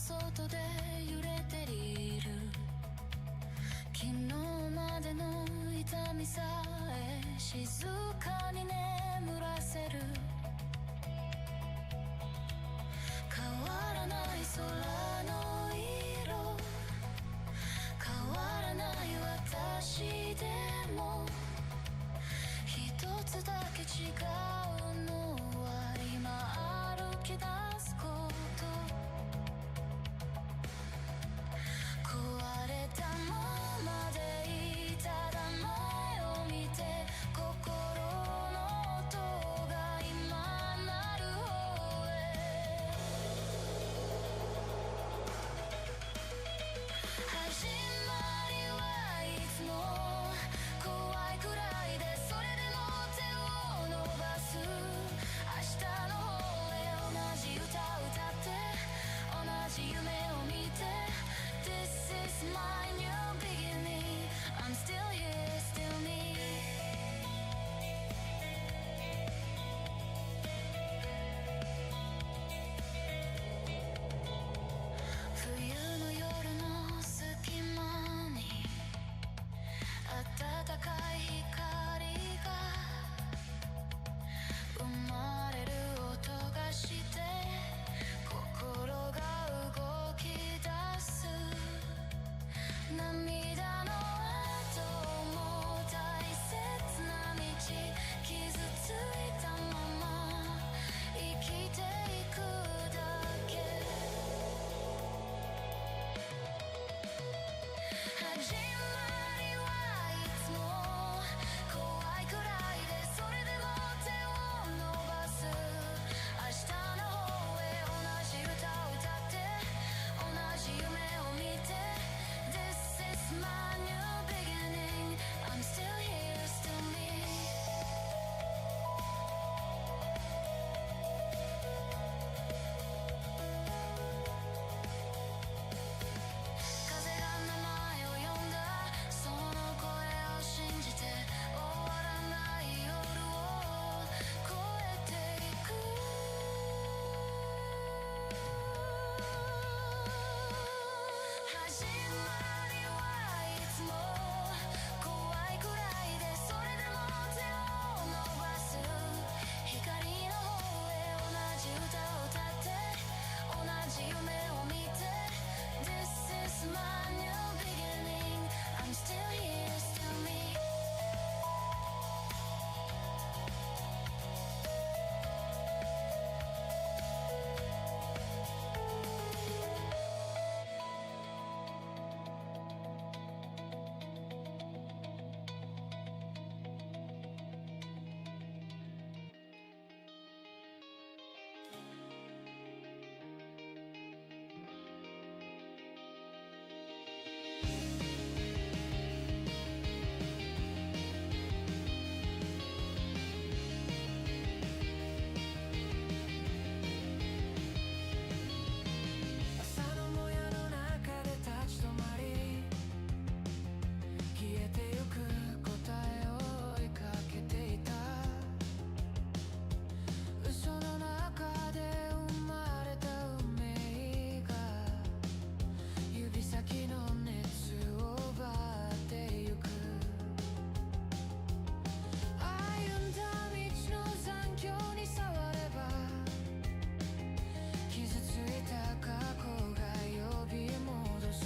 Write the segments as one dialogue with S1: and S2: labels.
S1: 外で揺れている。昨日までの痛みさえ静かに眠らせる。変わらない空の色、変わらない私でも一つだけ違うのは今歩き出すこと。壊れたままでいただ前を見て心の音が今鳴る方へ。始まりはいつも怖いくらいで、それでも手を伸ばす。明日の方へ同じ歌歌って同じ夢を見て。This is my new beginning. I'm still here, still me. 冬の夜の隙間に暖かい光が生まれる音がして、心が動き出す。涙の後も大切な道、傷ついたまま生きていくだけ。始まりはいつも怖いくらいで、それでも手を伸ばす。明日の方へ同じ歌を歌って同じ夢を見て。This is my new beginning. I'm still here, still me. 風が名前を呼んだ、その声を信じて終わらない夜を越えていく。始まりはいつも怖いくらいで、それでも手を伸ばす。光の方へ同じ歌を歌って同じ夢を見て。This is my new beginning. I'm still here, still me. 朝のもやの中で立ち止まり、消えてゆく答えを追いかけていた。嘘の中で生まれた運命が指先の熱を奪ってゆく。歩んだ道の残響に触れば傷ついた過去が呼び戻す。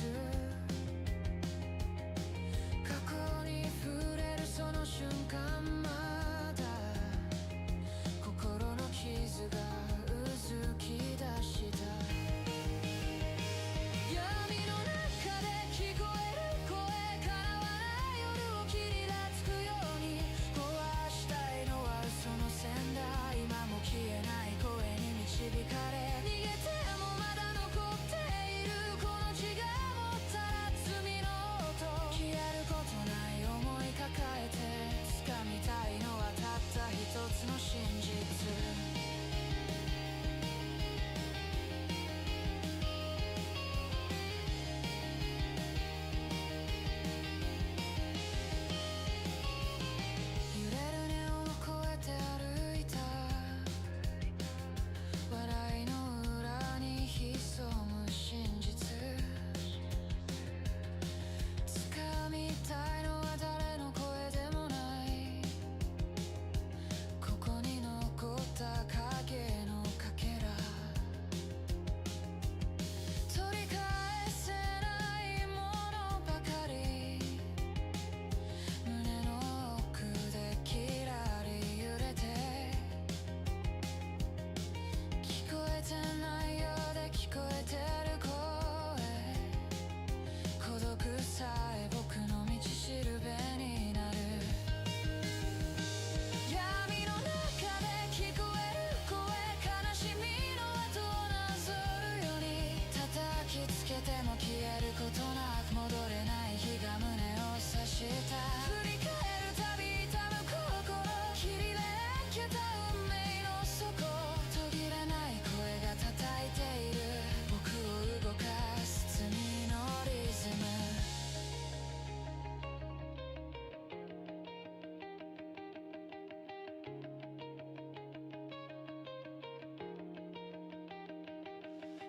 S1: 過去に触れるその瞬間、まだ心の傷がうずき出した。闇の中で聞こえる声、叶わない夜を切り出つくように。壊したいのは嘘の線だ。今も消えない声に導かれ、逃げてもまだ残っている。この血が持ったら罪の音、消えることない思い抱えて掴みたいのはたった一つの真実。揺れるネオンを越えて歩いた。笑いの裏に潜む真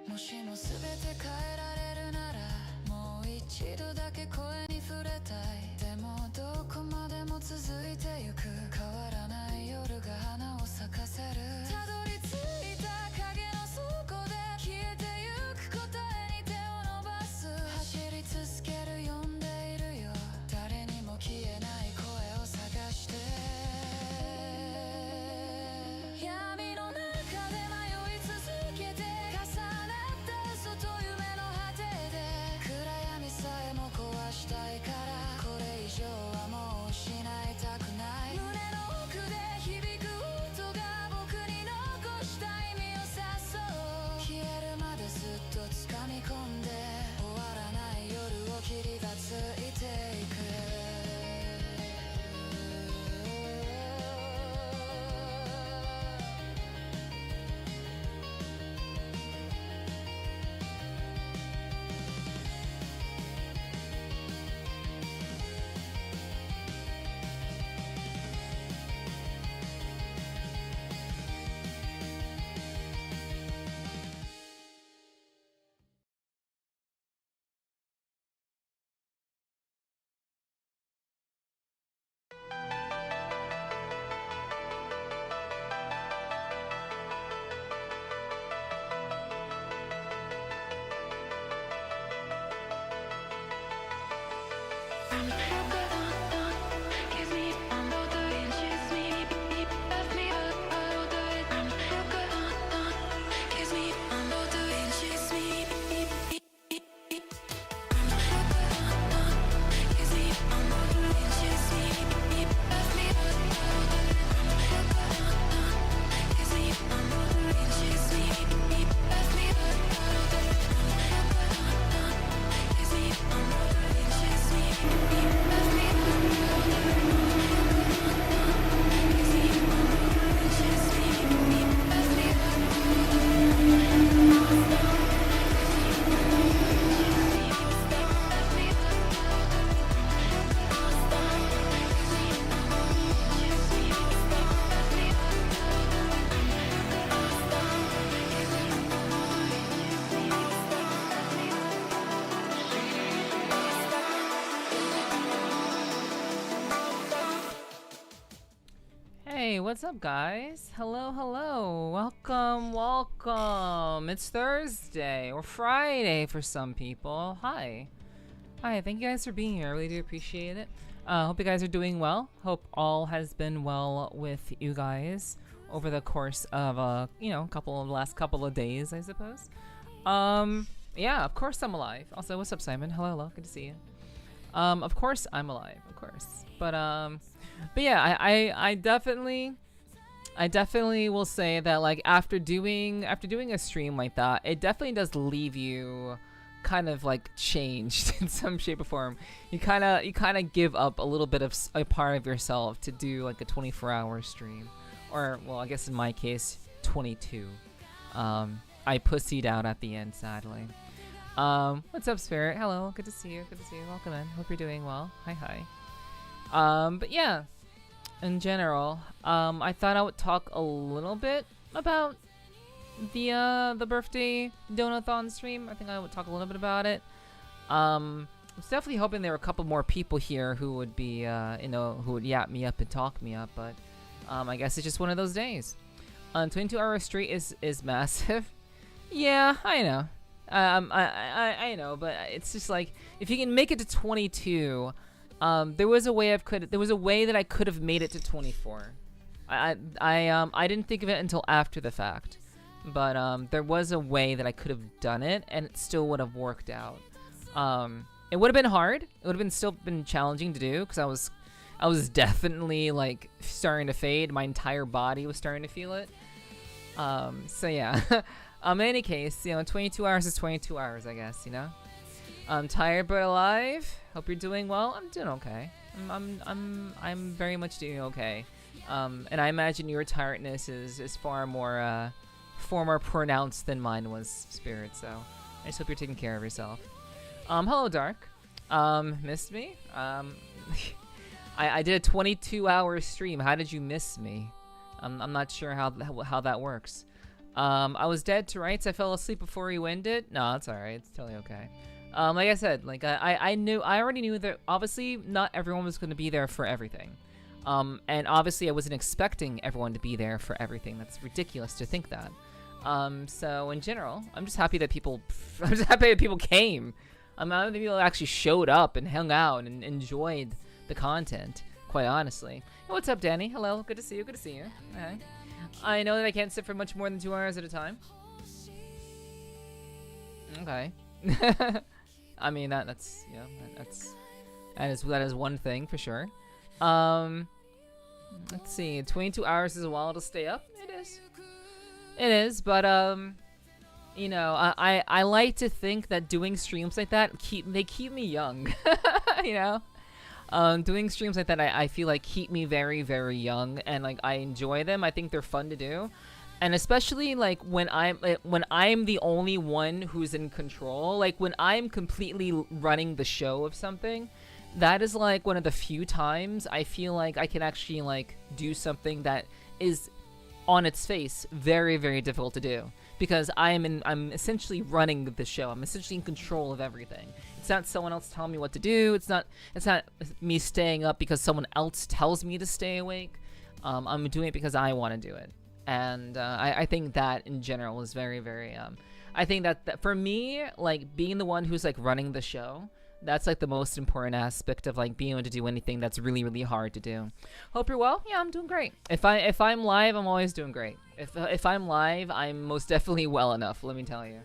S1: もしも全て変えられるならもう一度だけ声に触れたいでもどこまでも続いてゆく変わらない夜が花を咲かせるたどり着いた影の底で消えてゆく答えに手を伸ばす走り続ける呼んでいるよ誰にも消えない声を探して闇の中で迷い続けて重なった嘘と夢の果てで暗闇さえも壊したいからこれ以上はもう失いたくない胸の奥で響く音が僕に残した意味を誘う消えるまでずっと掴み込んで終わらない夜を霧がついていく
S2: Hey, what's up, guys? Hello, hello. Welcome, welcome. It's Thursday or Friday for some people. Hi. Hi, thank you guys for being here. I really do appreciate it. Hope you guys are doing well. Hope all has been well with you guys over the course of, last couple of days, I suppose. Yeah, of course I'm alive. Also, what's up, Simon? Hello, hello. Good to see you. Of course I'm alive, of course. But yeah, I definitely will say that, like, after doing a stream like that, it definitely does leave you kind of like changed in some shape or form. You kind of give up a little bit of a part of yourself to do like a 24-hour stream, or, well, I guess in my case 22. I pussied out at the end, sadly. What's up, Spirit? Hello, good to see you. Good to see you. Welcome in. Hope you're doing well. Hi, hi. But yeah, in general, I thought I would talk a little bit about the birthday donathon stream. I think I would talk a little bit about it. I was definitely hoping there were a couple more people here who would be, who would yap me up and talk me up, but I guess it's just one of those days. 22-hour streak is massive. Yeah, I know. I know, but it's just like, if you can make it to 22, there was a way that I could have made it to 24. I didn't think of it until after the fact, but there was a way that I could have done it, and it still would have worked out. It would have been hard. It would have still been challenging to do, because I was definitely like starting to fade. My entire body was starting to feel it. So yeah. In any case, 22 hours is 22 hours, I guess, I'm tired but alive. Hope you're doing well. I'm doing okay. I'm very much doing okay. And I imagine your tiredness is far more pronounced than mine was, Spirit. So I just hope you're taking care of yourself. Hello, Dark. Missed me? I did a 22-hour stream. How did you miss me? I'm not sure how that works. I was dead to rights. I fell asleep before you ended. No, it's alright. It's totally okay. Like I said, like I already knew that obviously not everyone was going to be there for everything. And obviously I wasn't expecting everyone to be there for everything. That's ridiculous to think that. So in general, I'm just happy that people came. I'm happy that people actually showed up and hung out and enjoyed the content, quite honestly. Hey, what's up, Danny? Hello, good to see you, good to see you. Okay. I know that I can't sit for much more than 2 hours at a time. Okay. I mean, that's, you know, that is one thing for sure. Let's see, 22 hours is a while to stay up. It is, but you know, I like to think that doing streams like that keep me young. You know, doing streams like that I feel like keep me very, very young, and like I enjoy them. I think they're fun to do, and especially like when I'm the only one who's in control, like when I'm completely running the show of something. That is like one of the few times I feel like I can actually like do something that is on its face very, very difficult to do, because I'm essentially running the show. I'm essentially in control of everything. It's not someone else telling me what to do. It's not me staying up because someone else tells me to stay awake. I'm doing it because I want to do it, and I think that in general is very, very I think that for me, like being the one who's like running the show, that's like the most important aspect of like being able to do anything that's really, really hard to do. Hope you're well. Yeah, I'm doing great. If I'm live, I'm always doing great. If I'm live, I'm most definitely well enough, let me tell you.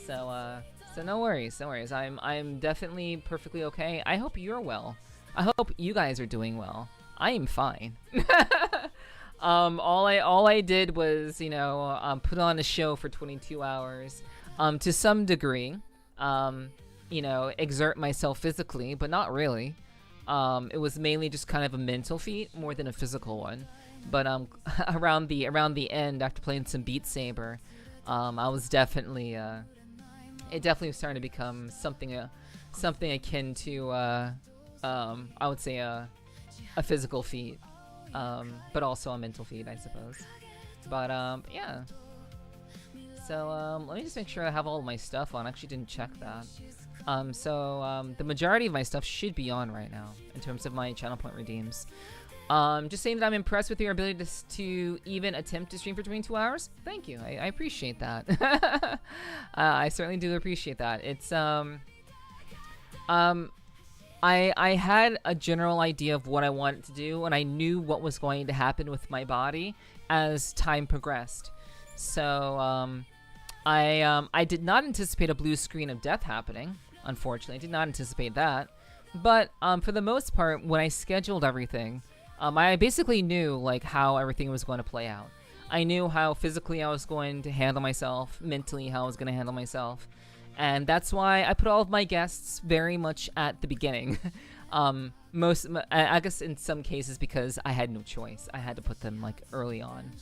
S2: So no worries, no worries. I'm definitely perfectly okay. I hope you're well. I hope you guys are doing well. I am fine. All I did was, you know, put on a show for 22 hours, to some degree. You know, exert myself physically, but not really. It was mainly just kind of a mental feat more than a physical one. But around the end, after playing some Beat Saber, I was definitely it definitely was starting to become something akin to I would say a physical feat, but also a mental feat, I suppose. But yeah. So let me just make sure I have all of my stuff on. I actually didn't check that. The majority of my stuff should be on right now in terms of my channel point redeems. Just saying that I'm impressed with your ability to even attempt to stream for 22 hours. Thank you. I appreciate that. I certainly do appreciate that. It's I had a general idea of what I wanted to do, and I knew what was going to happen with my body as time progressed. So I did not anticipate a blue screen of death happening. Unfortunately, I did not anticipate that. But for the most part, when I scheduled everything, I basically knew like how everything was going to play out. I knew how physically I was going to handle myself, mentally how I was going to handle myself, and that's why I put all of my guests very much at the beginning. I guess in some cases because I had no choice. I had to put them like early on,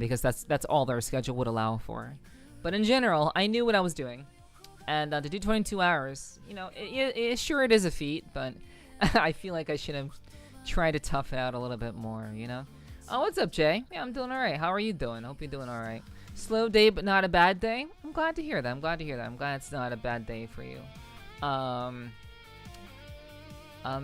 S2: because that's all their schedule would allow for. But in general, I knew what I was doing. And to do 22 hours, you know, sure it is a feat, but I feel like I should have tried to tough it out a little bit more, you know? Oh, what's up, Jay? Yeah, I'm doing alright. How are you doing? Hope you're doing alright. Slow day, but not a bad day? I'm glad to hear that. I'm glad it's not a bad day for you.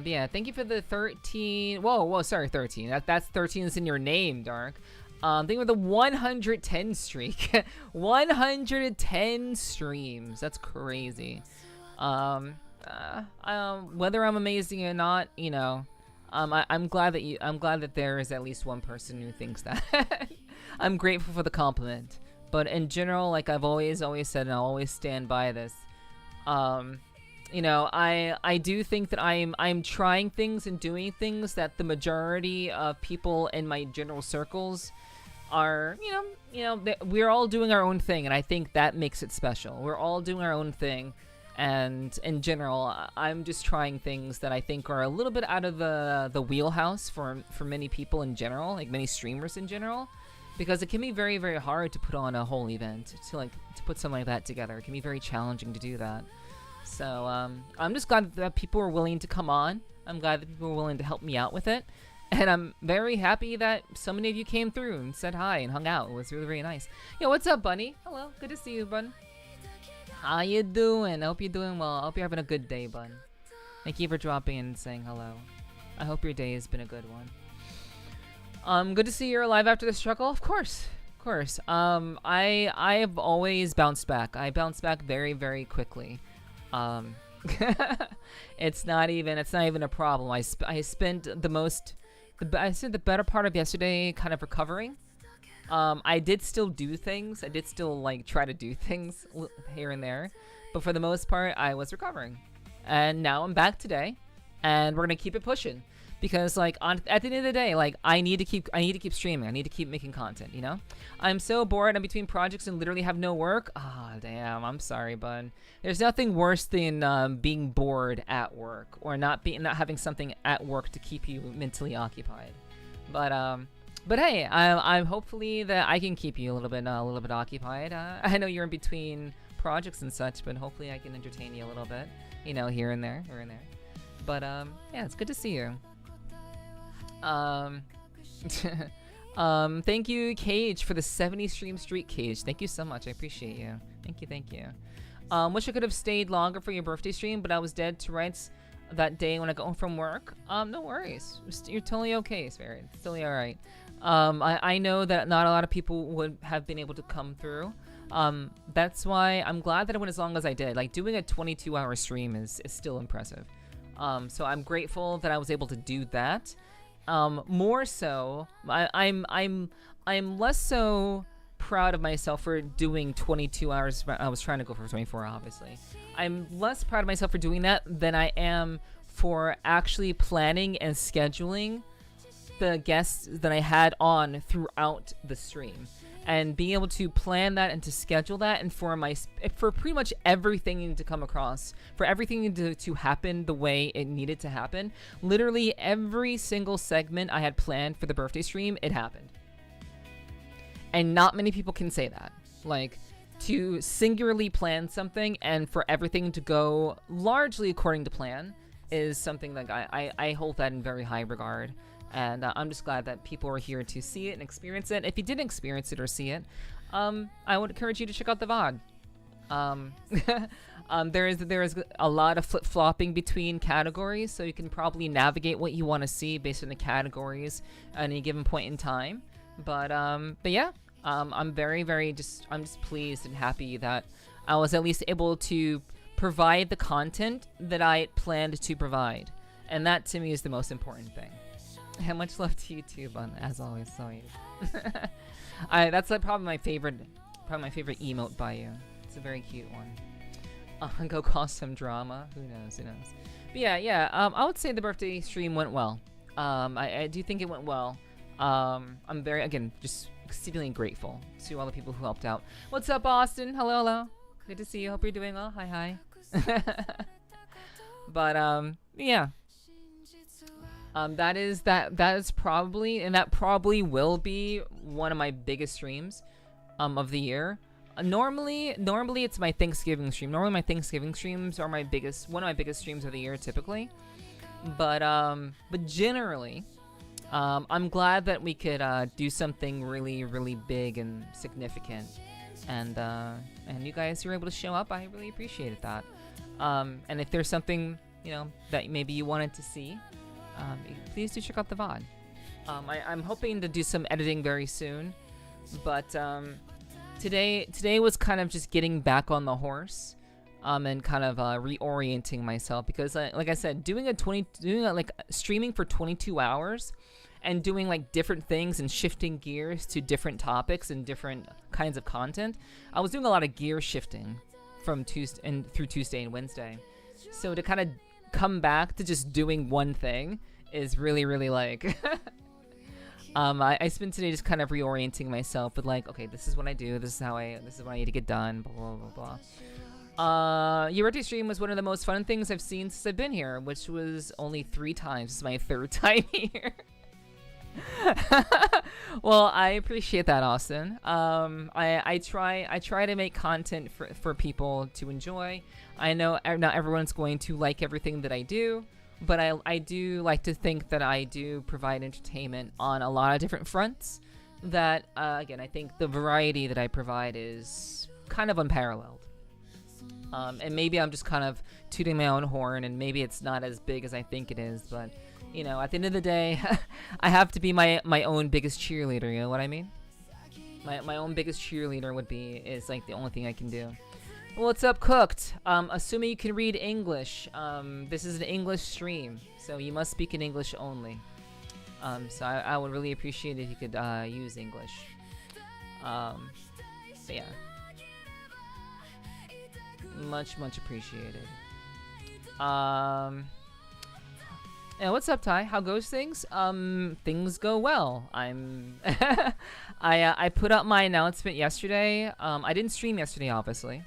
S2: Yeah, thank you for the 13... Whoa, sorry, 13. That's 13 is in your name, Dark. Thank you for the 110 streak. 110 streams. That's crazy. Whether I'm amazing or not, you know, I'm glad that there is at least one person who thinks that. I'm grateful for the compliment. But in general, like I've always said, and I'll always stand by this. You know, I do think that I'm trying things and doing things that the majority of people in my general circles are, we're all doing our own thing, and I think that makes it special. We're all doing our own thing, and in general, I'm just trying things that I think are a little bit out of the wheelhouse for many people in general, like many streamers in general, because it can be very, very hard to put on a whole event, to put something like that together. It can be very challenging to do that. So I'm just glad that people are willing to come on. I'm glad that people are willing to help me out with it. And I'm very happy that so many of you came through and said hi and hung out. It was really, really nice. Yo, what's up, Bunny? Hello, good to see you, Bun. How you doing? I hope you're doing well. I hope you're having a good day, Bun. Thank you for dropping in and saying hello. I hope your day has been a good one. Good to see you're alive after the struggle. Of course. Of course. I've always bounced back. I bounce back very, very quickly. It's not even a problem. I spent the better part of yesterday kind of recovering. I did still do things. I did still like try to do things here and there, but for the most part, I was recovering. And now I'm back today, and we're gonna keep it pushing because like at the end of the day, like I need to keep streaming. I need to keep making content. You know, I'm so bored. I'm between projects and literally have no work. Ah, oh, damn. I'm sorry, bud. There's nothing worse than being bored at work or not having something at work to keep you mentally occupied. But hey, I'm hopefully that I can keep you a little bit occupied. I know you're in between projects and such, but hopefully I can entertain you a little bit, you know, here and there. But yeah, it's good to see you. Thank you, Cage, for the 70 stream streak, Cage. Thank you so much. I appreciate you. Thank you. Wish I could have stayed longer for your birthday stream, but I was dead to rights that day when I got home from work. No worries. You're totally okay, Spirit. It's totally alright. I know that not a lot of people would have been able to come through. That's why I'm glad that I went as long as I did. Like, doing a 22-hour stream is still impressive. So I'm grateful that I was able to do that. More so, I'm less so proud of myself for doing 22 hours. I was trying to go for 24, obviously. I'm less proud of myself for doing that than I am for actually planning and scheduling the guests that I had on throughout the stream, and being able to plan that and to schedule that, and for pretty much everything to come across, for everything to happen the way it needed to happen. Literally every single segment I had planned for the birthday stream, it happened. And not many people can say that. Like, to singularly plan something and for everything to go largely according to plan is something like I hold that in very high regard. And I'm just glad that people are here to see it and experience it. If you didn't experience it or see it, I would encourage you to check out the VOD. There is a lot of flip-flopping between categories, so you can probably navigate what you want to see based on the categories at any given point in time. But yeah, I'm just pleased and happy that I was at least able to provide the content that I planned to provide, and that to me is the most important thing. And much love to you too, Bun, as always. That's like probably my favorite emote by you. It's a very cute one. Go cause some drama. Who knows? But yeah. I would say the birthday stream went well. I do think it went well. I'm very, again, just exceedingly grateful to all the people who helped out. What's up, Austin? Hello. Good to see you. Hope you're doing well. Hi. But yeah. That is probably, and that probably will be one of my biggest streams of the year. Normally it's my Thanksgiving stream. Normally my Thanksgiving streams are one of my biggest streams of the year typically. But generally, I'm glad that we could do something really, really big and significant. And you guys were able to show up. I really appreciated that. And if there's something, that maybe you wanted to see, please do check out the VOD. I'm hoping to do some editing very soon, but today was kind of just getting back on the horse, and kind of reorienting myself, because like I said, doing streaming for 22 hours and doing like different things and shifting gears to different topics and different kinds of content. I was doing a lot of gear shifting from through Tuesday and Wednesday, so to kind of come back to just doing one thing is really, really like I spent today just kind of reorienting myself with like, okay, this is what I do, this is what I need to get done, blah blah blah. Your birthday stream was one of the most fun things I've seen since I've been here, which was only 3 times. This is my 3rd time here. Well, I appreciate that, Austin. I try to make content for people to enjoy. I know not everyone's going to like everything that I do, but I do like to think that I do provide entertainment on a lot of different fronts. That again, I think the variety that I provide is kind of unparalleled. And maybe I'm just kind of tooting my own horn, and maybe it's not as big as I think it is. But you know, at the end of the day, I have to be my own biggest cheerleader. You know what I mean? My own biggest cheerleader is like the only thing I can do. What's up, Cooked? Assuming you can read English, this is an English stream, so you must speak in English only. So I would really appreciate it if you could use English. So yeah, much appreciated. Yeah, what's up, Ty? How goes things? Things go well. I put up my announcement yesterday. I didn't stream yesterday, obviously.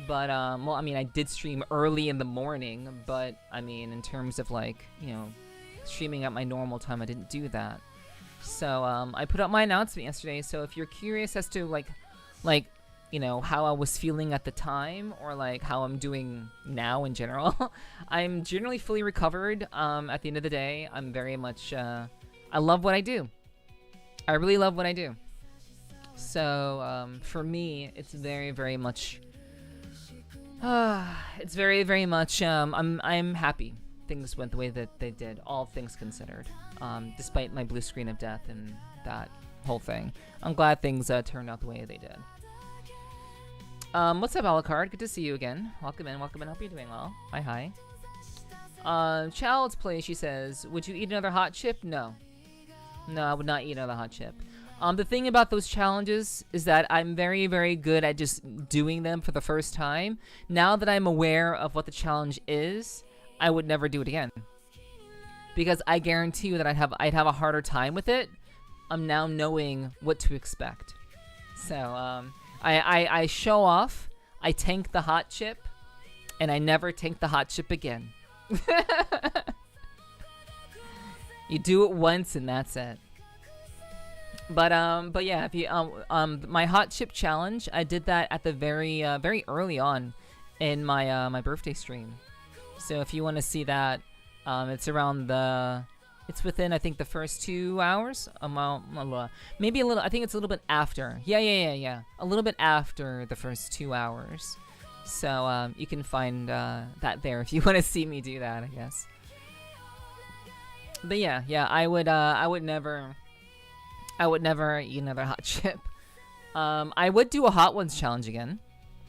S2: But, well, I mean, I did stream early in the morning, but, I mean, in terms of, like, you know, streaming at my normal time, I didn't do that. So, I put up my announcement yesterday, so if you're curious as to, like, you know, how I was feeling at the time, or, like, how I'm doing now in general, I'm generally fully recovered. At the end of the day, I'm very much, I love what I do. I really love what I do. So, for me, it's very much... it's very much, I'm happy things went the way that they did, all things considered. Despite my blue screen of death and that whole thing. I'm glad things turned out the way they did. What's up, Alucard? Good to see you again. Welcome in, welcome in. Hope you're doing well. Hi. Child's Play, she says, would you eat another hot chip? No. No, I would not eat another hot chip. The thing about those challenges is that I'm very good at just doing them for the first time. Now that I'm aware of what the challenge is, I would never do it again. Because I guarantee you that I'd have a harder time with it. I'm now knowing what to expect. So, I show off, I tank the hot chip, and I never tank the hot chip again. You do it once and that's it. But yeah, if you my hot chip challenge, I did that at the very early on in my my birthday stream. So if you want to see that, it's around it's within, I think, the first 2 hours. Maybe a little. I think it's a little bit after. Yeah. A little bit after the first 2 hours. So you can find that there if you want to see me do that, I guess. But yeah, I would never eat another hot chip. I would do a Hot Ones challenge again.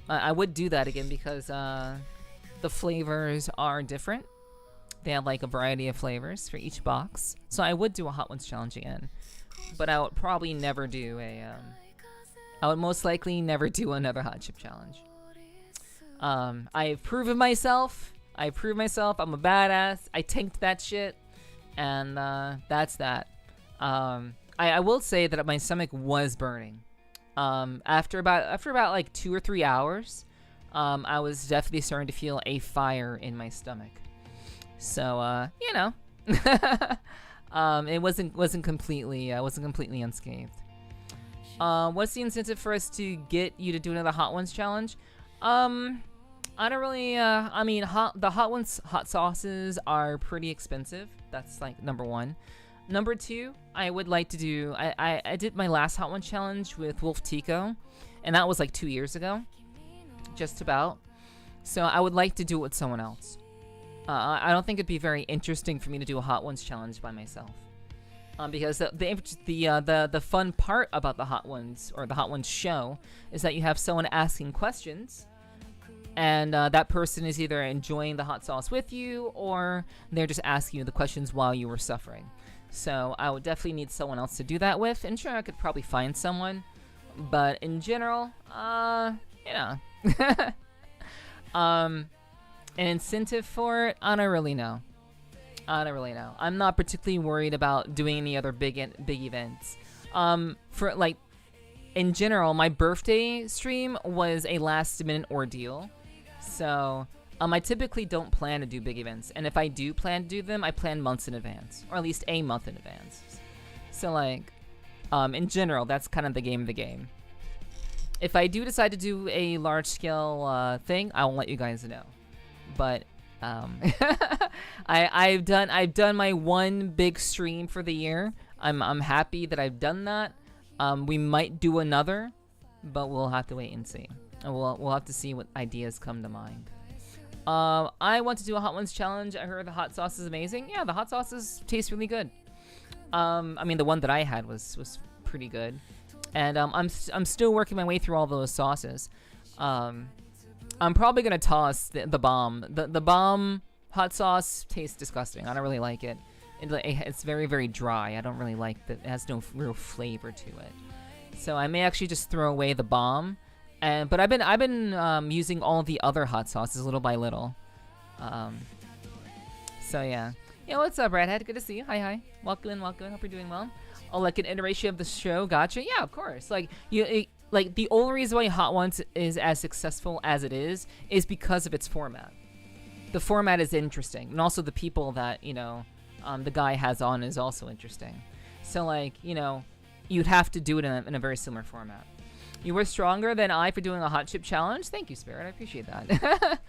S2: I would do that again because the flavors are different. They have like a variety of flavors for each box. So I would do a Hot Ones challenge again. But I would probably never do I would most likely never do another hot chip challenge. I've proven myself. I'm a badass. I tanked that shit. And that's that. I will say that my stomach was burning. After about like 2 or 3 hours, I was definitely starting to feel a fire in my stomach. So you know, it wasn't completely unscathed. What's the incentive for us to get you to do another Hot Ones challenge? I don't really. I mean, the Hot Ones hot sauces are pretty expensive. That's like number one. Number two, I would like to do. I did my last Hot Ones challenge with Wolf Tico, and that was like 2 years ago, just about. So I would like to do it with someone else. I don't think it'd be very interesting for me to do a Hot Ones challenge by myself, because the fun part about the Hot Ones or the Hot Ones show is that you have someone asking questions. And that person is either enjoying the hot sauce with you, or they're just asking you the questions while you were suffering. So I would definitely need someone else to do that with. And sure, I could probably find someone. But in general, you know. An incentive for it, I don't really know. I'm not particularly worried about doing any other big events. For like, in general, my birthday stream was a last-minute ordeal. So, I typically don't plan to do big events. And if I do plan to do them, I plan months in advance. Or at least a month in advance. So, like, in general, that's kind of the game of the game. If I do decide to do a large-scale thing, I will let you guys know. But, I've done my one big stream for the year. I'm happy that I've done that. We might do another, but we'll have to wait and see. And we'll have to see what ideas come to mind. I want to do a hot ones challenge. I heard the hot sauce is amazing. Yeah, the hot sauces taste really good. I mean, the one that I had was pretty good. And I'm still working my way through all those sauces. I'm probably gonna toss the bomb. The bomb hot sauce tastes disgusting. I don't really like it. It's very, very dry. I don't really like that. It has no real flavor to it. So I may actually just throw away the bomb. But I've been using all the other hot sauces little by little. So yeah. Yeah, what's up, Redhead? Good to see you. Hi. Welcome in. Hope you're doing well. Oh, like an iteration of the show. Gotcha. Yeah, of course. Like like the only reason why Hot Ones is as successful as it is because of its format. The format is interesting, and also the people that the guy has on is also interesting. So like you'd have to do it in a very similar format. You were stronger than I for doing a hot chip challenge. Thank you, Spirit. I appreciate that.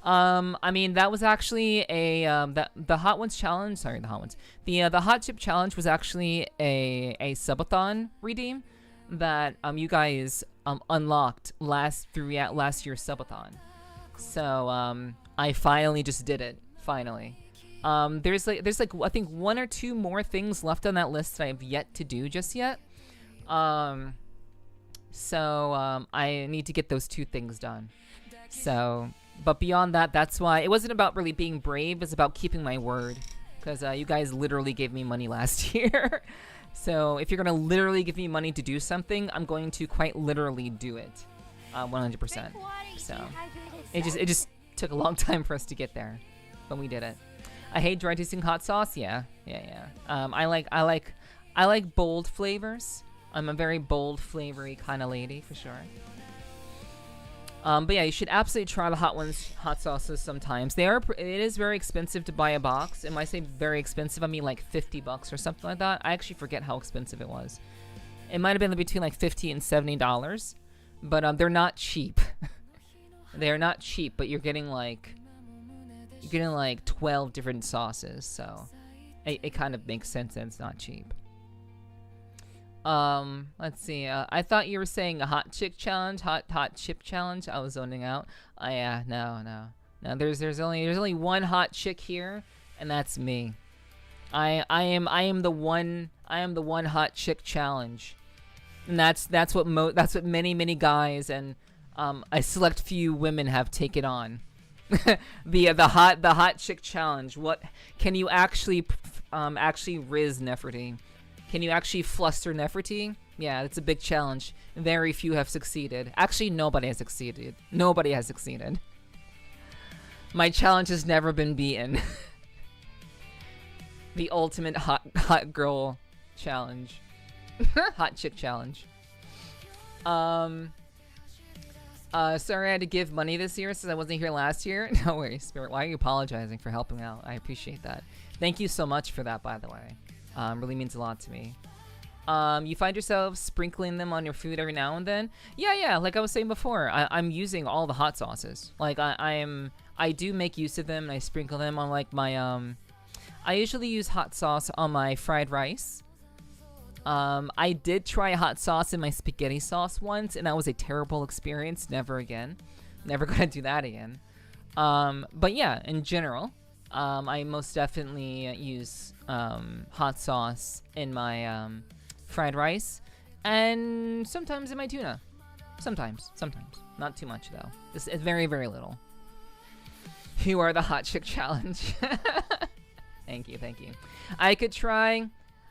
S2: I mean, that was actually the hot ones challenge. Sorry, the hot ones. The hot chip challenge was actually a subathon redeem that you guys unlocked last year's subathon. So I finally just did it. Finally. There's like I think 1 or 2 more things left on that list that I have yet to do just yet. So I need to get those 2 things done. So, but beyond that, that's why it wasn't about really being brave. It's about keeping my word, because you guys literally gave me money last year. So if you're gonna literally give me money to do something, I'm going to quite literally do it, 100%. So it just took a long time for us to get there, but we did it. I hate dry tasting hot sauce. Yeah. I like bold flavors. I'm a very bold, flavory kind of lady, for sure. But yeah, you should absolutely try the hot sauces sometimes. It is very expensive to buy a box. And when I say very expensive, I mean like $50 or something like that. I actually forget how expensive it was. It might have been between like $50 and $70, but they're not cheap. They're not cheap, but you're getting like 12 different sauces, so it kind of makes sense that it's not cheap. Let's see. I thought you were saying a hot chip challenge. I was zoning out. Yeah, no. There's only one hot chick here, and that's me. I am the one hot chick challenge, and that's what many guys and a select few women have taken on. the hot chick challenge. What can you actually riz Nepherti? Can you actually fluster Nepherti? Yeah, it's a big challenge. Very few have succeeded. Actually, nobody has succeeded. My challenge has never been beaten. The ultimate hot girl challenge. Hot chick challenge. Sorry I had to give money this year since I wasn't here last year. No worries, Spirit. Why are you apologizing for helping out? I appreciate that. Thank you so much for that, by the way. Really means a lot to me. You find yourself sprinkling them on your food every now and then? Yeah. Like I was saying before, I'm using all the hot sauces. Like I do make use of them, and I sprinkle them on like my I usually use hot sauce on my fried rice. I did try hot sauce in my spaghetti sauce once, and that was a terrible experience. Never again. Never gonna do that again. But yeah, in general, I most definitely use hot sauce in my fried rice, and sometimes in my tuna. Sometimes. Not too much though. It's very, very little. You are the hot chick challenge. Thank you. I could try.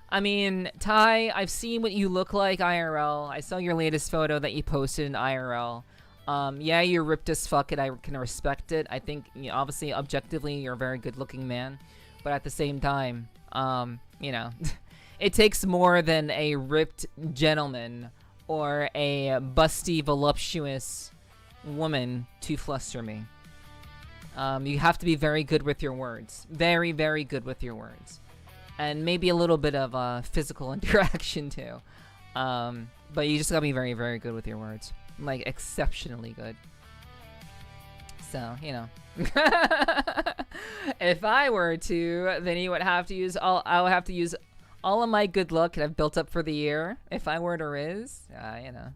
S2: I mean, Ty, I've seen what you look like IRL. I saw your latest photo that you posted in IRL. Yeah, you're ripped as fuck, and I can respect it. I think, obviously, objectively, you're a very good-looking man. But at the same time, it takes more than a ripped gentleman or a busty, voluptuous woman to fluster me. You have to be very good with your words. Very, very good with your words. And maybe a little bit of physical interaction, too. But you just gotta be very, very good with your words. Like, exceptionally good. So, you know. If I were to, then you would have to use I would have to use all of my good luck that I've built up for the year. If I were to Riz, you know.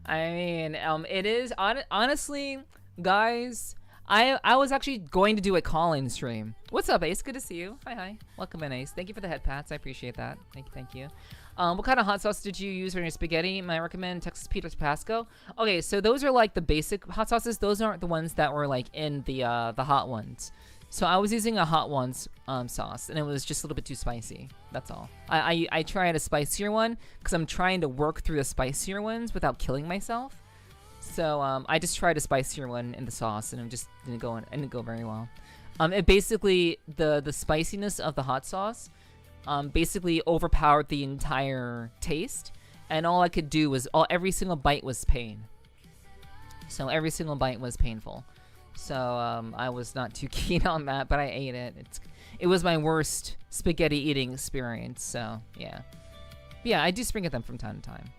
S2: I mean, it is honestly, guys. I was actually going to do a call-in stream. What's up, Ace? Good to see you. Hi. Welcome in, Ace. Thank you for the head pats. I appreciate that. Thank you. What kind of hot sauce did you use for your spaghetti? I recommend Texas Pete or Tabasco. Okay, so those are like the basic hot sauces. Those aren't the ones that were like in the hot ones. So I was using a hot ones sauce, and it was just a little bit too spicy. That's all. I tried a spicier one because I'm trying to work through the spicier ones without killing myself. So I just tried a spicier one in the sauce, and it just didn't go very well. It basically the spiciness of the hot sauce basically overpowered the entire taste, and all I could do was every single bite was pain. So every single bite was painful. So I was not too keen on that, but I ate it. It was my worst spaghetti eating experience. So yeah, I do spring at them from time to time.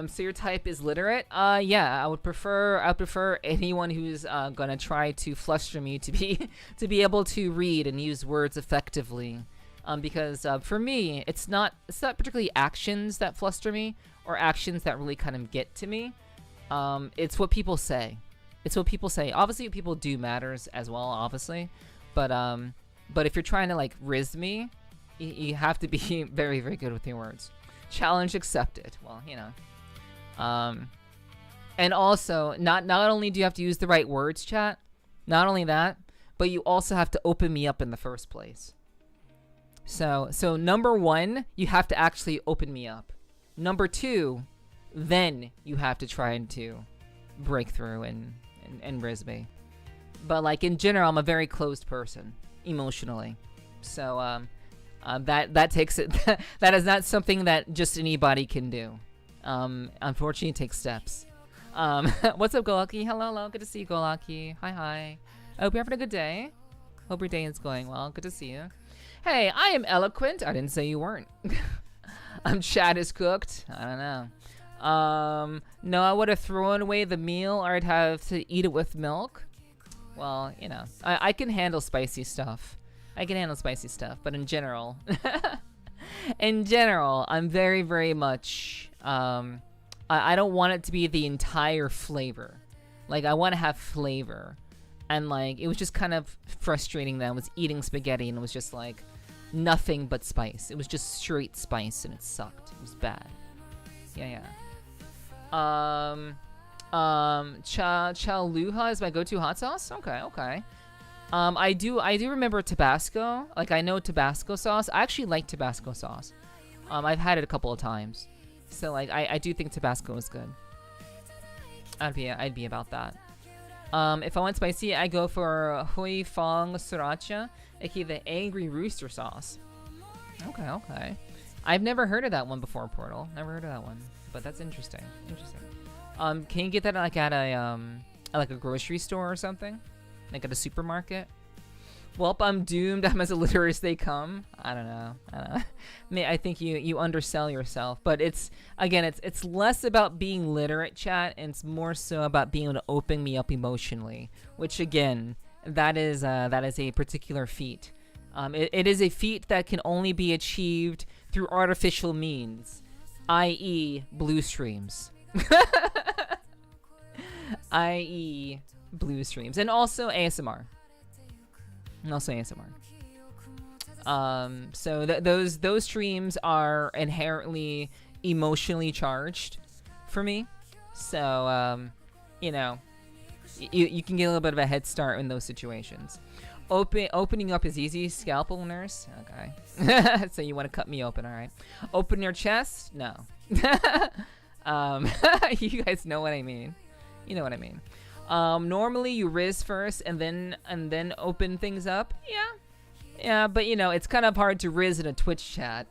S2: So your type is literate? Yeah, I would prefer anyone who's gonna try to fluster me to be able to read and use words effectively. Because for me, it's not particularly actions that fluster me or actions that really kind of get to me. It's what people say. Obviously, what people do matters as well, obviously. But if you're trying to like riz me, you have to be very, very good with your words. Challenge accepted. Well, you know. And also, not only do you have to use the right words, chat, not only that, but you also have to open me up in the first place. So number one, you have to actually open me up. Number two, then you have to try to break through and riz me. But like in general, I'm a very closed person emotionally. So that takes it. That is not something that just anybody can do. Unfortunately, it takes steps. What's up, Golaki? Hello. Good to see you, Golaki. Hi. I hope you're having a good day. Hope your day is going well. Good to see you. Hey, I am eloquent. I didn't say you weren't. Chat is cooked. I don't know. No, I would have thrown away the meal, or I'd have to eat it with milk. Well, you know, I can handle spicy stuff. But in general, I'm very, very much, I don't want it to be the entire flavor. Like, I want to have flavor. And, like, it was just kind of frustrating that I was eating spaghetti and it was just, like, nothing but spice. It was just straight spice and it sucked. It was bad. Yeah. Chaluha is my go-to hot sauce? Okay. I do remember Tabasco. Like, I know Tabasco sauce. I actually like Tabasco sauce. I've had it a couple of times. So, like, I do think Tabasco is good. I'd be about that. If I want spicy, I go for Hui Fong Sriracha, aka the Angry Rooster sauce. Okay. I've never heard of that one before, Portal. Never heard of that one. But that's interesting. Can you get that like at a grocery store or something? Like at a supermarket? Welp, I'm doomed. I'm as illiterate as they come. I don't know. I think you undersell yourself. But it's less about being literate, chat, and it's more so about being able to open me up emotionally. Which again, that is a particular feat. It is a feat that can only be achieved through artificial means, i.e., blue streams. i.e., blue streams, and also ASMR. So those streams are inherently emotionally charged for me. So you know, you can get a little bit of a head start in those situations. Opening up is easy. Scalpel nurse, okay. So you want to cut me open, all right? Open your chest, no. You guys know what I mean. You know what I mean. Normally you riz first and then open things up. Yeah, but you know, it's kind of hard to riz in a Twitch chat.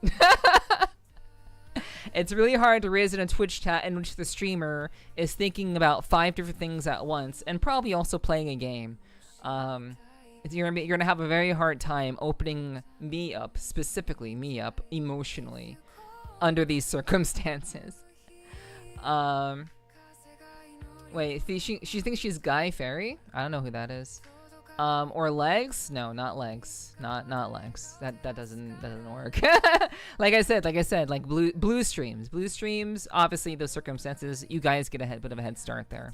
S2: It's really hard to riz in a Twitch chat in which the streamer is thinking about 5 different things at once and probably also playing a game. You're gonna have a very hard time opening me up, specifically me up, emotionally, under these circumstances. Wait, she thinks she's Guy Fairy? I don't know who that is. Or legs? No, not legs. Not legs. That doesn't work. Like I said, like blue streams. Blue streams, obviously those circumstances, you guys get a bit of a head start there.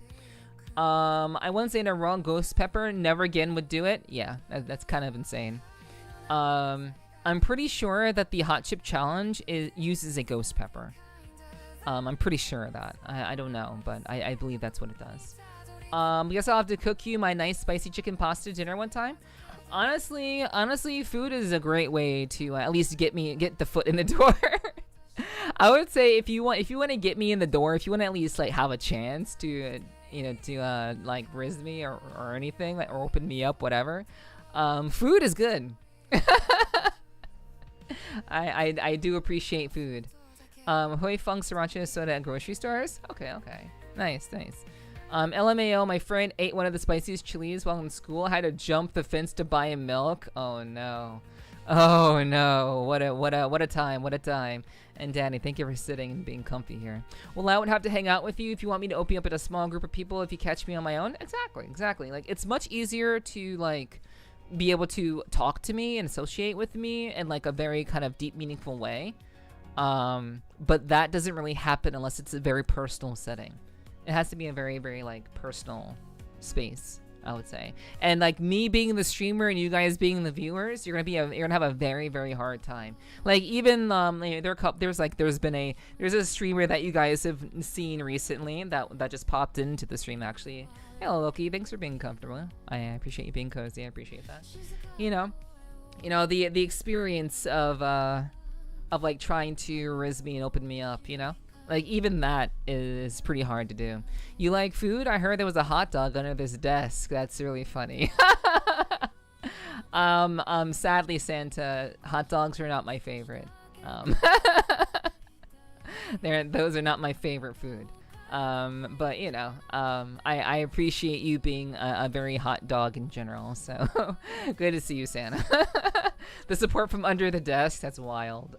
S2: I wouldn't say in a wrong ghost pepper, never again would do it. Yeah, that's kind of insane. I'm pretty sure that the hot chip challenge uses a ghost pepper. I'm pretty sure of that. I don't know, but I believe that's what it does. Guess I'll have to cook you my nice spicy chicken pasta dinner one time. Honestly, food is a great way to at least get the foot in the door. I would say if you want to get me in the door, if you want to at least like have a chance to like riz me or anything, like, or open me up, whatever. Food is good. I do appreciate food. Hui Fung Sriracha soda at grocery stores. Okay. Nice. LMAO, my friend ate one of the spiciest chilies while in school. Had to jump the fence to buy him milk. Oh no. What a time. And Danny, thank you for sitting and being comfy here. Well, I would have to hang out with you if you want me to open up at a small group of people if you catch me on my own. Exactly. Like, it's much easier to like be able to talk to me and associate with me in like a very kind of deep, meaningful way. But that doesn't really happen unless it's a very personal setting. It has to be a very, very like personal space, I would say. And like me being the streamer and you guys being the viewers, you're gonna have a very, very hard time. Like even there's a streamer that you guys have seen recently that just popped into the stream actually. Hello Loki, thanks for being comfortable. I appreciate you being cozy. I appreciate that. You know the experience of like trying to riz me and open me up, you know? Like, even that is pretty hard to do. You like food? I heard there was a hot dog under this desk. That's really funny. Sadly, Santa, hot dogs are not my favorite. Those are not my favorite food. But, you know, I appreciate you being a very hot dog in general. So, good to see you, Santa. The support from under the desk, that's wild.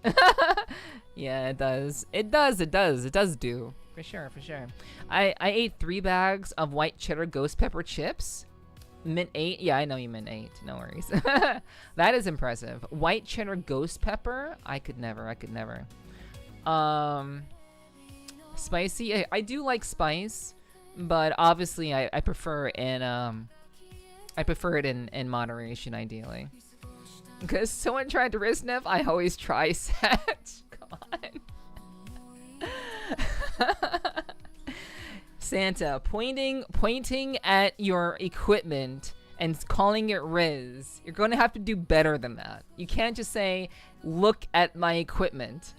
S2: Yeah, it does. It does do. For sure. I ate 3 bags of white cheddar ghost pepper chips. Mint 8? Yeah, I know you meant 8. No worries. That is impressive. White cheddar ghost pepper? I could never. Spicy? I do like spice, but obviously I prefer it in moderation, ideally. Because someone tried to Risnev, I always try set. Come on. Santa, pointing at your equipment and calling it Riz. You're going to have to do better than that. You can't just say, look at my equipment.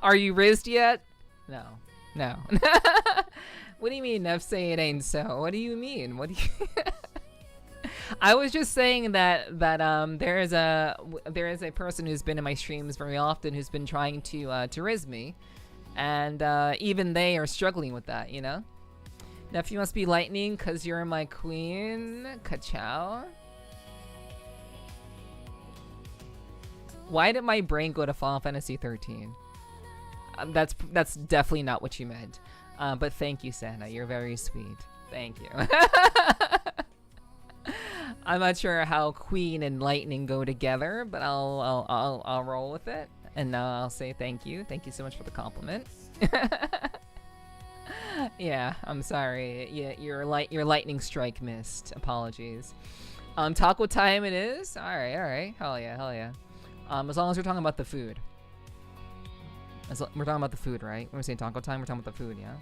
S2: Are you rizzed yet? No. What do you mean, Neff, say it ain't so? What do you mean? I was just saying that there is a person who's been in my streams very often who's been trying to riz me, and even they are struggling with that, you know. Neff, you must be lightning because you're my queen. Ka-chow. Why did my brain go to Final Fantasy 13? That's definitely not what you meant. But thank you, Santa. You're very sweet. Thank you. I'm not sure how Queen and Lightning go together, but I'll roll with it, and I'll say thank you. Thank you so much for the compliment. Yeah, I'm sorry. Yeah, your lightning strike missed. Apologies. Taco time it is. All right. Hell yeah. As long as we're talking about the food. We're talking about the food, right? When we say taco time, we're talking about the food, yeah?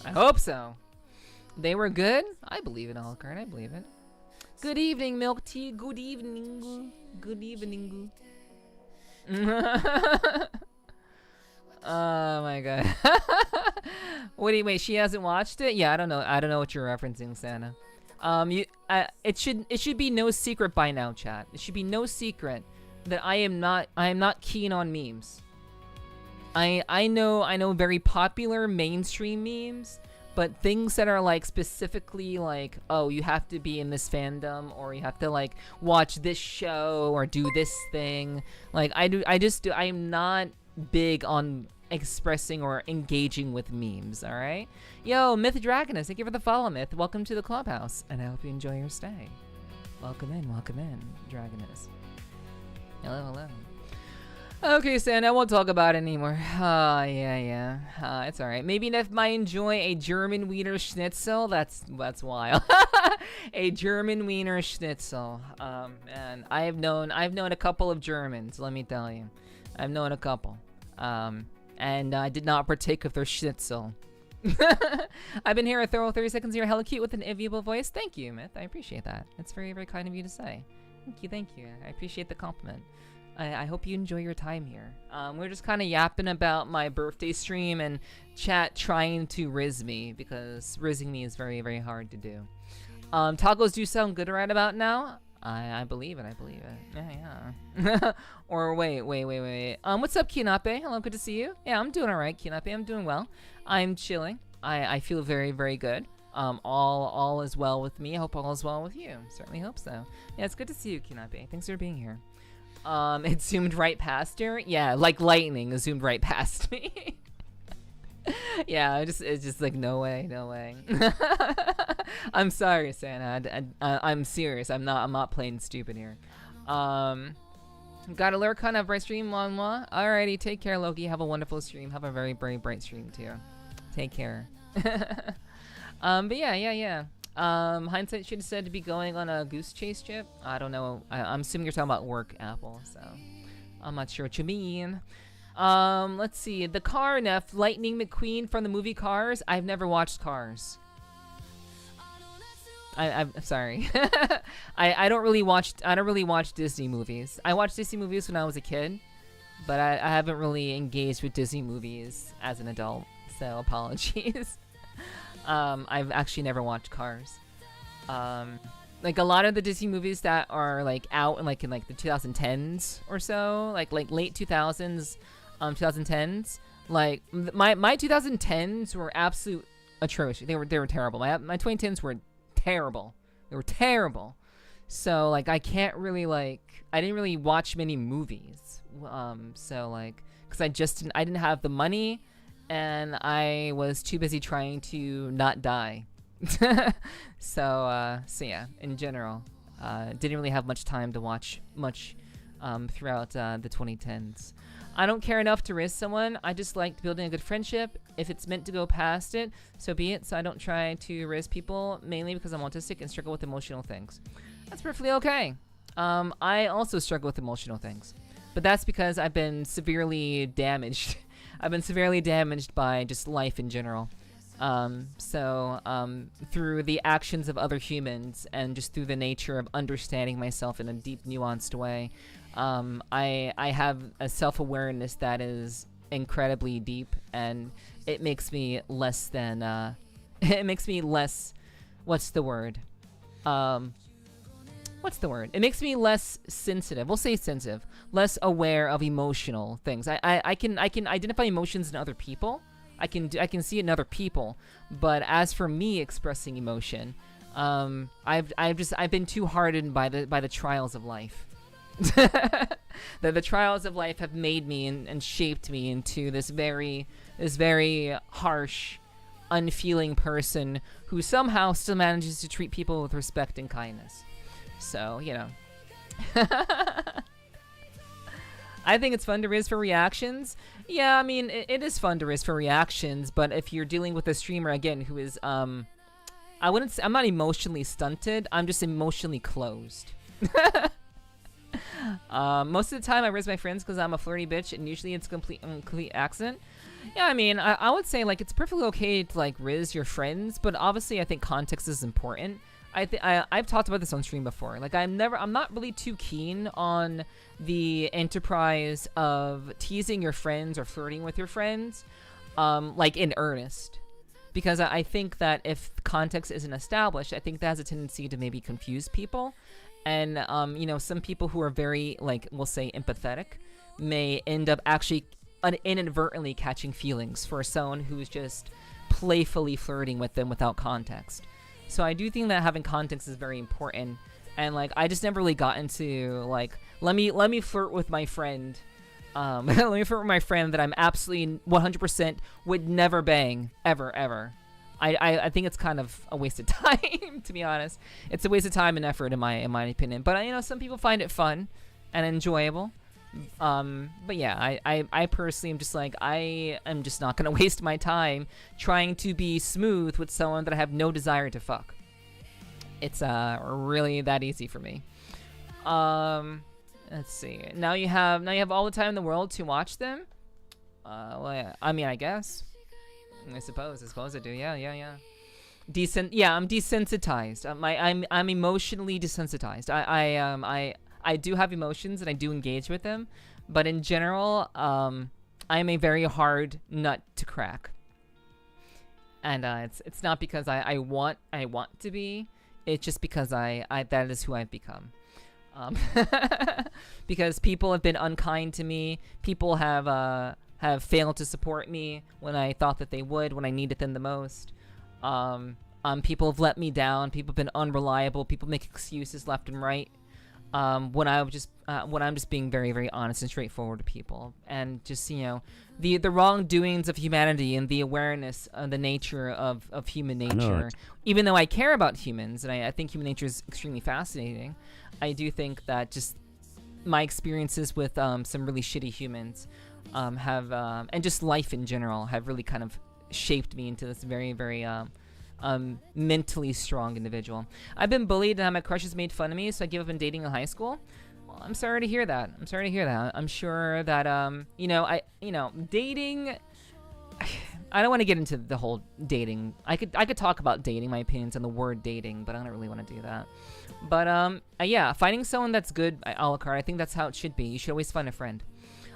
S2: I hope so. They were good? I believe it, Alucard. I believe it. Good evening, Milk Tea. Good evening. Oh my god. Wait, she hasn't watched it? Yeah, I don't know what you're referencing, Santa. It should be no secret by now, chat. It should be no secret that I am not keen on memes. I know very popular mainstream memes, but things that are like specifically like, oh, you have to be in this fandom, or you have to like watch this show or do this thing. Like I am not big on expressing or engaging with memes, all right? Yo, Myth Dragonus, thank you for the follow, Myth. Welcome to the clubhouse, and I hope you enjoy your stay. Welcome in, Dragonus. Hello, hello. Okay, Stan, I won't talk about it anymore. Yeah. It's alright. Maybe Neff might enjoy a German Wiener Schnitzel. That's wild. A German Wiener Schnitzel. And I've known a couple of Germans, let me tell you. I've known a couple. And I did not partake of their Schnitzel. I've been here a thorough 30 seconds here. Hella cute with an enviable voice. Thank you, Myth. I appreciate that. It's very, very kind of you to say. Thank you. I appreciate the compliment. I hope you enjoy your time here. We're just kind of yapping about my birthday stream and chat trying to riz me, because rizzing me is very, very hard to do. Tacos do sound good right about now. I believe it. Yeah. Or wait. What's up, Kinape? Hello, good to see you. Yeah, I'm doing alright, Kinape. I'm doing well. I'm chilling. I feel very, very good. All is well with me. I hope all is well with you. Certainly hope so. Yeah, it's good to see you, Kinape. Thanks for being here. It zoomed right past her. Yeah, like lightning, it zoomed right past me. Yeah, it's just like no way. I'm sorry, Santa. I'm serious. I'm not playing stupid here. Got a lurk kind of bright stream, moi. Alrighty, take care, Loki. Have a wonderful stream. Have a very, very bright stream too. Take care. But yeah. Hindsight should have said to be going on a goose chase trip. I don't know. I'm assuming you're talking about work, Apple, so I'm not sure what you mean. Let's see. The car, Neff. Lightning McQueen from the movie Cars. I've never watched Cars. I'm sorry. I don't really watch Disney movies. I watched Disney movies when I was a kid, but I haven't really engaged with Disney movies as an adult, so apologies. I've actually never watched Cars. Like a lot of the Disney movies that are like out in like the 2010s or so, like late 2000s, 2010s. Like my 2010s were absolute atrocious. They were terrible. My 2010s were terrible. They were terrible. So like I didn't really watch many movies. So like, cause I didn't have the money. And I was too busy trying to not die. So yeah, in general, didn't really have much time to watch much throughout the 2010s. I don't care enough to risk someone. I just like building a good friendship. If it's meant to go past it, so be it. So I don't try to risk people, mainly because I'm autistic and struggle with emotional things. That's perfectly okay. I also struggle with emotional things. But that's because I've been severely damaged. I've been severely damaged by just life in general. Through the actions of other humans and just through the nature of understanding myself in a deep, nuanced way, I have a self-awareness that is incredibly deep, and it makes me less than, what's the word? It makes me less sensitive. We'll say sensitive. Less aware of emotional things. I can identify emotions in other people. I can see it in other people. But as for me expressing emotion, I've been too hardened by the trials of life. The trials of life have made me and shaped me into this very harsh, unfeeling person who somehow still manages to treat people with respect and kindness. So, you know. I think it's fun to riz for reactions. Yeah, I mean, it is fun to riz for reactions, but if you're dealing with a streamer, again, who is, I'm not emotionally stunted, I'm just emotionally closed. Most of the time I riz my friends because I'm a flirty bitch, and usually it's complete accident. Yeah, I mean, I would say, like, it's perfectly okay to, like, riz your friends, but obviously I think context is important. I've talked about this on stream before. Like, I'm not really too keen on the enterprise of teasing your friends or flirting with your friends, like in earnest. Because I think that if context isn't established, I think that has a tendency to maybe confuse people. And, you know, some people who are very, like, we'll say empathetic may end up actually inadvertently catching feelings for someone who's just playfully flirting with them without context. So I do think that having context is very important, and like I just never really got into like let me flirt with my friend let me refer to my friend that I'm absolutely 100% would never bang ever. I think it's kind of a waste of time, to be honest. It's a waste of time and effort in my opinion. But you know, some people find it fun and enjoyable. But yeah, I personally am just like, I am just not gonna waste my time trying to be smooth with someone that I have no desire to fuck. It's really that easy for me. Let's see. Now you have all the time in the world to watch them. Well, yeah, I mean, I guess. I suppose I do. Yeah. I'm desensitized. I'm emotionally desensitized. I do have emotions and I do engage with them, but in general, I'm a very hard nut to crack. And it's not because I want to be. It's just because that is who I've become. Because people have been unkind to me. People have failed to support me when I thought that they would, when I needed them the most. People have let me down. People have been unreliable. People make excuses left and right. When I'm just being very, very honest and straightforward to people, and just, you know, the wrongdoings of humanity and the awareness of the nature of human nature. Even though I care about humans and I think human nature is extremely fascinating, I do think that just my experiences with some really shitty humans have and just life in general have really kind of shaped me into this very, very mentally strong individual. I've been bullied and my crushes made fun of me, so I gave up on dating in high school. Well, I'm sorry to hear that. I'm sure that dating. I don't want to get into the whole dating. I could talk about dating, my opinions on the word dating, but I don't really want to do that. But yeah, finding someone that's good a la carte, I think that's how it should be. You should always find a friend.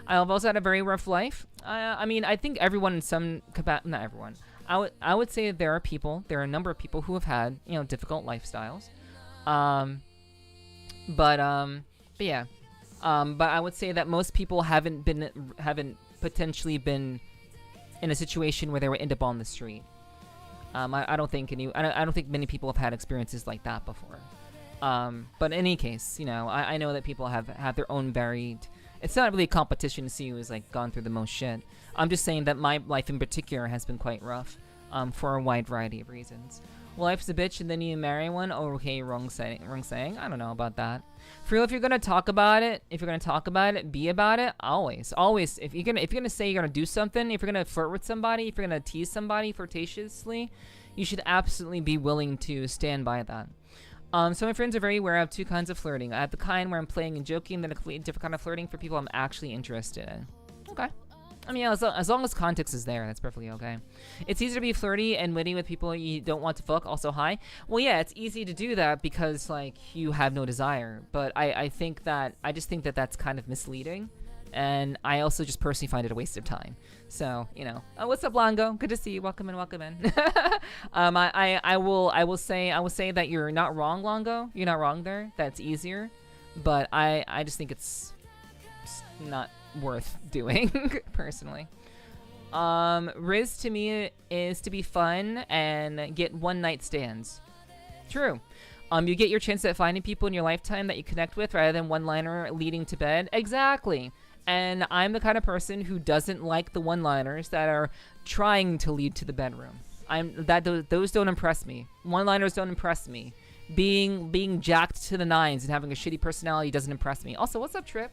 S2: I've also had a very rough life. I mean, I think everyone in some not everyone. I would say there are a number of people who have had, you know, difficult lifestyles. But yeah. But I would say that most people haven't potentially been in a situation where they were end up on the street. I don't think many people have had experiences like that before. But in any case, you know, I know that people have their own varied. It's not really a competition to see who's like gone through the most shit. I'm just saying that my life in particular has been quite rough, for a wide variety of reasons. Well, life's a bitch and then you marry one. Oh, okay, wrong saying. I don't know about that. For real, if you're gonna talk about it, be about it. Always. If you're gonna say you're gonna do something, if you're gonna flirt with somebody, if you're gonna tease somebody flirtatiously, you should absolutely be willing to stand by that. So my friends are very aware of two kinds of flirting. I have the kind where I'm playing and joking, then a completely different kind of flirting for people I'm actually interested in. Okay. I mean, as long as context is there, that's perfectly okay. It's easy to be flirty and witty with people you don't want to fuck. Also, hi. Well, yeah, it's easy to do that because, like, you have no desire. But I think that, I just think that that's kind of misleading. And I also just personally find it a waste of time. So, you know. What's up, Longo? Good to see you. Welcome in. I will say that you're not wrong, Longo. You're not wrong there. That's easier. But I just think it's not worth doing, personally. Riz to me is to be fun and get one night stands. True. You get your chance at finding people in your lifetime that you connect with rather than one-liner leading to bed. Exactly. And I'm the kind of person who doesn't like the one-liners that are trying to lead to the bedroom. Those don't impress me. One-liners don't impress me. Being jacked to the nines and having a shitty personality doesn't impress me. Also, what's up, Trip?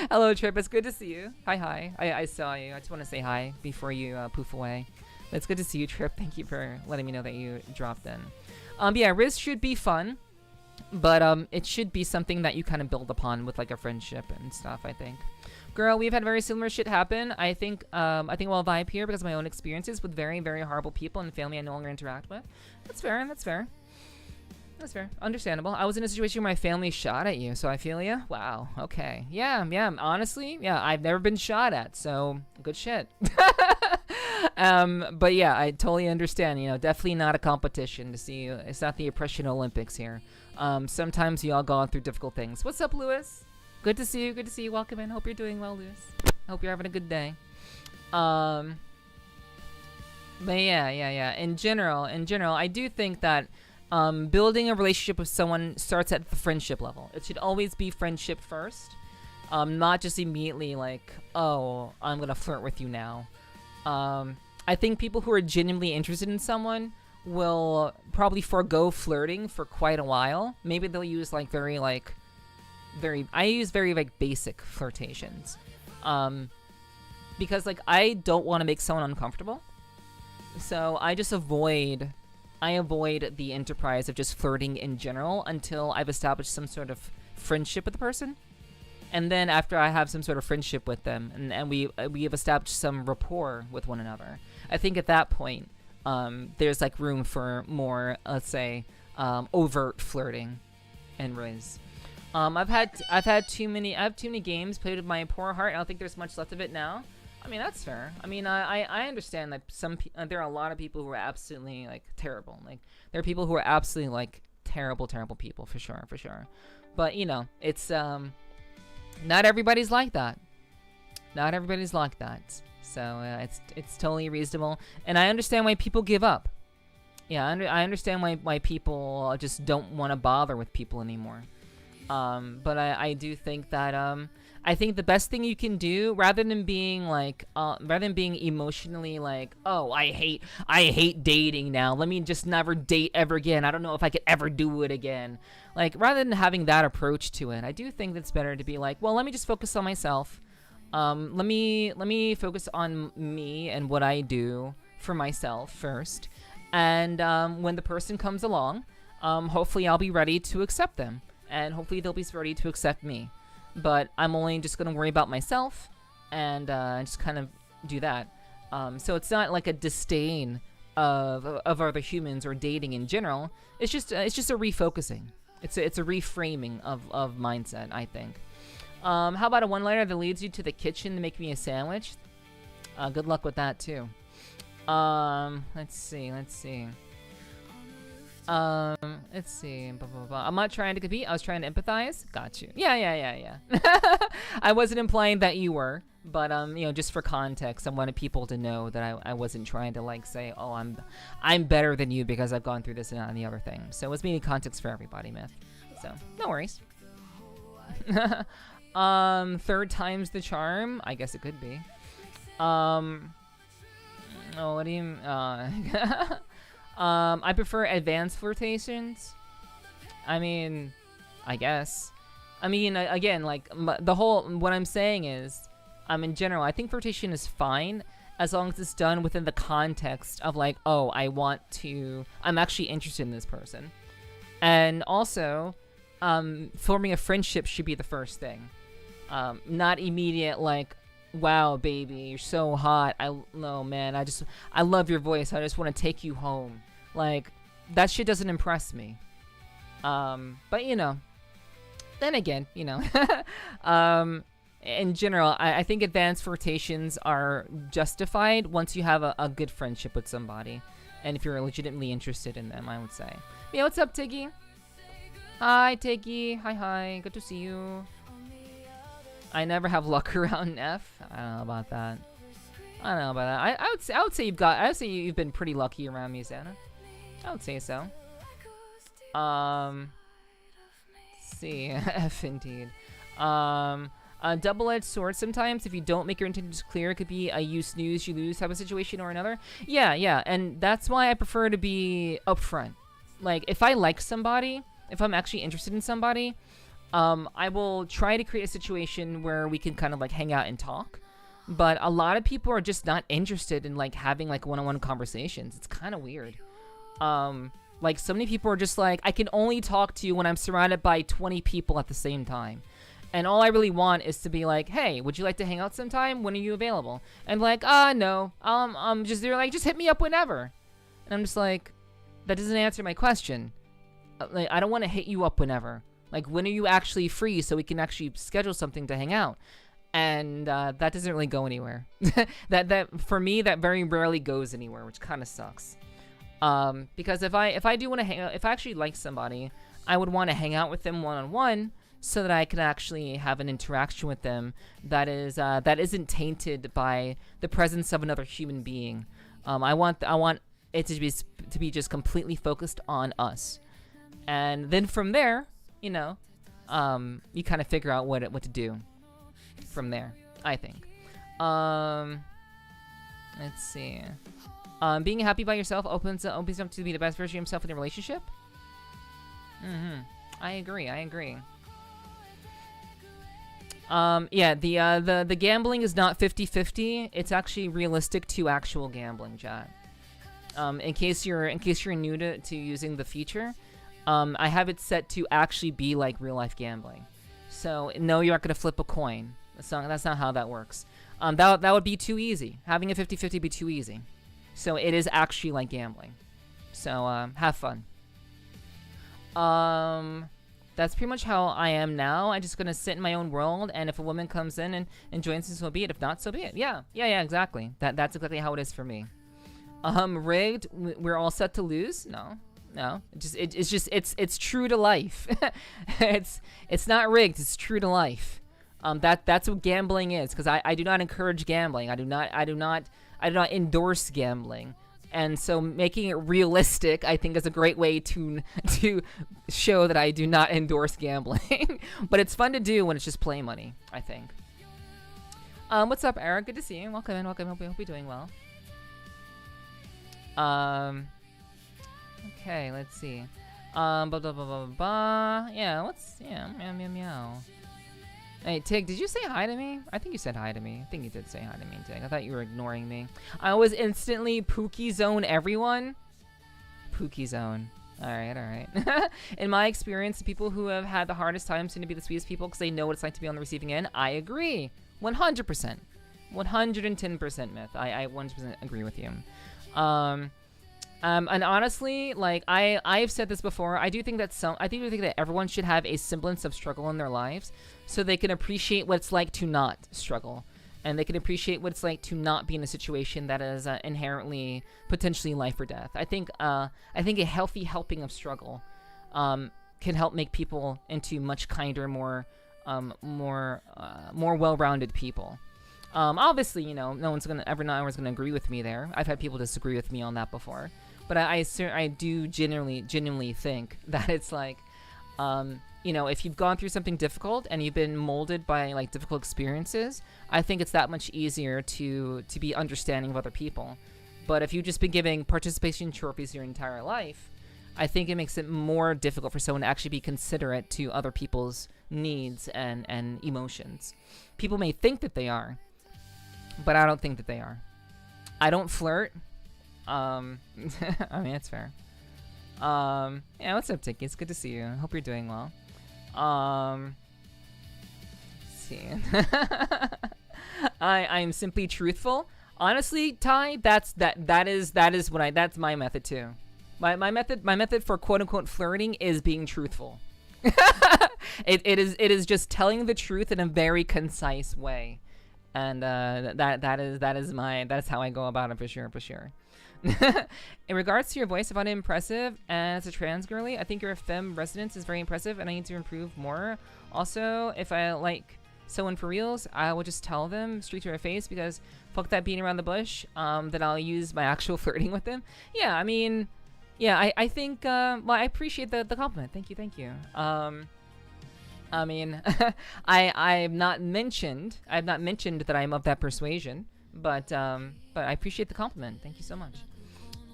S2: Hello, Trip. It's good to see you. Hi. I saw you. I just want to say hi before you poof away. But it's good to see you, Trip. Thank you for letting me know that you dropped in. Yeah, Riz should be fun. But it should be something that you kind of build upon with like a friendship and stuff, I think. Girl, we've had very similar shit happen. I think we'll vibe here because of my own experiences with very, very horrible people and family I no longer interact with. That's fair. Understandable. I was in a situation where my family shot at you, so I feel ya. Wow. Okay. Yeah. Honestly, yeah, I've never been shot at, so good shit. But yeah, I totally understand. You know, definitely not a competition to see you. It's not the oppression Olympics here. Sometimes you all gone through difficult things. What's up, Lewis? Good to see you. Welcome in. Hope you're doing well, Lewis. Hope you're having a good day. But yeah. In general, I do think that building a relationship with someone starts at the friendship level. It should always be friendship first. Not just immediately like, oh, I'm gonna flirt with you now. I think people who are genuinely interested in someone will probably forego flirting for quite a while. Maybe they'll use like very I use very like basic flirtations. Because like I don't want to make someone uncomfortable. So I just avoid the enterprise of just flirting in general until I've established some sort of friendship with the person. And then after I have some sort of friendship with them and we have established some rapport with one another, I think at that point there's like room for more, let's say, overt flirting and riz. I've had too many games played with my poor heart. I don't think there's much left of it now. I mean, that's fair. I mean, I understand that there are a lot of people who are absolutely like terrible. Like there are people who are absolutely like terrible people for sure. But you know, it's not everybody's like that. Not everybody's like that. So it's totally reasonable, and I understand why people give up. Yeah, I understand why people just don't want to bother with people anymore. But I do think that I think the best thing you can do, rather than being emotionally like, oh, I hate dating now, let me just never date ever again, I don't know if I could ever do it again. Like, rather than having that approach to it, I do think it's better to be like, well, let me just focus on myself. Let me focus on me and what I do for myself first. And when the person comes along, hopefully I'll be ready to accept them. And hopefully they'll be ready to accept me. But I'm only just going to worry about myself and just kind of do that. So it's not like a disdain of other humans or dating in general. It's just a refocusing. It's a reframing of mindset, I think. How about a one-liner that leads you to the kitchen to make me a sandwich? Good luck with that, too. Let's see. Let's see. Blah, blah, blah. I'm not trying to compete. I was trying to empathize. Got you. Yeah. I wasn't implying that you were, but you know, just for context, I wanted people to know that I wasn't trying to like say, oh, I'm better than you because I've gone through this and the other thing. So it's meaning context for everybody, Myth. So no worries. Third time's the charm. I guess it could be. Oh, what do you? I prefer advanced flirtations. I mean, I guess. I mean, again, like, what I'm saying is, in general, I think flirtation is fine as long as it's done within the context of, like, oh, I'm actually interested in this person. And also, forming a friendship should be the first thing. Not immediate, like, wow, baby, you're so hot. No, man, I love your voice. I just want to take you home. Like, that shit doesn't impress me. But, you know, then again, you know, in general, I think advanced flirtations are justified once you have a good friendship with somebody. And if you're legitimately interested in them, I would say. Yeah, what's up, Tiggy? Hi, Tiggy. Hi. Good to see you. I never have luck around F. I don't know about that. I would say you've been pretty lucky around me, Santa. I would say so. Let's see. F indeed. A double-edged sword sometimes. If you don't make your intentions clear, it could be a you snooze, you lose type of situation or another. Yeah. And that's why I prefer to be upfront. Like, if I like somebody, if I'm actually interested in somebody, I will try to create a situation where we can kind of like hang out and talk. But a lot of people are just not interested in like having like one-on-one conversations. It's kind of weird. Like so many people are just like, I can only talk to you when I'm surrounded by 20 people at the same time. And all I really want is to be like, hey, would you like to hang out sometime? When are you available? And like, no. They're like, just hit me up whenever. And I'm just like, that doesn't answer my question. Like, I don't want to hit you up whenever. Like, when are you actually free so we can actually schedule something to hang out? And that doesn't really go anywhere. that for me, that very rarely goes anywhere, which kind of sucks. Because if I do want to hang out, if I actually like somebody, I would want to hang out with them one-on-one so that I can actually have an interaction with them that isn't tainted by the presence of another human being. I want it to be just completely focused on us. And then from there, you know, you kind of figure out what to do. from there, I think. Let's see. Being happy by yourself opens up to be the best version of himself in a relationship. I agree. Yeah, the gambling is not 50-50. It's actually realistic to actual gambling, chat. In case you're new to using the feature, I have it set to actually be like real life gambling. So no, you're not gonna flip a coin. That's not how that works. That would be too easy. Having a 50-50 be too easy. So it is actually like gambling. So have fun. That's pretty much how I am now. I'm just gonna sit in my own world, and if a woman comes in and joins us, so be it. If not, so be it. Yeah, exactly. That's exactly how it is for me. Rigged. We're all set to lose. No. It's true to life. it's not rigged. It's true to life. That's what gambling is. Because I do not encourage gambling. I do not endorse gambling. And so making it realistic, I think, is a great way to show that I do not endorse gambling. But it's fun to do when it's just play money, I think. What's up, Eric? Good to see you. Welcome in. Hope you're doing well. Okay, let's see. Blah, blah, blah, blah, blah. Yeah, meow. Hey, Tig, did you say hi to me? I think you said hi to me. I think you did say hi to me, Tig. I thought you were ignoring me. I was instantly Pookie Zone everyone. Pookie Zone. Alright. In my experience, the people who have had the hardest time seem to be the sweetest people because they know what it's like to be on the receiving end. I agree. 100%. 110% myth. I 100% agree with you. And honestly, like I've said this before, I think that everyone should have a semblance of struggle in their lives so they can appreciate what it's like to not struggle, and they can appreciate what it's like to not be in a situation that is inherently potentially life or death. I think a healthy helping of struggle can help make people into much kinder, more well-rounded people. Obviously, you know, no one's gonna agree with me there. I've had people disagree with me on that before. But I do genuinely think that it's like, you know, if you've gone through something difficult and you've been molded by like difficult experiences, I think it's that much easier to be understanding of other people. But if you've just been giving participation trophies your entire life, I think it makes it more difficult for someone to actually be considerate to other people's needs and emotions. People may think that they are, but I don't think that they are. I don't flirt. I mean, it's fair. Yeah, what's up, Tiki? It's good to see you. I hope you're doing well. Let's see. I'm simply truthful. Honestly, Ty, that's my method too. My method for quote unquote flirting is being truthful. It is just telling the truth in a very concise way. And that's how I go about it for sure. In regards to your voice, I found it impressive, and as a trans girly, I think your femme resonance is very impressive, and I need to improve more. Also, if I like someone for reals, I will just tell them straight to their face, because fuck that beating around the bush. That I'll use my actual flirting with them. Yeah, I mean, yeah, I think well, I appreciate the compliment. Thank you. I mean, I've not mentioned that I'm of that persuasion, but I appreciate the compliment. Thank you so much.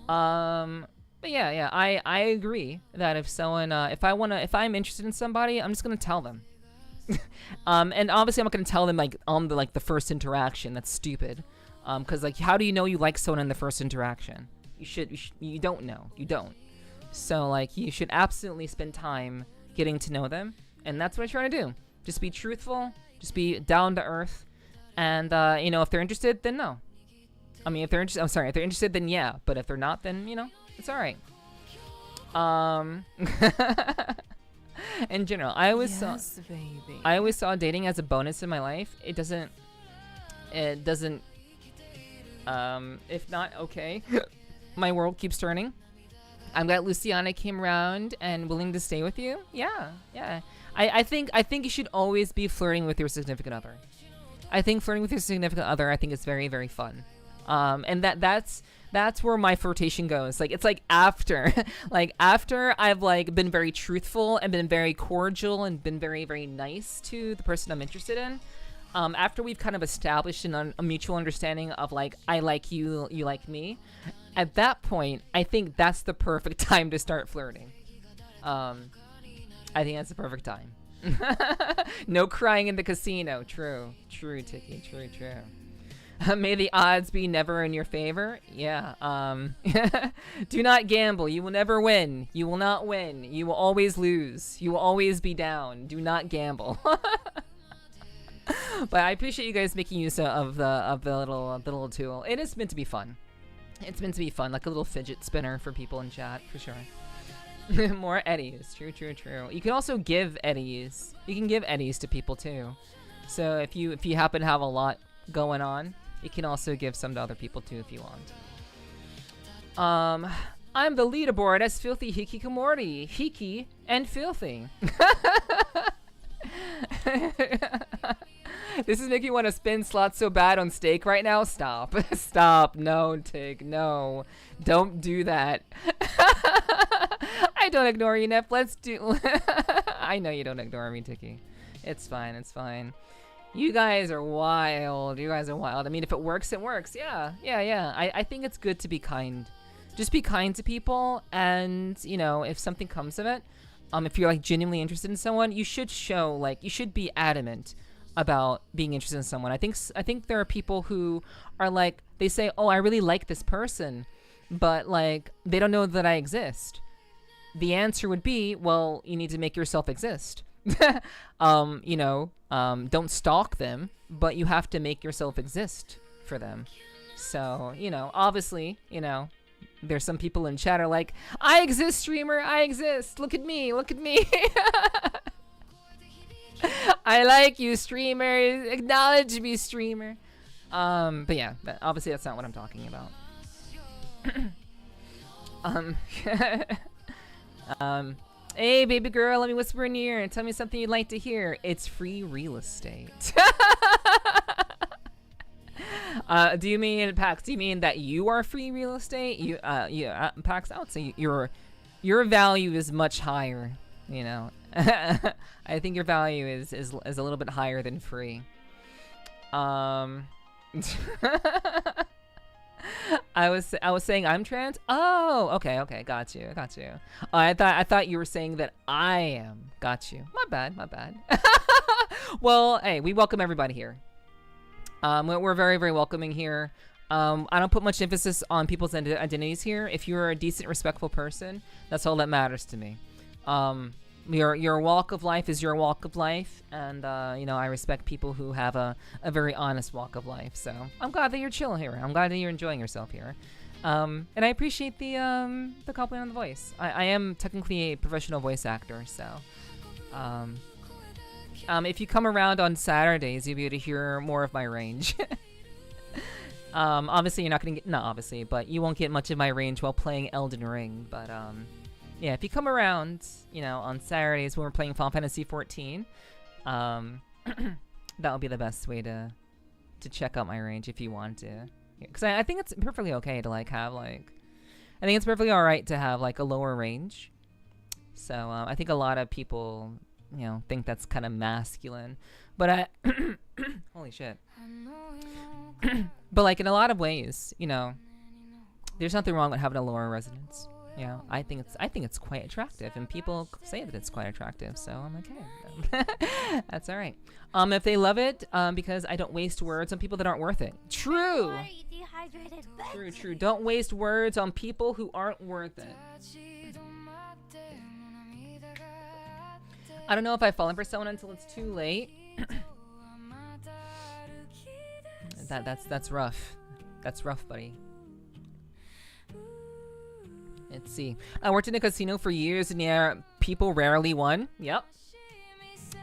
S2: But yeah, I agree that if someone, if I'm interested in somebody, I'm just gonna tell them. And obviously I'm not gonna tell them like on the first interaction. That's stupid. Cause like, how do you know you like someone in the first interaction? You don't know. You don't. So like, you should absolutely spend time getting to know them. And that's what I try to do. Just be truthful. Just be down to earth. And, you know, if they're interested, then no. I mean, if they're interested, then yeah. But if they're not, then, you know, it's all right. In general, I always saw dating as a bonus in my life. It doesn't, if not, okay. My world keeps turning. I'm glad Luciana came around and willing to stay with you. Yeah. I think you should always be flirting with your significant other. I think flirting with your significant other, I think it's very, very fun. And that's where my flirtation goes. Like, it's like after, after I've like been very truthful and been very cordial and been very, very nice to the person I'm interested in, after we've kind of established a mutual understanding of like, I like you, you like me, at that point, I think that's the perfect time to start flirting. I think that's the perfect time. No crying in the casino. True, Tiki. True. May the odds be never in your favor. Yeah. Do not gamble. You will never win. You will not win. You will always lose. You will always be down. Do not gamble. But I appreciate you guys making use of the little tool. It is meant to be fun. It's meant to be fun, like a little fidget spinner for people in chat, for sure. More eddies. True. You can also give eddies. You can give eddies to people too. So if you happen to have a lot going on, you can also give some to other people too if you want. I'm the leaderboard as Filthy Hikikomori. Hiki and Filthy. This is making you want to spin slots so bad on stake right now. Stop. Stop. No, Tig. No. Don't do that. I don't ignore you, Nep. Let's do... I know you don't ignore me, Tiki. It's fine. It's fine. You guys are wild. You guys are wild. I mean, if it works, it works. Yeah. I think it's good to be kind. Just be kind to people. And, you know, if something comes of it, if you're, like, genuinely interested in someone, you should show, like, you should be adamant about being interested in someone. I think there are people who are like, they say, oh, I really like this person, but like they don't know that I exist. The answer would be, well, you need to make yourself exist. You know, don't stalk them, but you have to make yourself exist for them. So, you know, obviously, you know, there's some people in chat are like, I exist, streamer, I exist. Look at me. I like you, streamer. Acknowledge me, streamer. But yeah, obviously that's not what I'm talking about. Hey, baby girl, let me whisper in your ear and tell me something you'd like to hear. It's free real estate. Do you mean, Pax? Do you mean that you are free real estate? Yeah, Pax. I would say your value is much higher. You know. I think your value is a little bit higher than free. I was saying I'm trans. Oh, okay, got you. I thought you were saying that I am. Got you. My bad. Well, hey, we welcome everybody here. We're very, very welcoming here. I don't put much emphasis on people's identities here. If you're a decent, respectful person, that's all that matters to me. Your walk of life is your walk of life, and you know, I respect people who have a very honest walk of life. So I'm glad that you're chill here. I'm glad that you're enjoying yourself here, and I appreciate the compliment on the voice. I am technically a professional voice actor, so if you come around on Saturdays, you'll be able to hear more of my range. Obviously you're not gonna get, not obviously, but you won't get much of my range while playing Elden Ring, but yeah, if you come around, you know, on Saturdays when we're playing Final Fantasy 14, that'll be the best way to check out my range if you want to. Because I think it's perfectly okay to like have like, I think it's perfectly alright to have like a lower range. So I think a lot of people, you know, think that's kind of masculine, but I, holy shit. But like in a lot of ways, you know, there's nothing wrong with having a lower resonance. You know, I think it's quite attractive, and people say that it's quite attractive, so I'm okay. That's all right. If they love it, because I don't waste words on people that aren't worth it. True. Don't waste words on people who aren't worth it. I don't know if I've fallen for someone until it's too late. That's rough. That's rough, buddy. Let's see. I worked in a casino for years, and yeah, people rarely won. Yep.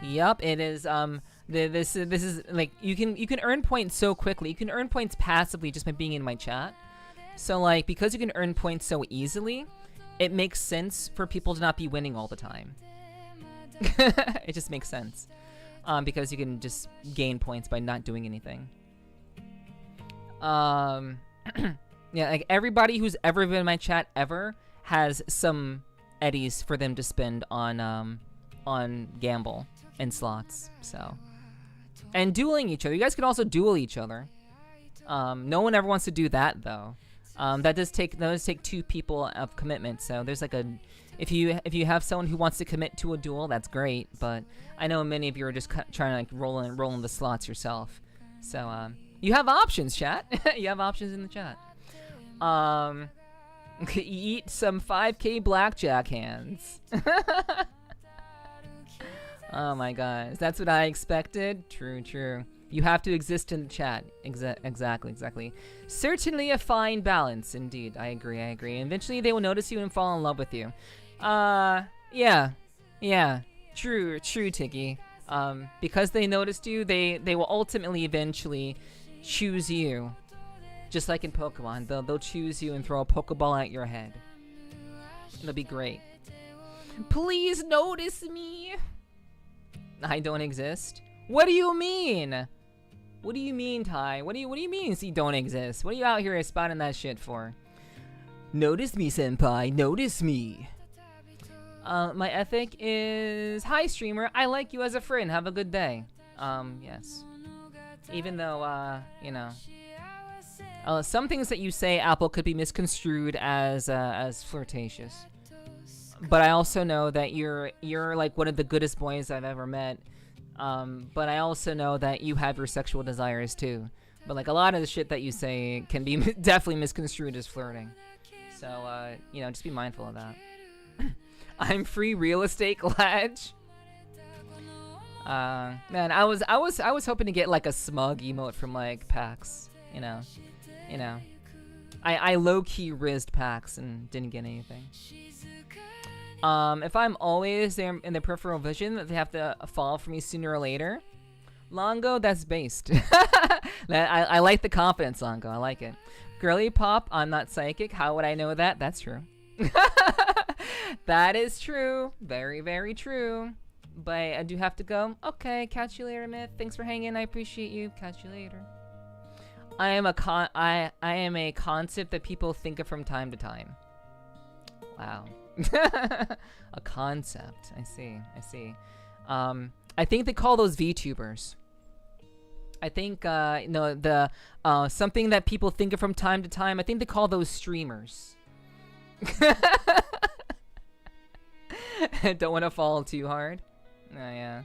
S2: It is. This is like you can earn points so quickly. You can earn points passively just by being in my chat. So like because you can earn points so easily, it makes sense for people to not be winning all the time. It just makes sense, because you can just gain points by not doing anything. Yeah, like everybody who's ever been in my chat ever has some eddies for them to spend on gamble and slots. So And dueling each other. You guys can also duel each other. No one ever wants to do that though. That does take two people of commitment. So there's like if you have someone who wants to commit to a duel, that's great. But I know many of you are just trying to like roll in the slots yourself. So you have options, chat. You have options in the chat. Eat some 5K blackjack hands. Oh my gosh, that's what I expected. True. You have to exist in the chat. Exactly. Certainly a fine balance, indeed. I agree. Eventually they will notice you and fall in love with you. Yeah. True, Tiggy. Because they noticed you, they will ultimately eventually choose you. Just like in Pokemon, they'll choose you and throw a Pokeball at your head. It'll be great. Please notice me. I don't exist. What do you mean? What do you mean, Ty? What do you mean you don't exist? What are you out here spouting that shit for? Notice me, senpai. Notice me. My ethic is, hi streamer, I like you as a friend. Have a good day. Yes. Even though, you know, some things that you say, Apple, could be misconstrued as flirtatious. But I also know that you're like one of the goodest boys I've ever met. But I also know that you have your sexual desires too. But like a lot of the shit that you say can be definitely misconstrued as flirting. So you know, just be mindful of that. I'm free real estate, Ledge. Man, I was hoping to get like a smug emote from like PAX. You know. I low-key rizzed PAX and didn't get anything. If I'm always there in the peripheral vision, that they have to fall for me sooner or later. Longo, that's based. I like the confidence, Longo. I like it. Girly pop, I'm not psychic. How would I know that? That's true. That is true. Very, very true. But I do have to go. Okay, catch you later, Myth. Thanks for hanging. I appreciate you. Catch you later. I am a concept that people think of from time to time. Wow. A concept. I see. I think they call those VTubers. I think no, the something that people think of from time to time. I think they call those streamers. Don't want to fall too hard. Oh yeah.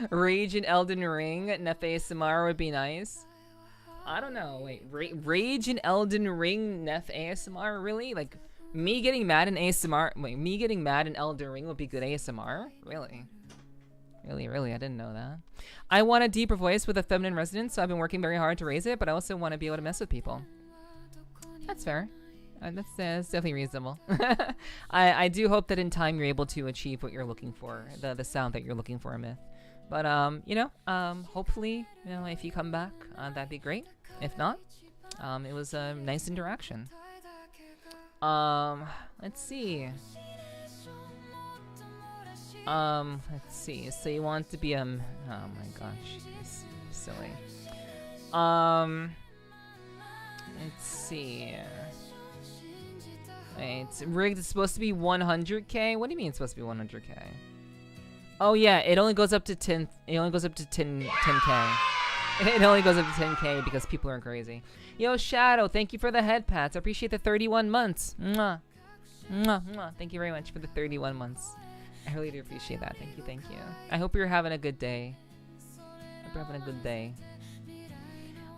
S2: Rage in Elden Ring. Nefe ASMR would be nice. I don't know. Wait, Rage in Elden Ring, Nef ASMR, really? Like, me getting mad in ASMR? Wait, me getting mad in Elden Ring would be good ASMR? Really? Really, I didn't know that. I want a deeper voice with a feminine resonance, so I've been working very hard to raise it, but I also want to be able to mess with people. That's fair. That's definitely reasonable. I do hope that in time you're able to achieve what you're looking for, the sound that you're looking for, Myth. But, you know, hopefully, you know, if you come back, that'd be great. If not, it was a nice interaction. Let's see. Let's see. So you want to be, oh my gosh, it's silly. Let's see. Wait, rigged is supposed to be 100k? What do you mean it's supposed to be 100k? Oh yeah, it only goes up to 10. It only goes up to 10k. It only goes up to 10k because people are crazy. Yo, Shadow, thank you for the head pats. I appreciate the 31 months. Mwah. Mwah, mwah. Thank you very much for the 31 months. I really do appreciate that. Thank you. I hope you're having a good day. I hope you're having a good day.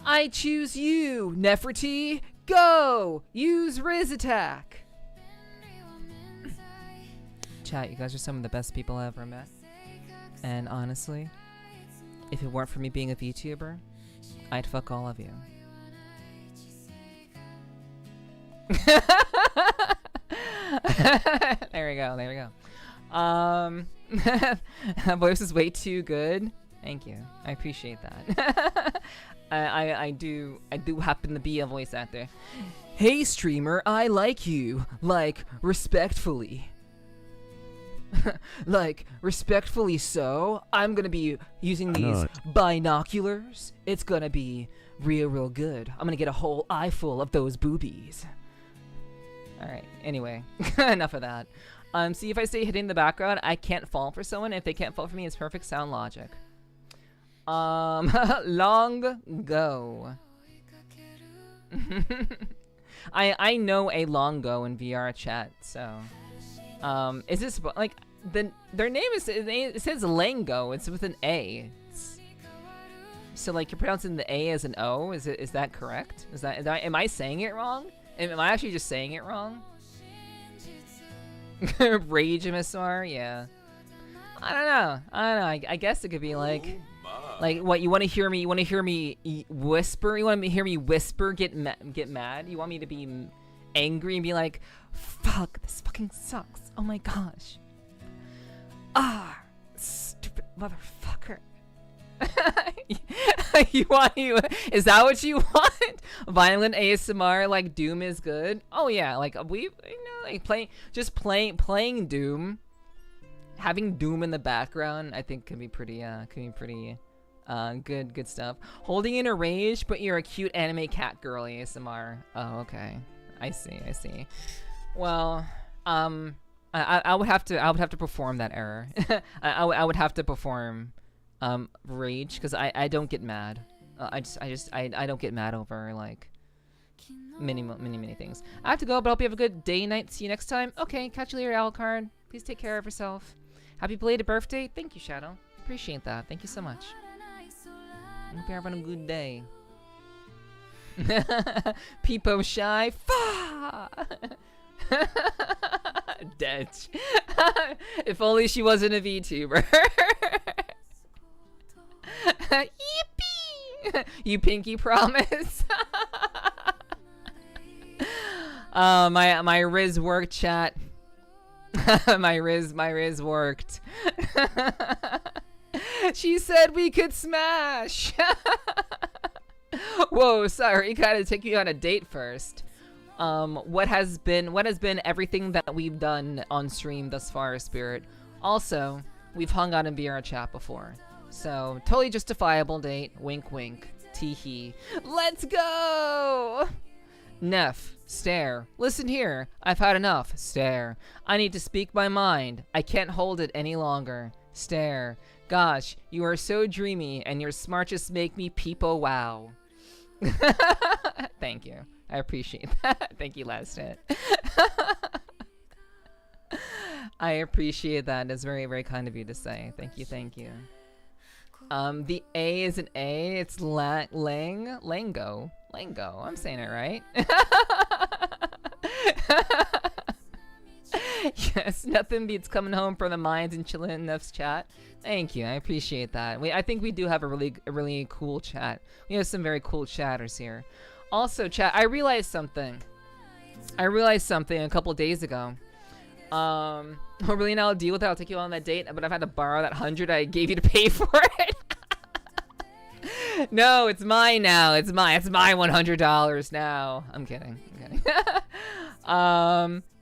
S2: I choose you, Nepherti. Go! Use Riz Attack. Chat, you guys are some of the best people I ever met. And honestly, if it weren't for me being a VTuber, I'd fuck all of you. There we go. That voice is way too good. Thank you. I appreciate that. I do happen to be a voice actor. Hey streamer, I like you. Like, respectfully. Like, respectfully so. I'm gonna be using these binoculars. It's gonna be real good. I'm gonna get a whole eye full of those boobies. Alright, anyway. Enough of that. See if I stay hitting the background, I can't fall for someone. If they can't fall for me, it's perfect sound logic. Long go. I know a Longo in VR chat, so is this like their name is, it says Lango, it's with an A. So like you're pronouncing the A as an O, is that correct? Am I saying it wrong? Am I actually just saying it wrong? Rage MSR, yeah. I don't know. I guess it could be like what, you want to hear me? You want to hear me whisper? You want to hear me whisper? Get mad? You want me to be angry and be like, "Fuck, this fucking sucks. Oh my gosh. Ah, stupid motherfucker." Is that what you want? Violent ASMR like Doom is good? Oh yeah, like like playing Doom, having Doom in the background, I think can be pretty good stuff. Holding in a rage, but you're a cute anime cat girl ASMR. Oh, okay. I see. Well, I would have to perform that error. I would have to perform rage, because I don't get mad. I don't get mad over like many things. I have to go, but I hope you have a good day, night. See you next time. Okay, catch you later, Alucard. Please take care of yourself. Happy belated birthday. Thank you, Shadow. Appreciate that. Thank you so much. I hope you're having a good day. Peepo shy. Dead. If only she wasn't a VTuber. Yippee! You pinky promise. My Riz worked, chat. my Riz worked. She said we could smash. Whoa, sorry, gotta take you on a date first. What has been everything that we've done on stream thus far, Spirit. Also, we've hung out in VR chat before. So, totally justifiable date. Wink, wink. Teehee. Let's go! Neff, stare. Listen here. I've had enough. Stare. I need to speak my mind. I can't hold it any longer. Stare. Gosh, you are so dreamy, and your smart just make me peepo wow. Thank you. I appreciate that. Thank you, last hit. I appreciate that. It's very, very kind of you to say. Thank you. The A is an A. It's Lango. I'm saying it right. Yes, nothing beats coming home from the mines and chilling in Neff's chat. Thank you, I appreciate that. I think we do have a really cool chat. We have some very cool chatters here. Also, chat, I realized something a couple days ago. I'm really not deal with it. I'll take you on that date, but I've had to borrow that 100 I gave you to pay for it. No, it's mine now. It's my $100 now. I'm kidding.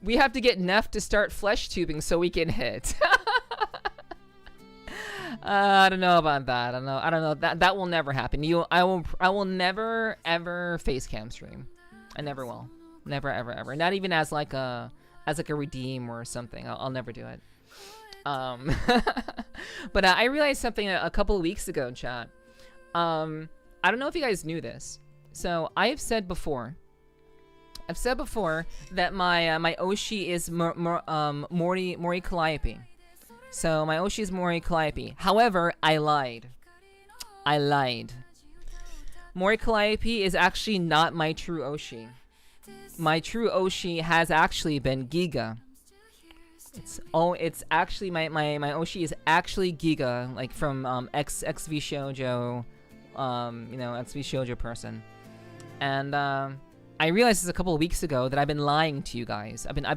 S2: We have to get Neff to start flesh tubing so we can hit. I don't know about that. I don't know. That will never happen. I will never ever face cam stream. I never will. Never ever. Not even as like a redeem or something. I'll never do it. But I realized something a couple of weeks ago, chat. I don't know if you guys knew this. So I've said before that my Oshi is Mori Calliope. So my Oshi is Mori Calliope. However, I lied. Mori Calliope is actually not my true Oshi. My true Oshi has actually been Giga. It's actually my Oshi is actually Giga, like from XV Shoujo, XV Shoujo person. And I realized this a couple of weeks ago that I've been lying to you guys. I've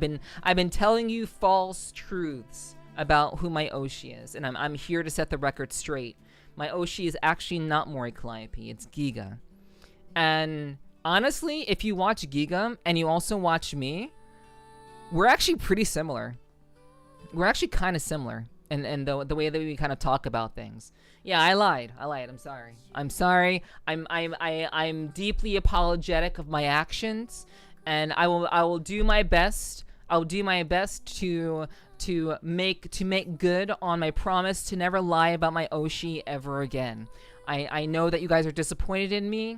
S2: been telling you false truths about who my Oshi is, and I'm here to set the record straight. My Oshi is actually not Mori Calliope, it's Giga. And honestly, if you watch Giga and you also watch me, we're actually pretty similar. We're actually kind of similar in the way that we kind of talk about things. Yeah, I lied. I'm sorry. I'm deeply apologetic of my actions, and I will do my best. I'll do my best to to make good on my promise to never lie about my Oshi ever again. I know that you guys are disappointed in me,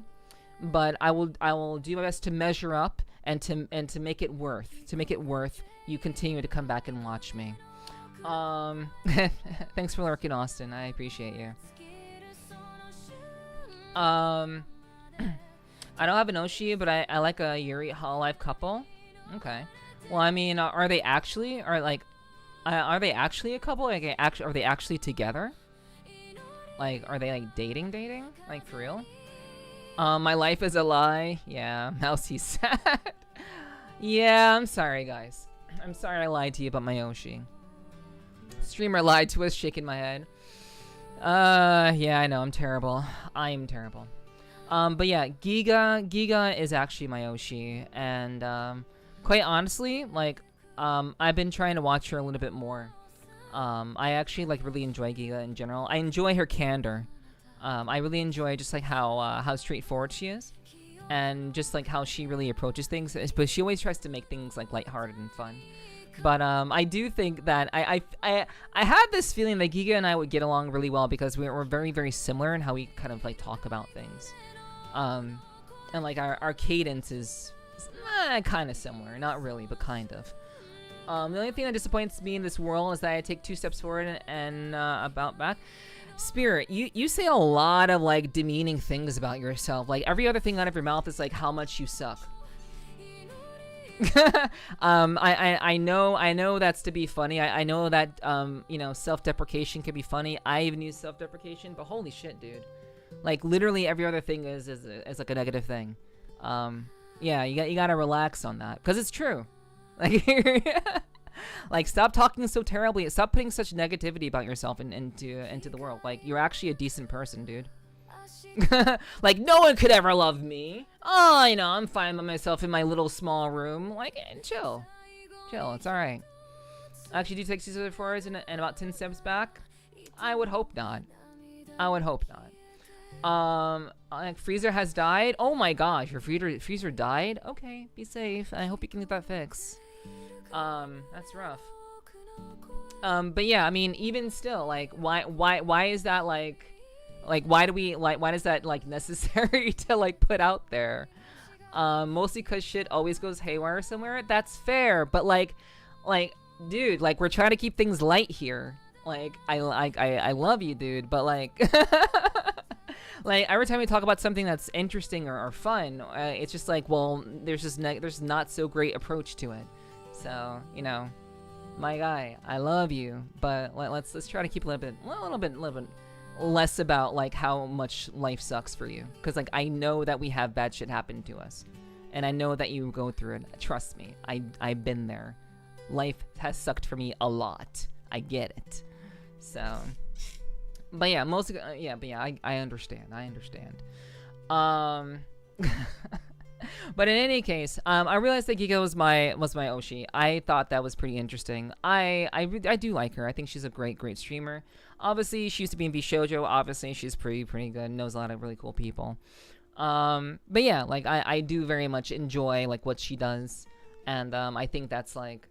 S2: but I will do my best to measure up and to make it worth you continue to come back and watch me. Thanks for lurking, Austin. I appreciate you. I don't have an Oshi, but I like a Yuri Hololive couple. Okay. Well, I mean, are they actually are they actually a couple? Like, are they actually together? Like, are they like dating? Like, for real? My life is a lie. Yeah, Mousie's sad. Yeah, I'm sorry, guys. I'm sorry I lied to you about my Oshi. Streamer lied to us, shaking my head. Yeah, I know, I'm terrible. I am terrible. But yeah, Giga is actually my Oshi, and quite honestly, like, I've been trying to watch her a little bit more. I actually like really enjoy Giga in general. I enjoy her candor. I really enjoy just like how straightforward she is, and just like how she really approaches things. But she always tries to make things like lighthearted and fun. But I do think that I had this feeling that Giga and I would get along really well because we're very, very similar in how we kind of like talk about things. And like our cadence is kind of similar, not really, but kind of. The only thing that disappoints me in this world is that I take 2 steps forward and about back. Spirit, you say a lot of like demeaning things about yourself. Like every other thing out of your mouth is like how much you suck. I know that's to be funny. I know that you know, self-deprecation can be funny. I even use self-deprecation, but holy shit, dude. Like literally every other thing is like a negative thing. Yeah, you gotta relax on that because it's true. Like stop talking so terribly. Stop putting such negativity about yourself into the world. Like you're actually a decent person, dude. Like no one could ever love me. Oh, you know, I'm fine by myself in my little small room. Like chill. It's all right. Actually, do you take 6 other forwards and about 10 steps back? I would hope not. Freezer has died. Oh my gosh, your freezer died. Okay, be safe. I hope you can get that fixed. That's rough. But yeah, I mean, even still, like, why is that like why is that like necessary to like put out there? Mostly cause shit always goes haywire somewhere. That's fair, but like, dude, like we're trying to keep things light here. Like, I love you, dude, but like, like every time we talk about something that's interesting or fun, it's just like, well, there's not so great approach to it. So, you know, my guy, I love you, but let's try to keep a little bit less about like how much life sucks for you, because like I know that we have bad shit happen to us, and I know that you go through it. Trust me, I've been there. Life has sucked for me a lot. I get it. So, but yeah, mostly, I understand. But in any case, I realized that Giga was my Oshi. I thought that was pretty interesting. I do like her. I think she's a great streamer. Obviously, she used to be in VShojo. Obviously, she's pretty good. Knows a lot of really cool people. But yeah, like I do very much enjoy like what she does, and I think that's like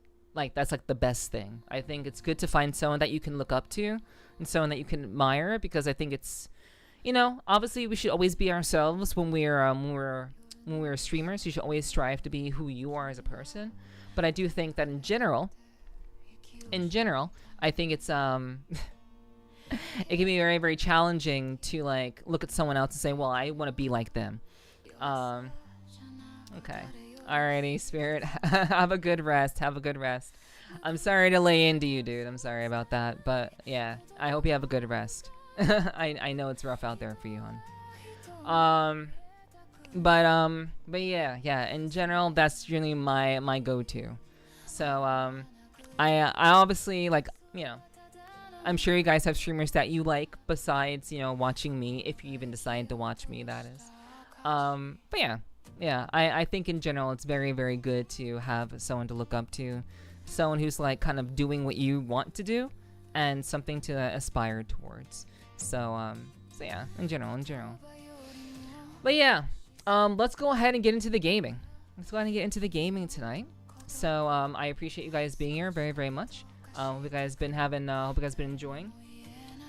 S2: that's like the best thing. I think it's good to find someone that you can look up to and someone that you can admire, because I think it's, you know, obviously we should always be ourselves when we're streamers. You should always strive to be who you are as a person. But I do think that in general, I think it's it can be very challenging to like look at someone else and say, well, I want to be like them. Okay. Alrighty, Spirit. Have a good rest. I'm sorry to lay into you, dude. I'm sorry about that. But yeah, I hope you have a good rest. I know it's rough out there for you, hon. But yeah, in general, that's really my go-to. So, I obviously, like, you know, I'm sure you guys have streamers that you like besides, you know, watching me, if you even decide to watch me, that is. But yeah, I think in general, it's very good to have someone to look up to, someone who's like kind of doing what you want to do, and something to aspire towards. So yeah, in general. But yeah. Let's go ahead and get into the gaming. Tonight. So, I appreciate you guys being here very much. Hope you guys been having. Hope you guys been enjoying.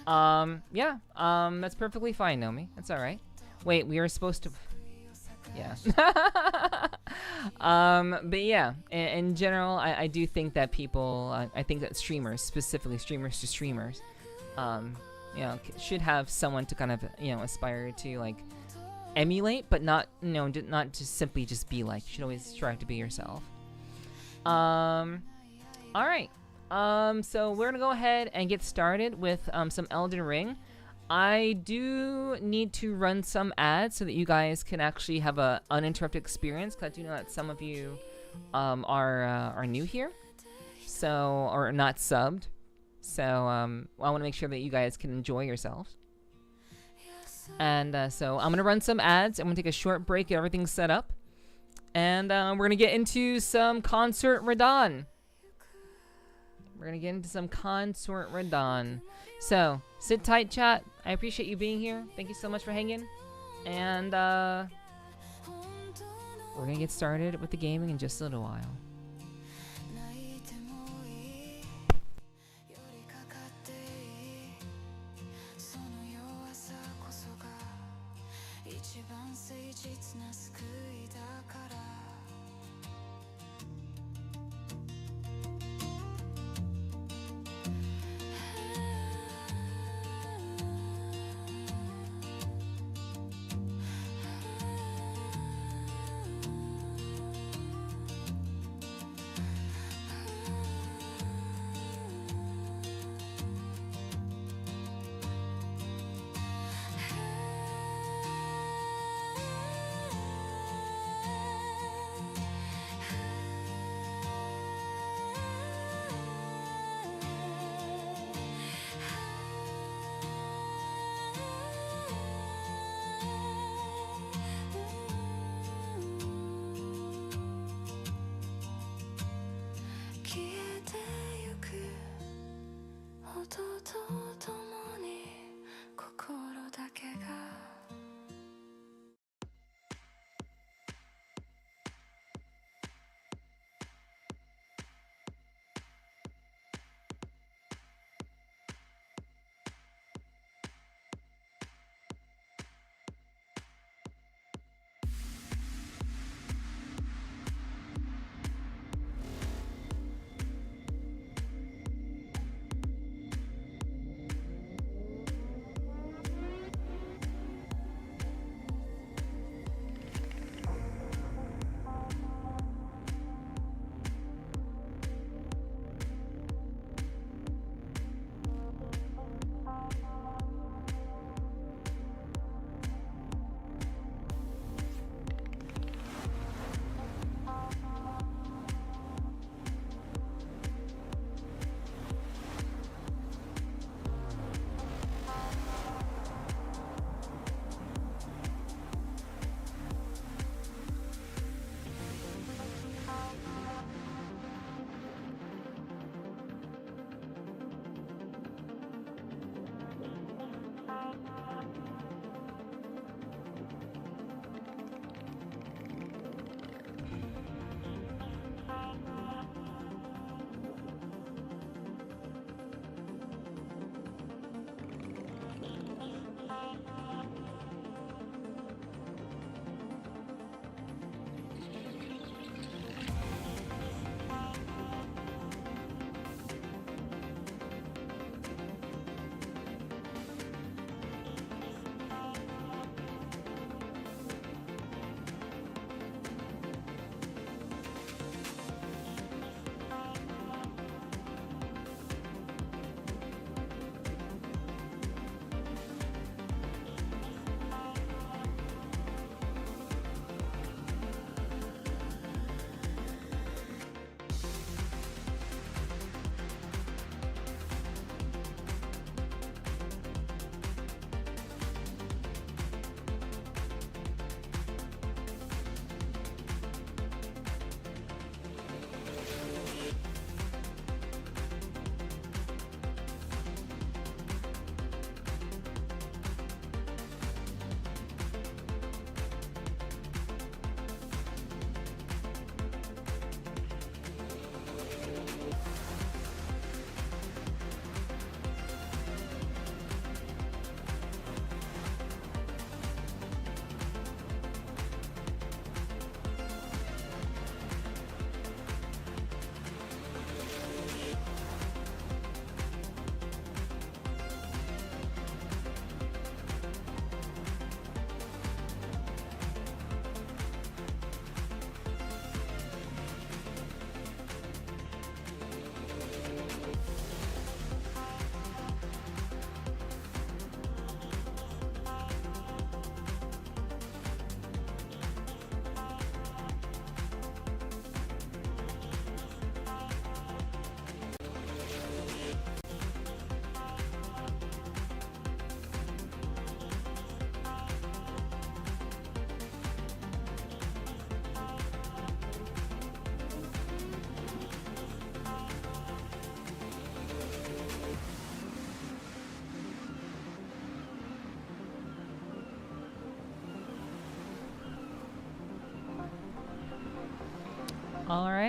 S2: Yeah. That's perfectly fine, Nomi. That's all right. Wait, we were supposed to. Yeah. But yeah, in general, I do think that people, I think that streamers, specifically streamers to streamers, you know, should have someone to kind of, you know, aspire to like emulate, but not, you know, not just simply just be like. You should always strive to be yourself. All right. So we're gonna go ahead and get started with some Elden Ring. I do need to run some ads so that you guys can actually have a uninterrupted experience, because I do know that some of you are new here, so, or not subbed. So I want to make sure that you guys can enjoy yourselves. And so I'm gonna run some ads. I'm gonna take a short break, get everything set up, and we're gonna get into some Consort Radon. We're gonna get into some Consort Radon. So sit tight, chat. I appreciate you being here. Thank you so much for hanging. And we're gonna get started with the gaming in just a little while.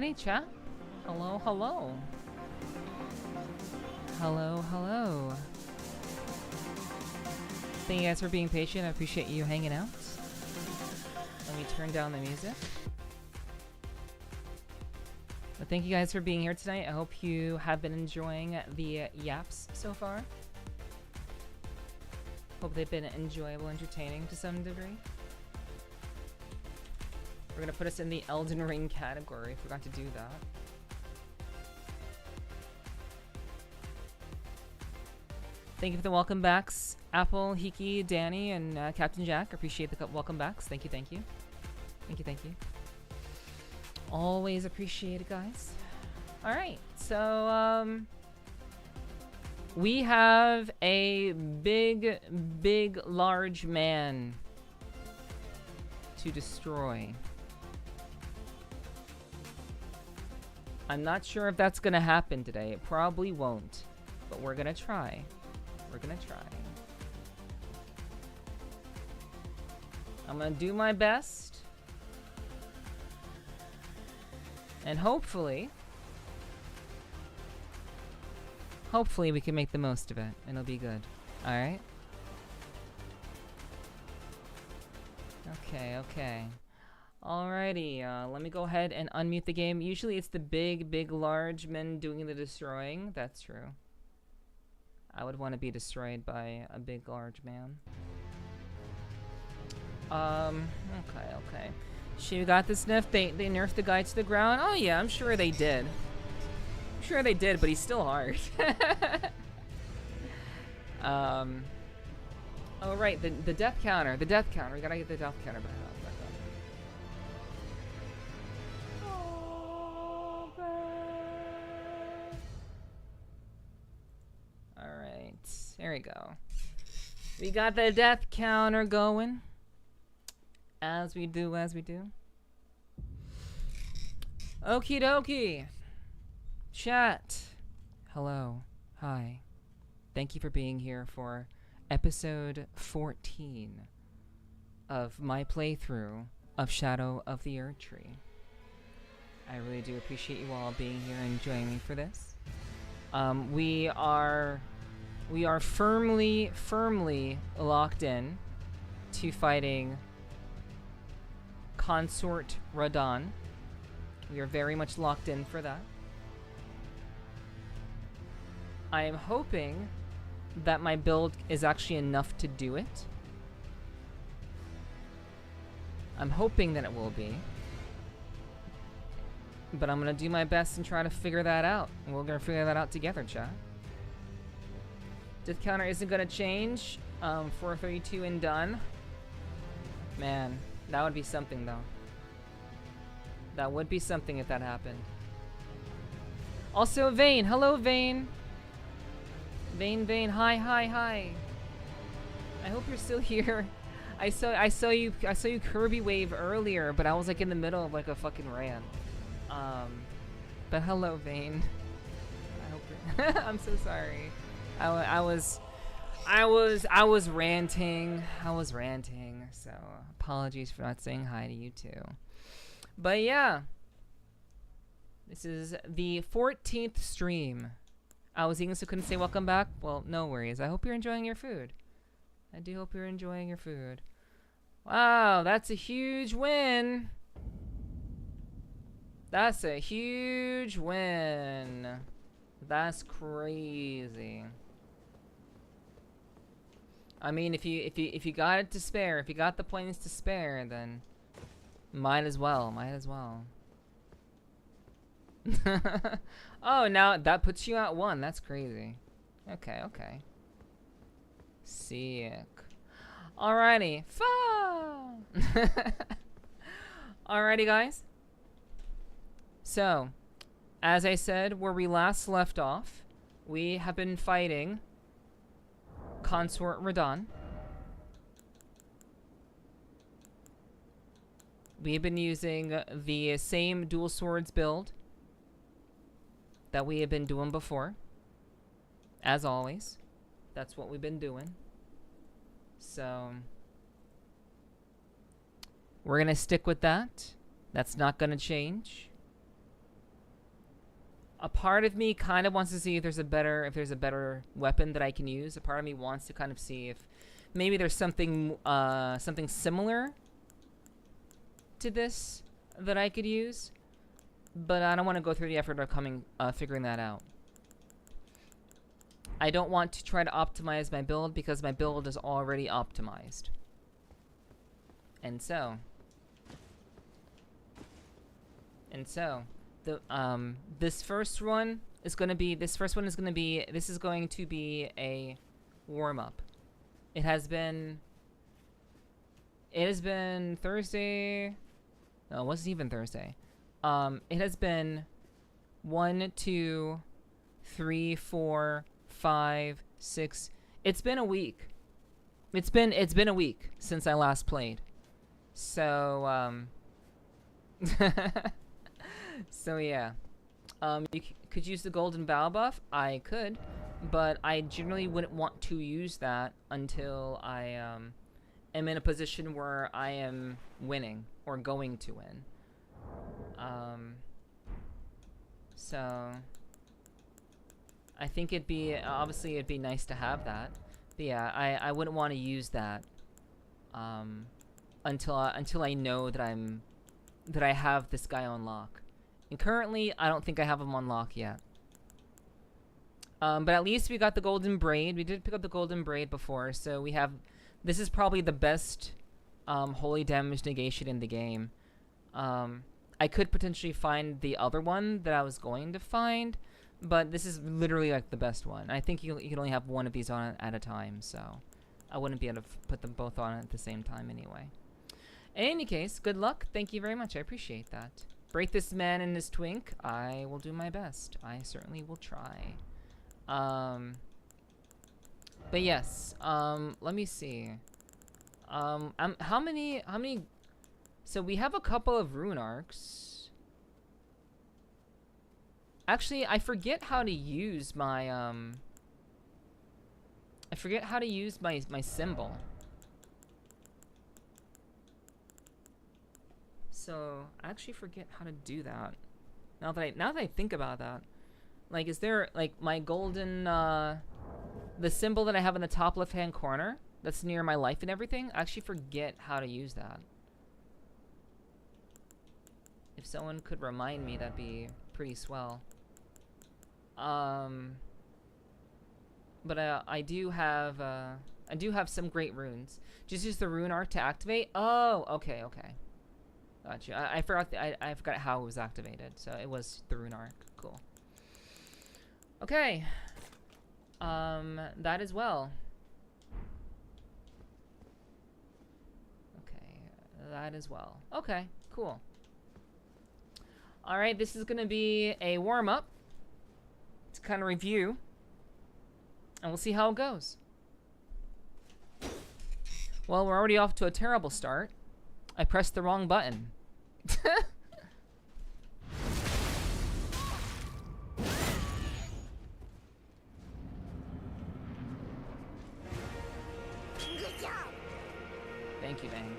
S2: Alrighty, chat. Hello, hello. Hello, hello. Thank you guys for being patient. I appreciate you hanging out. Let me turn down the music. But thank you guys for being here tonight. I hope you have been enjoying the yaps so far. Hope they've been enjoyable, entertaining to some degree. We're gonna put us in the Elden Ring category. Forgot to do that. Thank you for the welcome backs, Apple, Hiki, Danny, and Captain Jack. Appreciate the welcome backs. Thank you, thank you. Thank you, thank you. Always appreciate it, guys. Alright, so, we have a big, large man to destroy. I'm not sure if that's gonna happen today. It probably won't, but we're gonna try. We're gonna try. I'm gonna do my best. And hopefully we can make the most of it and it'll be good. Alright? Okay. Alrighty, let me go ahead and unmute the game. Usually it's the big, large men doing the destroying. That's true. I would want to be destroyed by a big, large man. Okay. She got this nerf. They nerfed the guy to the ground. Oh yeah, I'm sure they did. I'm sure they did, but he's still hard. Oh right, the death counter. The death counter. We gotta get the death counter back up. Alright, there we go. We got the death counter going. As we do. Okie dokie. Chat. Hello. Hi. Thank you for being here for episode 14 of my playthrough of Shadow of the Erdtree. I really do appreciate you all being here and joining me for this. We are firmly locked in to fighting Consort Radahn. We are very much locked in for that. I am hoping that my build is actually enough to do it. I'm hoping that it will be. But I'm gonna do my best and try to figure that out. And we're gonna figure that out together, chat. Death counter isn't gonna change. 432 and done. Man, that would be something though. That would be something if that happened. Also Vane, hello Vane. Vane, hi. I hope you're still here. I saw you Kirby wave earlier, but I was like in the middle of like a fucking rant. But hello Vane. I hope you're I'm so sorry. I was ranting. So apologies for not saying hi to you too. But yeah. This is the 14th stream. I was eating so couldn't say welcome back. Well, no worries. I hope you're enjoying your food. I do hope you're enjoying your food. Wow, that's a huge win. That's a huge win. That's crazy. I mean, if you got it to spare, if you got the points to spare, then might as well. Oh, now that puts you at 1. That's crazy. Okay. Sick. Alrighty. Fun! Alrighty, guys. So, as I said, where we last left off, we have been fighting Consort Radahn. We've been using the same dual swords build that we have been doing before. As always. That's what we've been doing. So we're gonna stick with that. That's not gonna change. A part of me kind of wants to see if there's a better weapon that I can use. A part of me wants to kind of see if maybe there's something similar to this that I could use, but I don't want to go through the effort of figuring that out. I don't want to try to optimize my build because my build is already optimized. And so the this is going to be a warm-up. It has been Thursday. No, it wasn't even Thursday. It has been 1, 2, 3, 4, 5, 6. It's been a week. It's been a week since I last played. So so yeah. You could use the golden bow buff. I could, but I generally wouldn't want to use that until I am in a position where I am winning or going to win. So I think it'd be nice to have that. But yeah, I wouldn't want to use that until I know that I have this guy on lock. And currently, I don't think I have him on lock yet. But at least we got the golden braid. We did pick up the golden braid before, so we have. This is probably the best holy damage negation in the game. I could potentially find the other one that I was going to find, but this is literally like the best one. I think you can only have one of these on at a time, so I wouldn't be able to put them both on at the same time anyway. In any case, good luck. Thank you very much. I appreciate that. Break this man in his twink. I will do my best. I certainly will try. But yes. Let me see. How many? So we have a couple of rune arcs. Actually, I forget how to use my I forget how to use my symbol. So I actually forget how to do that. Now that I think about that, like, is there like my golden the symbol that I have in the top left-hand corner that's near my life and everything? I actually forget how to use that. If someone could remind me, that'd be pretty swell. But I do have some great runes. Just use the rune arc to activate. Oh, okay. Gotcha. I forgot I forgot how it was activated. So it was the rune arc. Cool. Okay. That as well. Okay, that as well. Okay, cool. All right, this is gonna be a warm up to kind of review, and we'll see how it goes. Well, we're already off to a terrible start. I pressed the wrong button. Thank you, Bang.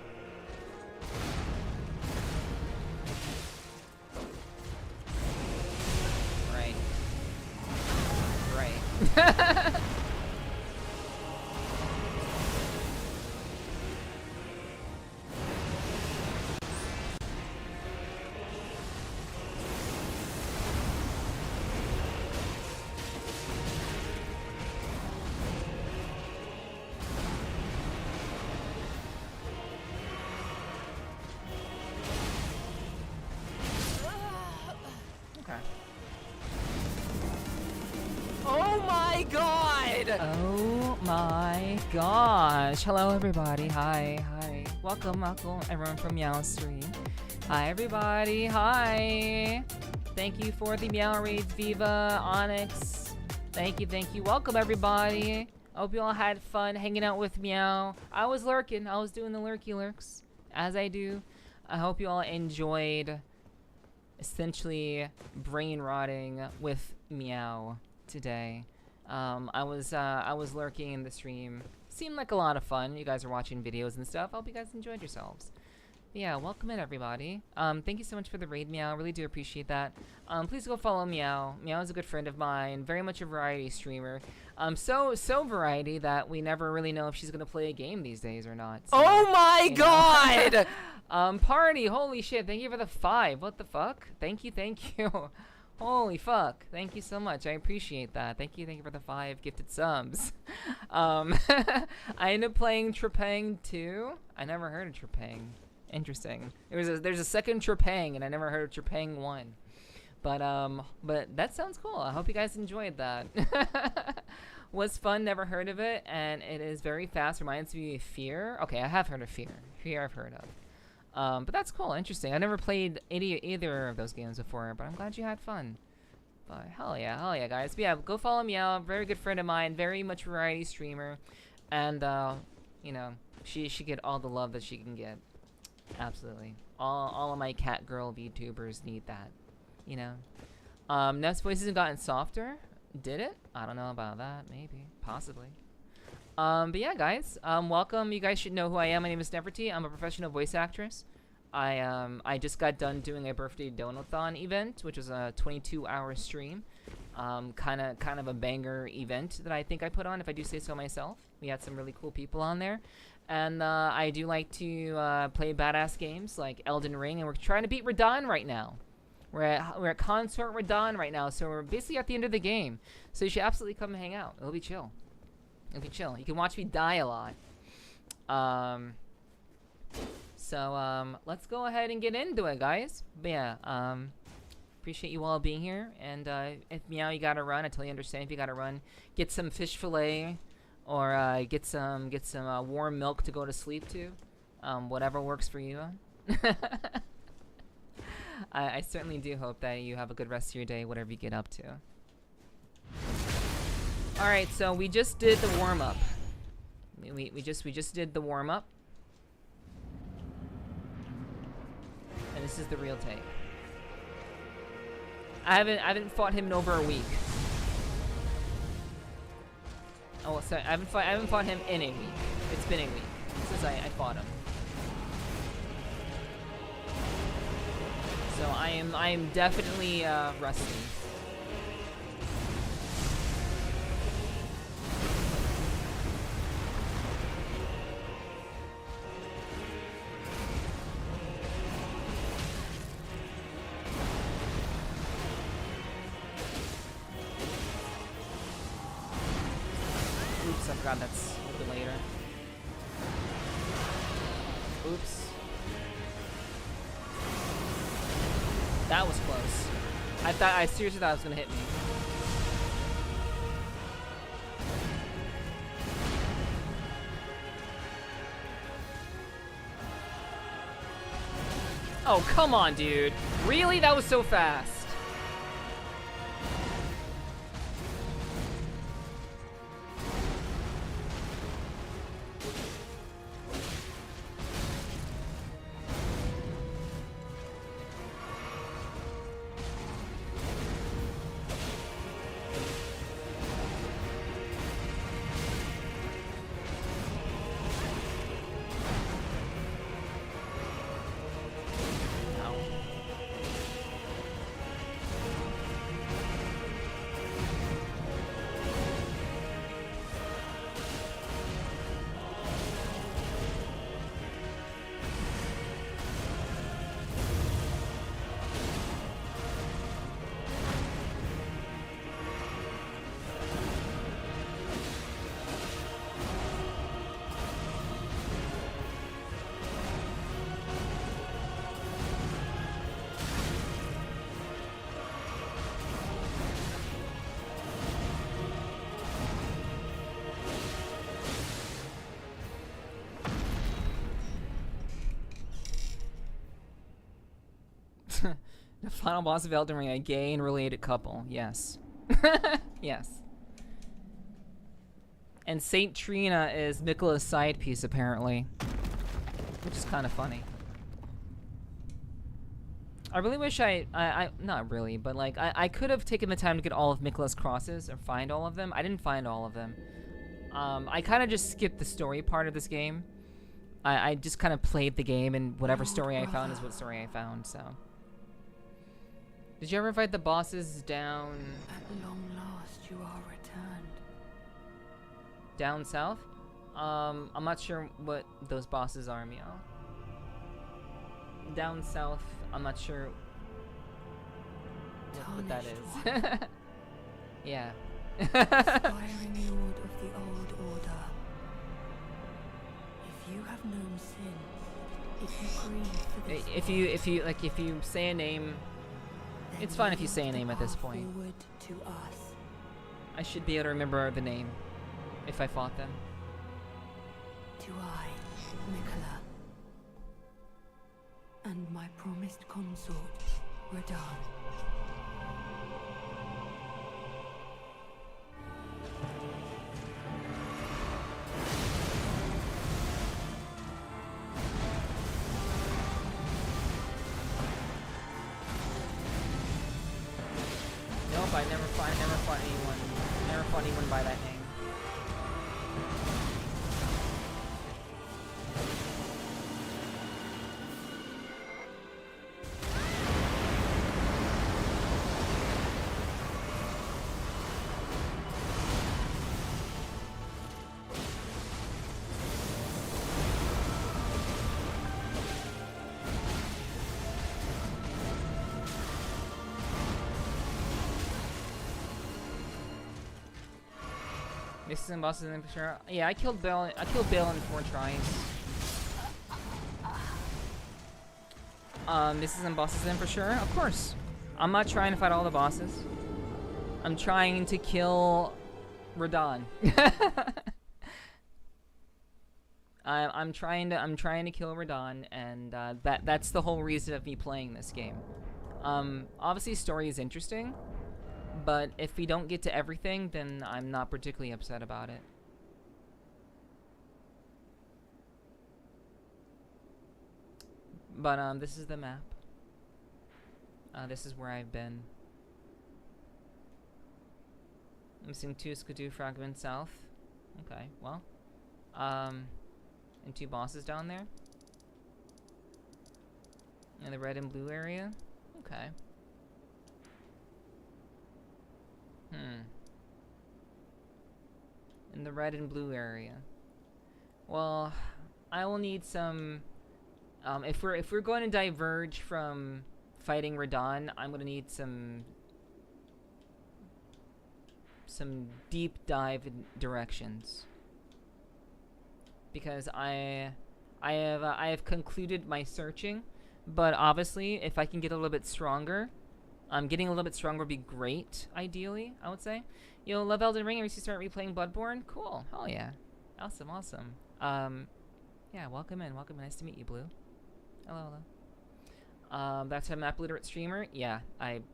S2: Right. Oh my gosh. Hello everybody. Hi. Welcome everyone from Meow Stream. Hi everybody. Hi. Thank you for the Meow Raid, Viva, Onyx. Thank you. Welcome everybody. I hope you all had fun hanging out with Meow. I was lurking. I was doing the lurky lurks, as I do. I hope you all enjoyed essentially brain rotting with Meow today. I was lurking in the stream. Seemed like a lot of fun. You guys are watching videos and stuff. I hope you guys enjoyed yourselves. Yeah, welcome in everybody. Thank you so much for the raid, Meow. Really do appreciate that. Please go follow Meow. Meow is a good friend of mine, very much a variety streamer. So variety that we never really know if she's gonna play a game these days or not. So,
S3: oh my god!
S2: Party, holy shit, thank you for the 5. What the fuck? Thank you. Holy fuck. Thank you so much. I appreciate that. Thank you for the 5 gifted subs. I ended up playing Trepang 2. I never heard of Trepang. Interesting. There's a second Trepang, and I never heard of Trepang 1. But that sounds cool. I hope you guys enjoyed that. Was fun, never heard of it, and it is very fast. Reminds me of Fear. Okay, I have heard of Fear. Fear I've heard of. But that's cool, interesting. I never played either of those games before, but I'm glad you had fun. But hell yeah, guys. But yeah, go follow me out. Very good friend of mine, very much variety streamer, and you know, she should get all the love that she can get. Absolutely. All of my cat girl VTubers need that. You know. Neff's voice hasn't gotten softer. Did it? I don't know about that. Maybe. Possibly. But yeah, guys. Welcome. You guys should know who I am. My name is Nepherti. I'm a professional voice actress. I just got done doing a birthday donathon event, which was a 22-hour stream. Kind of a banger event that I think I put on, if I do say so myself. We had some really cool people on there. And I do like to play badass games like Elden Ring, and we're trying to beat Radon right now. We're at Consort Radon right now, so we're basically at the end of the game. So you should absolutely come and hang out. It'll be chill. It'll be chill. You can watch me die a lot. So let's go ahead and get into it, guys. But yeah, appreciate you all being here. And if Meow, you gotta run, I totally understand if you gotta run. Get some fish fillet. Or get some warm milk to go to sleep to. Whatever works for you. I certainly do hope that you have a good rest of your day, whatever you get up to. Alright, so we just did the warm-up. We just did the warm-up. And this is the real take. I haven't fought him in over a week. Oh, sorry, I haven't fought him in a week. It's been a week since I fought him. So I am definitely rusty. Oops, I forgot that's a little bit later. Oops. That was close. I seriously thought it was gonna hit me. Oh, come on, dude. Really? That was so fast. The final boss of Elden Ring, a gay and related couple. Yes. Yes. And Saint Trina is Miquella's side piece, apparently. Which is kind of funny. I really wish not really, but like, I could have taken the time to get all of Miquella's crosses, or find all of them. I didn't find all of them. I kind of just skipped the story part of this game. I just kind of played the game, and whatever story I found is what story I found. So. Did you ever fight the bosses down?
S1: At long last, you are returned.
S2: Down south? I'm not sure what those bosses are, Meow. Down south, I'm not sure what that is. Yeah.
S1: Aspiring lord of the old order. If you have known sin, if you grieve for this
S2: if you say a name, it's fine if you say a name at this point.
S1: forward to us.
S2: I should be able to remember the name if I fought them.
S1: To I, Nicola, and my promised consort, Radahn.
S2: Nope, I never fought anyone by that name. Misses and bosses in for sure. Yeah, I killed Bale in 4 tries. Misses and bosses in for sure. Of course. I'm not trying to fight all the bosses. I'm trying to kill Radahn. I'm trying to kill Radahn, and that's the whole reason of me playing this game. Obviously, story is interesting. But if we don't get to everything, then I'm not particularly upset about it. But this is the map. This is where I've been. I'm missing 2 Skidoo fragments south. Okay, well. And 2 bosses down there. In the red and blue area. Okay. In the red and blue area. Well, I will need some. If we're going to diverge from fighting Radahn, I'm gonna need some deep dive directions. Because I have concluded my searching, but obviously if I can get a little bit stronger. Getting a little bit stronger would be great, ideally, I would say. Yo, love Elden Ring, and we start replaying Bloodborne? Cool, hell yeah. Awesome, awesome. Yeah, welcome in, Nice to meet you, Blue. Hello, hello. That's a map literate streamer? Yeah, I'm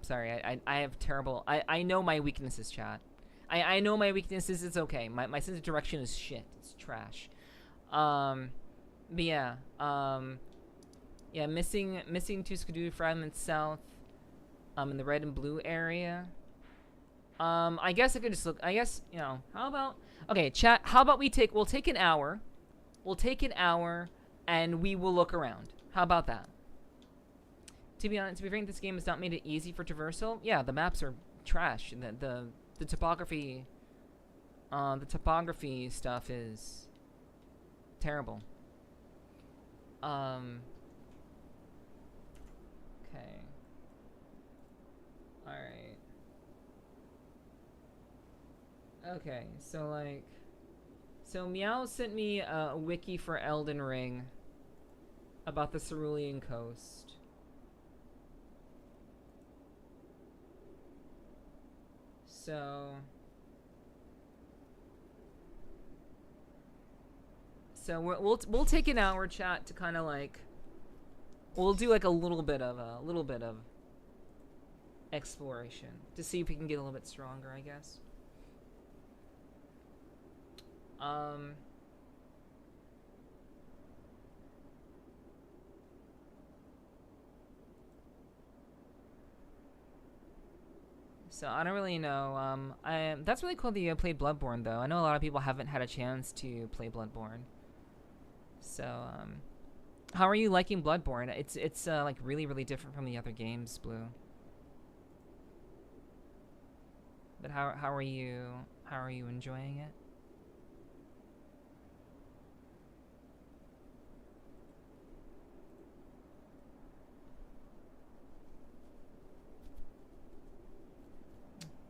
S2: sorry, I have terrible, I know my weaknesses, chat. I know my weaknesses, it's okay. My sense of direction is shit, it's trash. But yeah, yeah, missing 2 Skidoo fragments south. In the red and blue area. I guess I could just look. I guess, you know, how about, okay, chat, how about we'll take an hour. We'll take an hour and we will look around. How about that? To be honest, to be frank, this game has not made it easy for traversal. Yeah, the maps are trash. The topography, the topography stuff is terrible. Okay. Alright. Okay, so like... So Meow sent me a wiki for Elden Ring about the Cerulean Coast. So we'll take an hour, chat, to kind of like... We'll do like a little bit of exploration to see if we can get a little bit stronger, I guess. So I don't really know. That's really cool that you played Bloodborne, though. I know a lot of people haven't had a chance to play Bloodborne. So, how are you liking Bloodborne? It's like really, really different from the other games, Blue. But how are you enjoying it?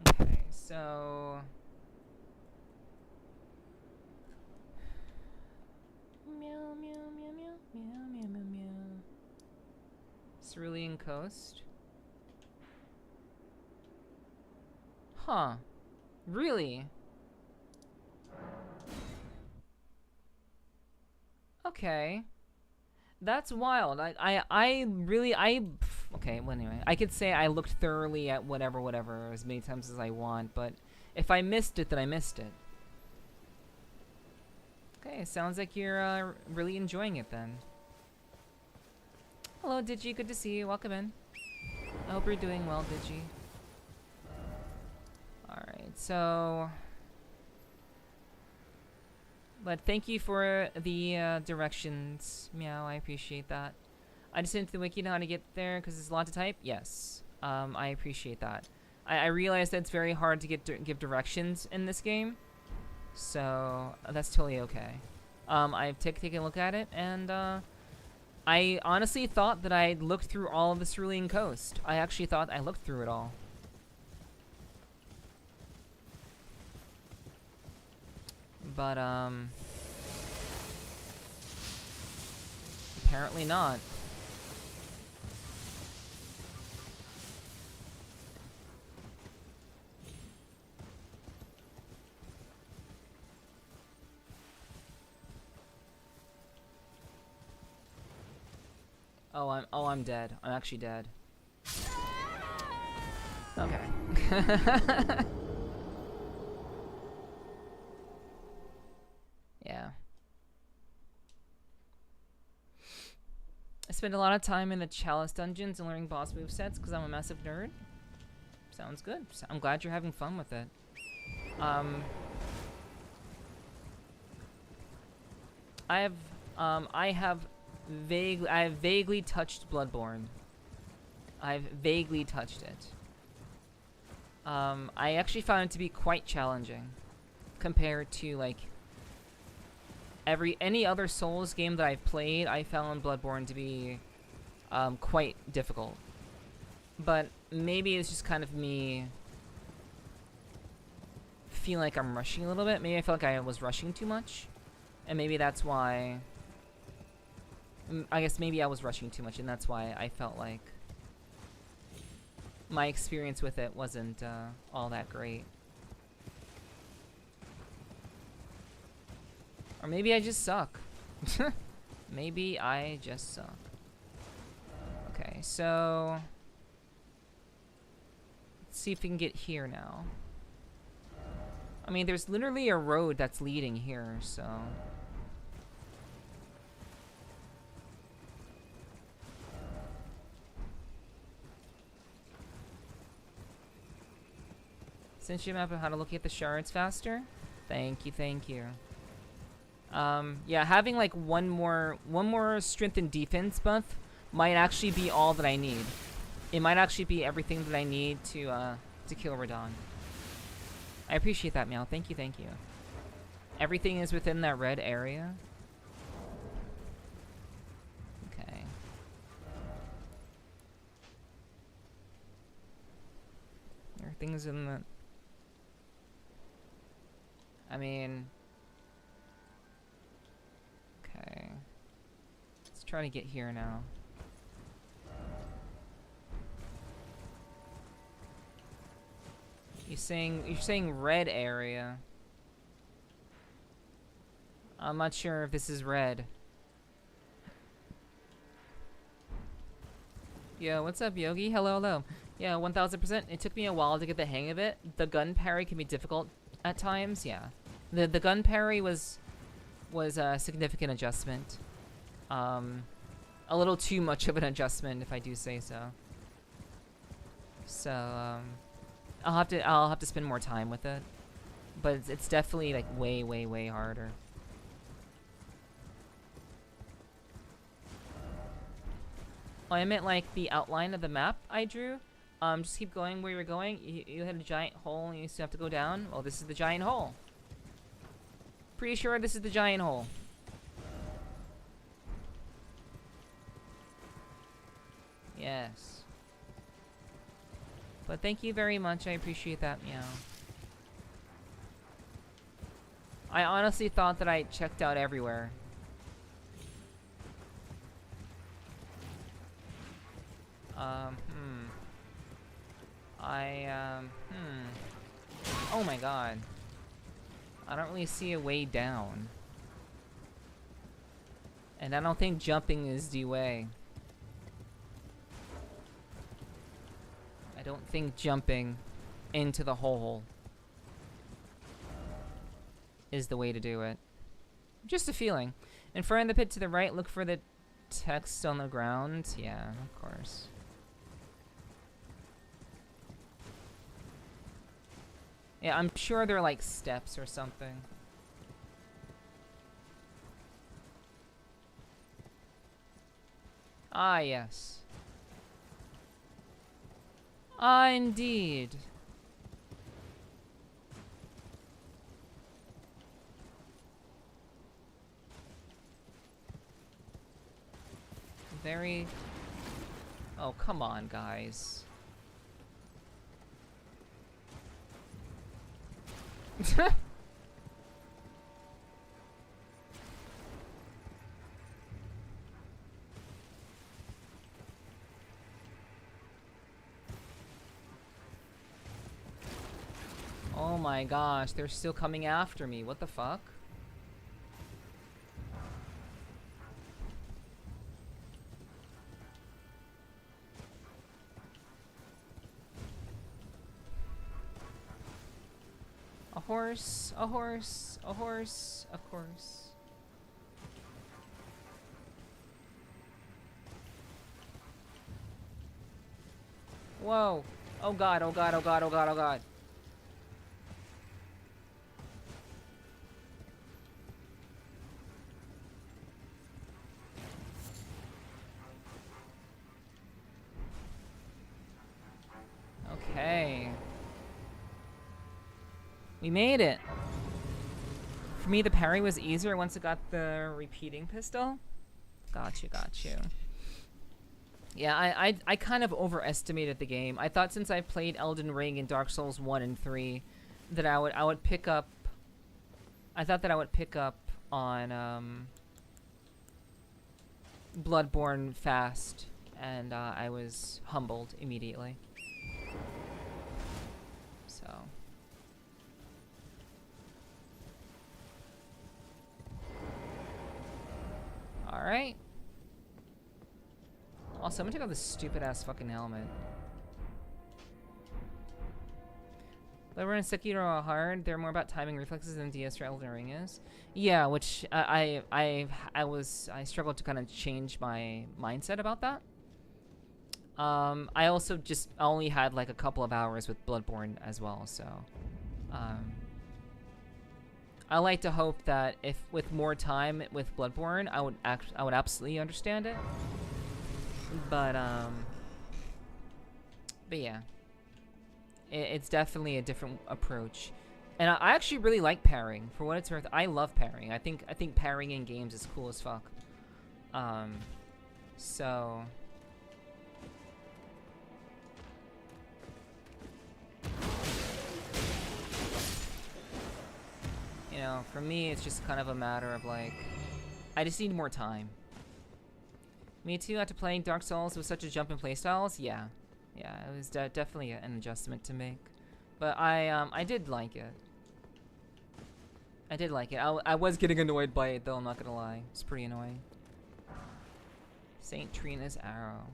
S2: Okay, so meow meow meow meow meow meow meow meow. Cerulean Coast. Huh. Really? Okay. That's wild. Okay, well anyway. I could say I looked thoroughly at whatever as many times as I want, but if I missed it, then I missed it. Okay, sounds like you're really enjoying it then. Hello, Digi. Good to see you. Welcome in. I hope you're doing well, Digi. Alright, so... But thank you for the directions, Meow. I appreciate that. I just went to the wiki to know how to get there because there's a lot to type. Yes, I appreciate that. I realize that it's very hard to give directions in this game, so that's totally okay. I've taken a look at it, and I honestly thought that I'd looked through all of the Cerulean Coast. I actually thought I looked through it all. But, apparently not. I'm dead. I'm actually dead. Okay. Yeah. I spend a lot of time in the Chalice dungeons and learning boss movesets because I'm a massive nerd. Sounds good. I'm glad you're having fun with it. I have vaguely touched Bloodborne. I've vaguely touched it. I actually found it to be quite challenging compared to like any other Souls game that I've played. I found Bloodborne to be quite difficult. But maybe it's just kind of me feeling like I'm rushing a little bit. Maybe I felt like I was rushing too much. And maybe that's why... I guess maybe I was rushing too much, and that's why I felt like my experience with it wasn't all that great. Or maybe I just suck. Maybe I just suck. Okay, so... let's see if we can get here now. I mean, there's literally a road that's leading here, so... Since you map of how to locate the shards faster? Thank you, thank you. Yeah, having like one more strength and defense buff might actually be all that I need. It might actually be everything that I need to kill Radon. I appreciate that, Meow. Thank you, thank you. Everything is within that red area. Okay. Everything's in the... I mean... okay. Let's try to get here now. You're saying red area. I'm not sure if this is red. Yo, what's up, Yogi? Hello, hello. Yeah, 1000%. It took me a while to get the hang of it. The gun parry can be difficult at times, yeah. The gun parry was a significant adjustment. A little too much of an adjustment, if I do say so. So, I'll have to spend more time with it. But it's definitely like way harder. Oh, I meant like the outline of the map I drew. Just keep going where you're going. You hit a giant hole and you still have to go down. Well, this is the giant hole. Pretty sure this is the giant hole. Yes. But thank you very much. I appreciate that, meow. I honestly thought that I checked out everywhere. Oh my god. I don't really see a way down. And I don't think jumping is the way. I don't think jumping into the hole is the way to do it. Just a feeling. In front of the pit to the right, look for the text on the ground. Yeah, of course. Yeah, I'm sure they're like steps or something. Ah, yes. Ah, indeed. Very... Oh, come on, guys. Oh my gosh, they're still coming after me. What the fuck? A horse, a horse, a horse, of course. Whoa. Oh god, oh god, oh god, oh god, oh god. Okay. We made it. For me, the parry was easier once it got the repeating pistol. Got you, got you. Yeah, I kind of overestimated the game. I thought since I played Elden Ring and Dark Souls 1 and 3 that I would pick up... I thought that I would pick up on Bloodborne fast, and I was humbled immediately. So... Alright. Also, I'm gonna take off this stupid-ass fucking helmet. Bloodborne and Sekiro are hard. They're more about timing reflexes than DS or Elden Ring is. Yeah, which I struggled to kind of change my mindset about that. I also just only had like a couple of hours with Bloodborne as well, so I like to hope that if with more time with Bloodborne, I would absolutely understand it. But yeah, it's definitely a different approach, and I actually really like parrying. For what it's worth, I love parrying. I think parrying in games is cool as fuck. So. You know, for me, it's just kind of a matter of like, I just need more time. Me too, after playing Dark Souls with such a jump in playstyles, yeah. Yeah, it was definitely an adjustment to make. But I did like it. I did like it. I was getting annoyed by it though, I'm not gonna lie. It's pretty annoying. Saint Trina's arrow.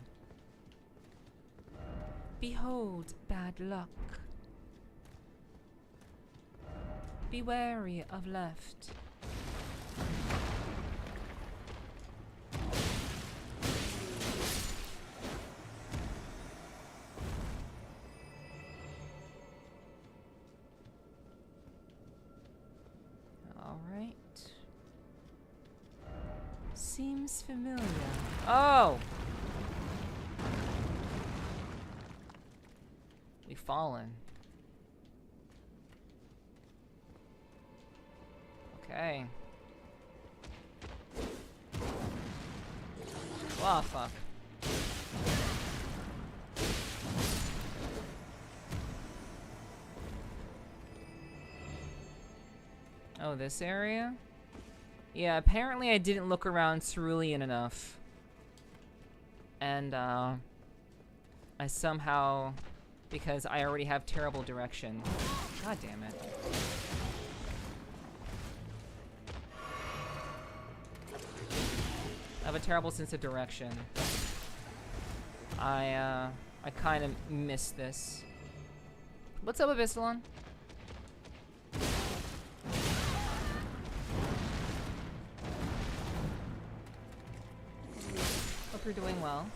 S2: Behold, bad luck. Be wary of left. Alright. Seems familiar. Oh! fallen. Okay. Oh, fuck. Oh, this area? Yeah, apparently I didn't look around cerulean enough. And, I somehow... Because I already have terrible direction. God damn it. I have a terrible sense of direction. I kind of missed this. What's up, Abyssalon? Hope you're doing well.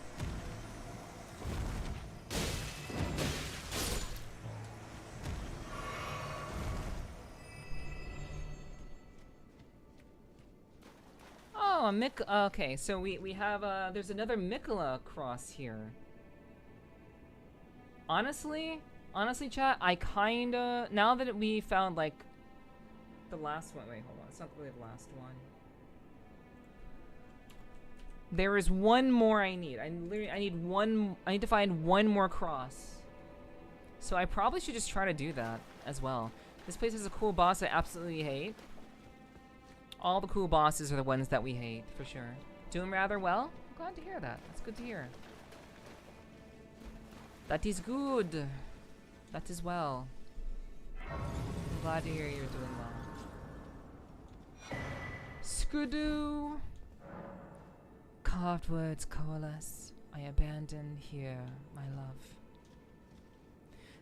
S2: Oh, a okay, so we have there's another Mikola cross here. Honestly, chat, I kinda, now that we found like the last one, wait, hold on, it's not really the last one. There is one more I need. I need to find one more cross. So I probably should just try to do that as well. This place has a cool boss I absolutely hate. All the cool bosses are the ones that we hate, for sure. Doing rather well? I'm glad to hear that. That's good to hear. That is good. That is well. I'm glad to hear you're doing well. Skidoo. Carved words coalesce. I abandon here, my love.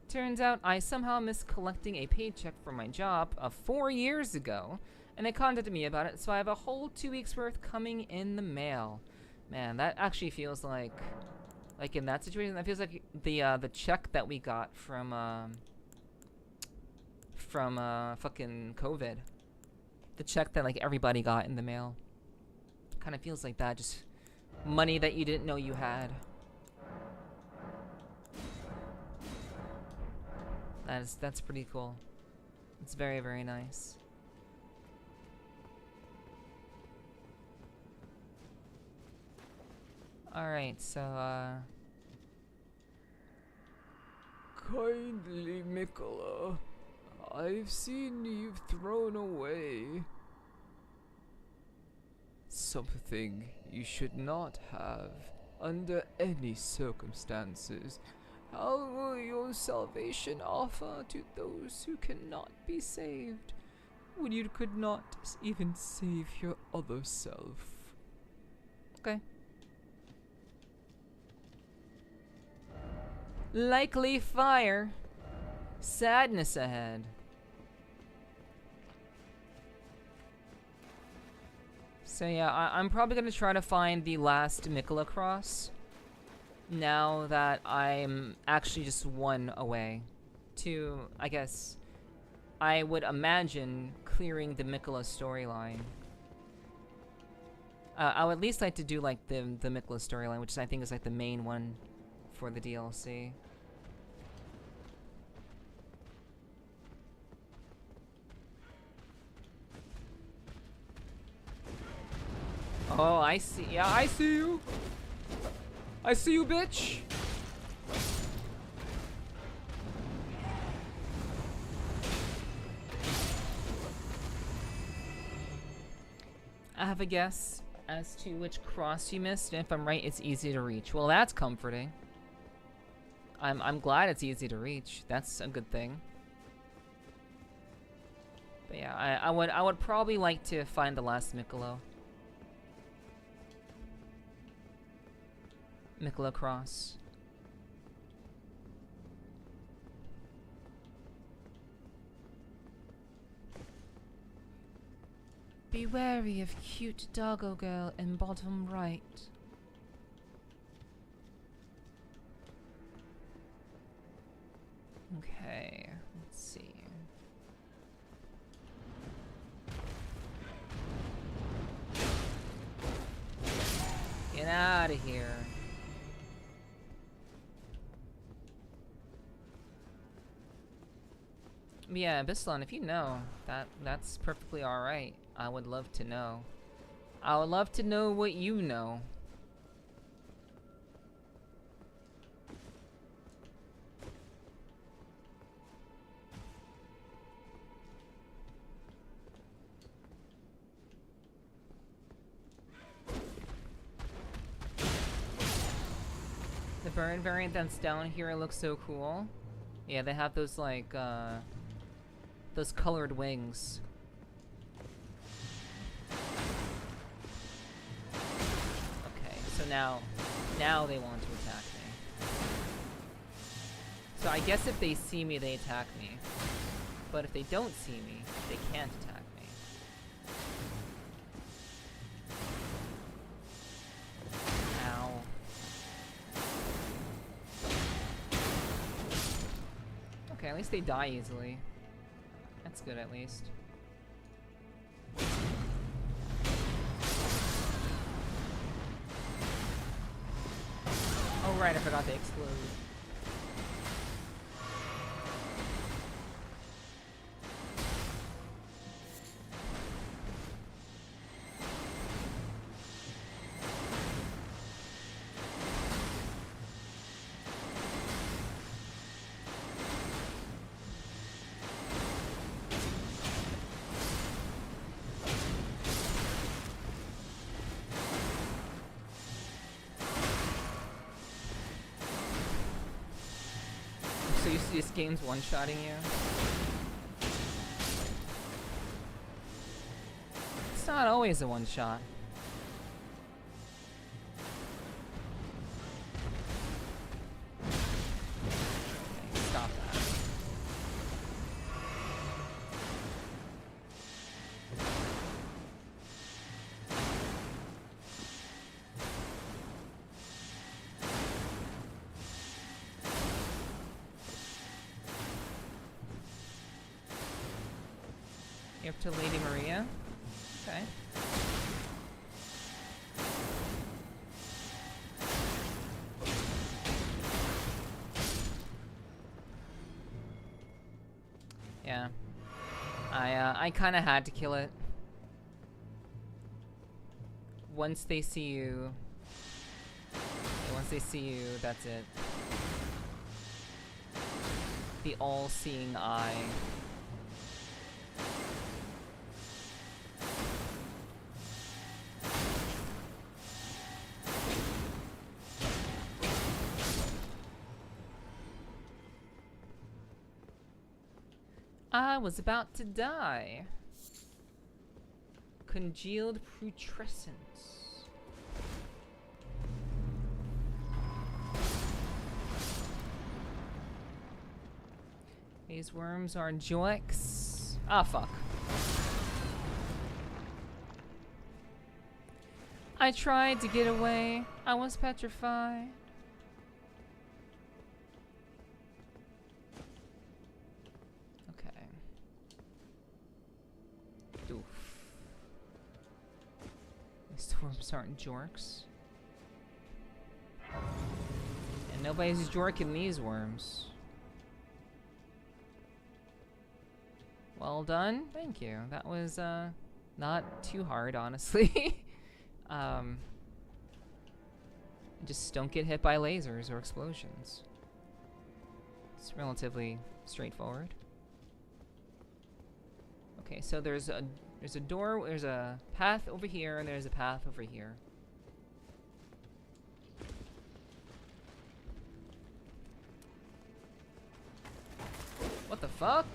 S2: Turns out I somehow missed collecting a paycheck for my job of 4 years ago, and they contacted me about it, so I have a whole 2 weeks worth coming in the mail. Man, that actually feels like in that situation, that feels like the check that we got from fucking COVID. The check that like everybody got in the mail. Kind of feels like that, just money that you didn't know you had. That's pretty cool. It's very, very nice. Alright, so,
S3: Kindly, Mikola, I've seen you've thrown away something you should not have under any circumstances. How will your salvation offer to those who cannot be saved, when you could not even save your other self?
S2: okay. Likely fire. Sadness ahead. So yeah, I'm probably gonna try to find the last Mikola cross. Now that I'm actually just one away to, I guess, I would imagine clearing the Mikola storyline. I would at least like to do like the Mikola storyline, which I think is like the main one for the DLC. Oh, I see. Yeah, I see you. I see you, bitch. I have a guess as to which cross you missed, and if I'm right, it's easy to reach. Well, that's comforting. I'm glad it's easy to reach. That's a good thing. But yeah, I would probably like to find the last Mikola cross. Be wary of cute doggo girl in bottom right. Okay, let's see. Get out of here. Yeah, Bislon, if you know, that's perfectly alright. I would love to know. I would love to know what you know. The burn variant that's down here looks so cool. Yeah, they have those like those colored wings. Okay, so now they want to attack me. So I guess if they see me, they attack me. But if they don't see me, they can't attack me. Ow. Okay, at least they die easily. That's good, at least. Oh right, I forgot they explode. So you see this game's one-shotting you? It's not always a one-shot. Okay, stop that. You up to Lady Maria? Okay. Yeah. I kind of had to kill it. Once they see you, that's it. The all-seeing eye. I was about to die. Congealed putrescence. These worms are joix. Ah, fuck. I tried to get away. I was petrified. Worms aren't jorks. And nobody's jorking these worms. Well done. Thank you. That was not too hard, honestly. Just don't get hit by lasers or explosions. It's relatively straightforward. Okay, so there's a door, there's a path over here, and there's a path over here. What the fuck?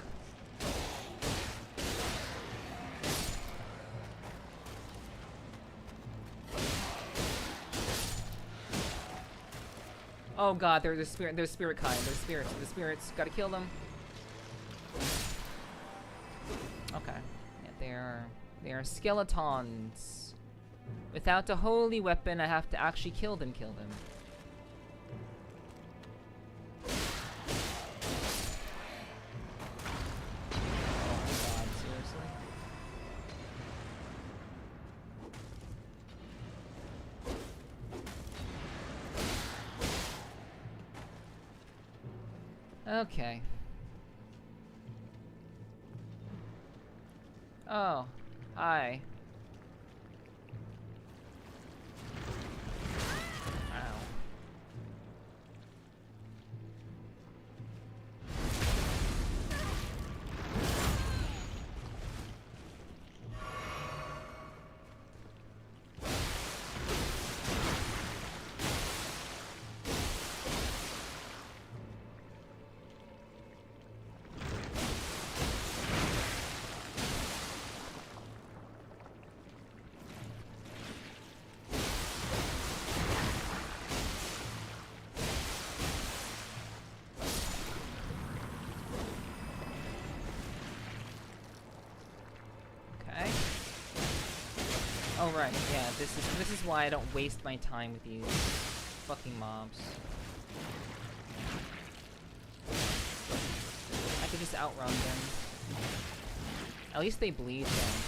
S2: Oh god, they're the spirit kind. They're spirits. The spirits, gotta kill them. Okay. They are skeletons. Without a holy weapon, I have to actually kill them. Oh my god, seriously? Okay. Oh, hi. Ow. Okay. Oh right, yeah, this is why I don't waste my time with these fucking mobs. I could just outrun them. At least they bleed though.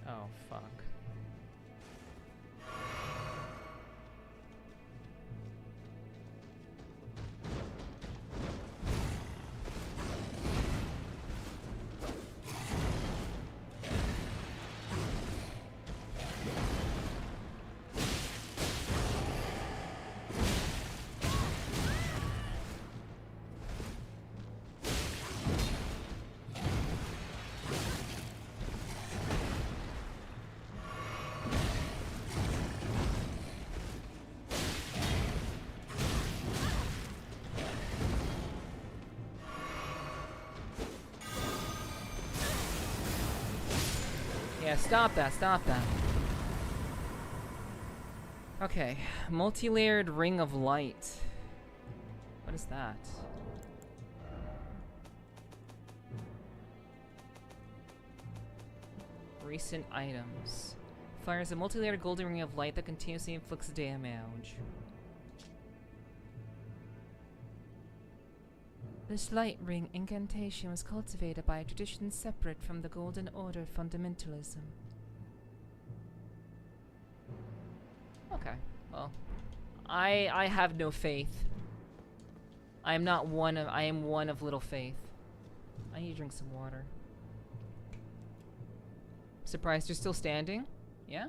S2: Oh, fuck. Yeah, stop that, stop that. Okay, multi-layered ring of light. What is that? Recent items. Fires a multi-layered golden ring of light that continuously inflicts damage. This light ring incantation was cultivated by a tradition separate from the Golden Order fundamentalism. Okay, well, I have no faith. I am one of little faith. I need to drink some water. Surprised you're still standing? Yeah?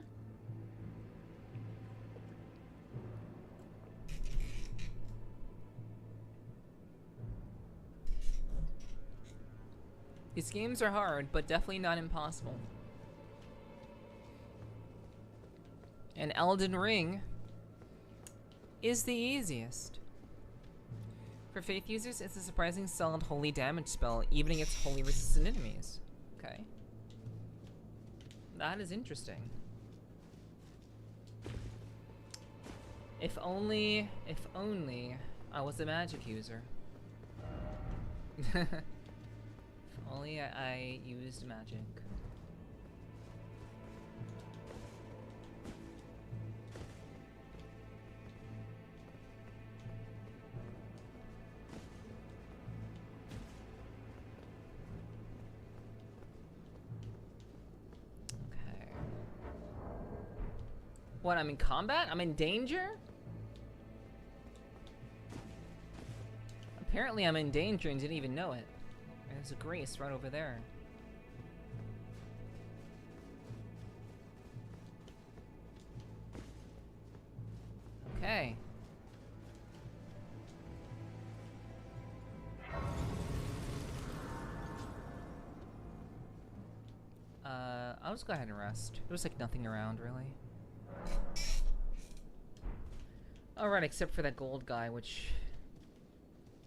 S2: These games are hard, but definitely not impossible. And Elden Ring is the easiest. For Faith users, it's a surprising solid holy damage spell, even against holy resistant enemies. Okay. That is interesting. If only I was a magic user. If only I used magic. Okay. What, I'm in combat? I'm in danger? Apparently I'm in danger and didn't even know it. There's a grace right over there. Okay. I'll just go ahead and rest. There's like nothing around really. Alright, except for that gold guy, which...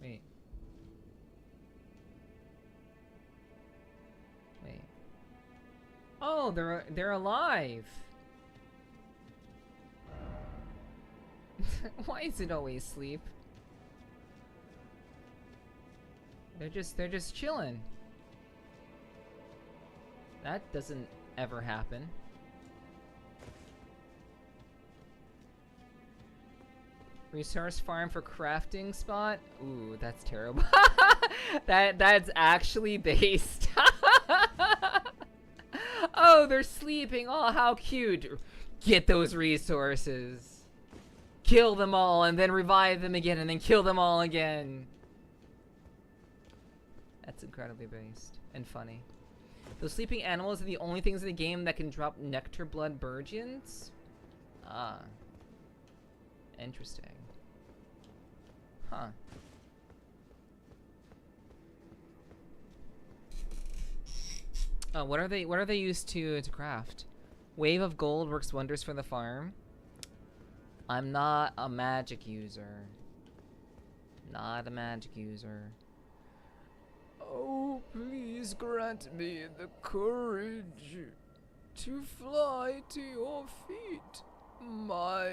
S2: Wait. Wait. Oh, they're alive. Why is it always sleep? They're just chilling. That doesn't ever happen. Resource farm for crafting spot? Ooh, that's terrible. That's actually based. no, they're sleeping. Oh, how cute. Get those resources. Kill them all and then revive them again and then kill them all again. That's incredibly based and funny. Those sleeping animals are the only things in the game that can drop nectar blood burgeons? Ah. Interesting. Huh. Oh, what are they used to craft? Wave of gold works wonders for the farm. I'm not a magic user. Not a magic user.
S3: Oh, please grant me the courage to fly to your feet, my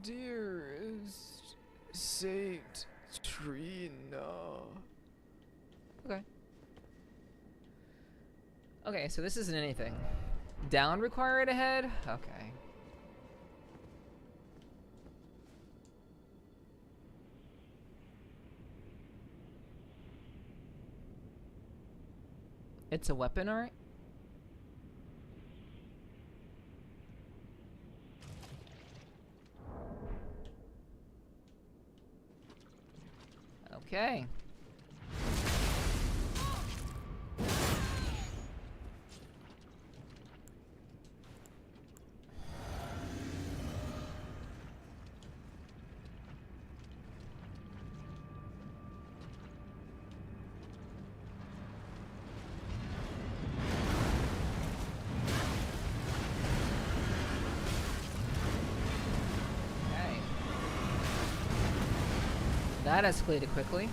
S3: dearest Saint Trina.
S2: Okay. Okay, so this isn't anything. Down required ahead? Okay. It's a weapon art? Okay. That escalated quickly.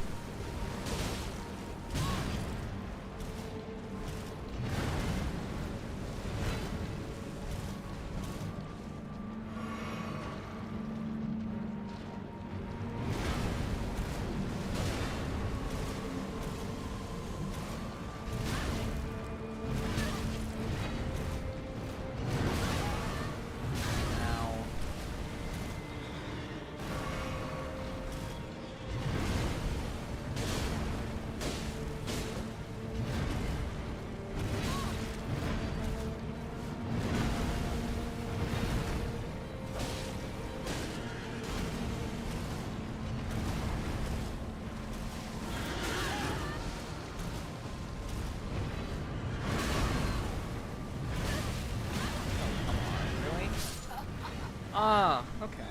S2: Ah, okay.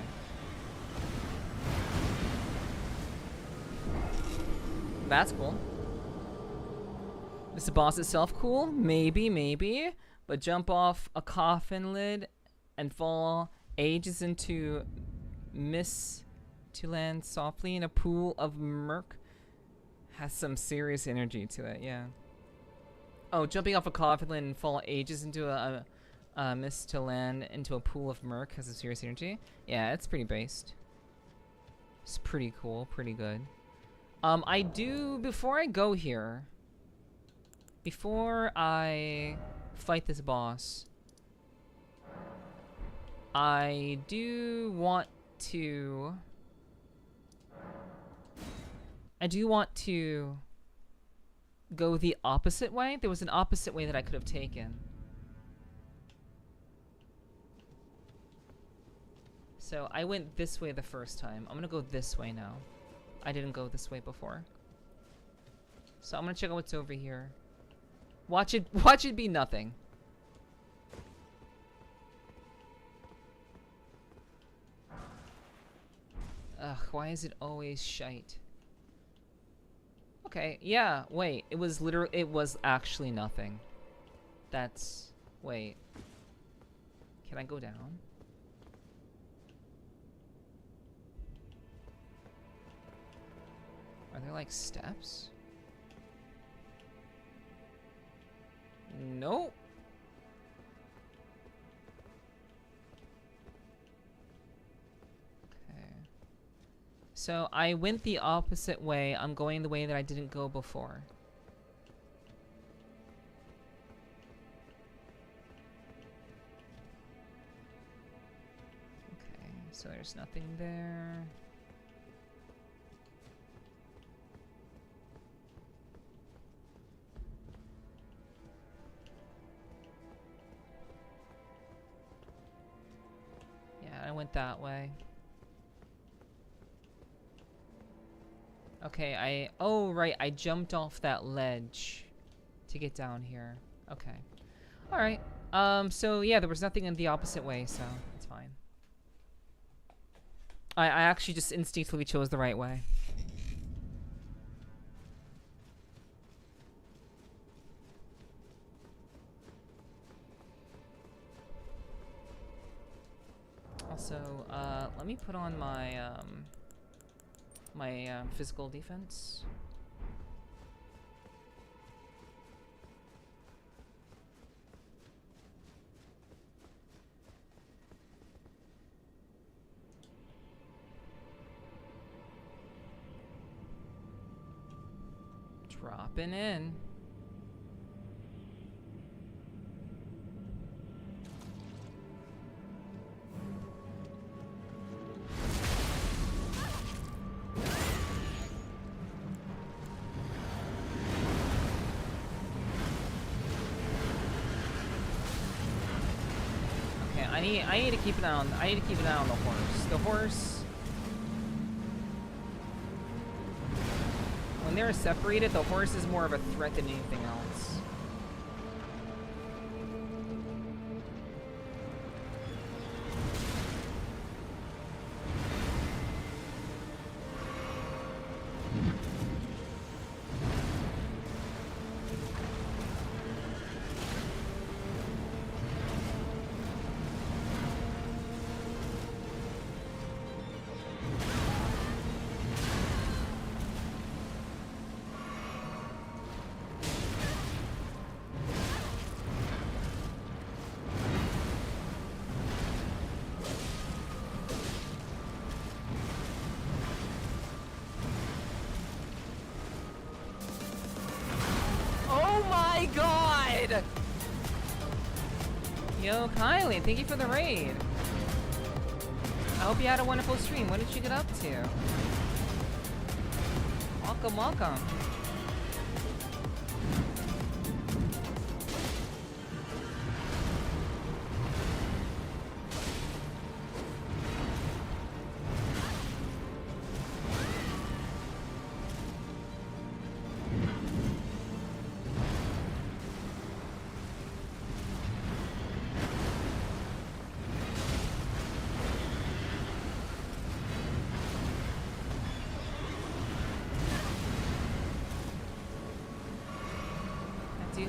S2: That's cool. Is the boss itself cool? Maybe, maybe. But jump off a coffin lid and fall ages into mist to land softly in a pool of murk has some serious energy to it, yeah. Oh, jumping off a coffin lid and fall ages into a mist to land into a pool of murk has a serious energy. Yeah, it's pretty based. It's pretty cool, pretty good. I do, before I go here, before I fight this boss, I do want to go the opposite way. There was an opposite way that I could have taken. So I went this way the first time. I'm gonna go this way now. I didn't go this way before. So I'm gonna check out what's over here. Watch it be nothing. Ugh, why is it always shite? Okay, yeah, wait. It was actually nothing. Wait. Can I go down? Are there like steps? Nope. Okay. So I went the opposite way. I'm going the way that I didn't go before. Okay, so there's nothing there. went that way. Okay, oh right, I jumped off that ledge to get down here. Okay. Alright. So yeah, there was nothing in the opposite way, so it's fine. I actually just instinctively chose the right way. Also, let me put on my, physical defense. Dropping in. Okay, I need to keep an eye on the horse. The horse, when they're separated, the horse is more of a threat than anything else. God! Yo, Kylie, thank you for the raid. I hope you had a wonderful stream. What did you get up to? Welcome, welcome.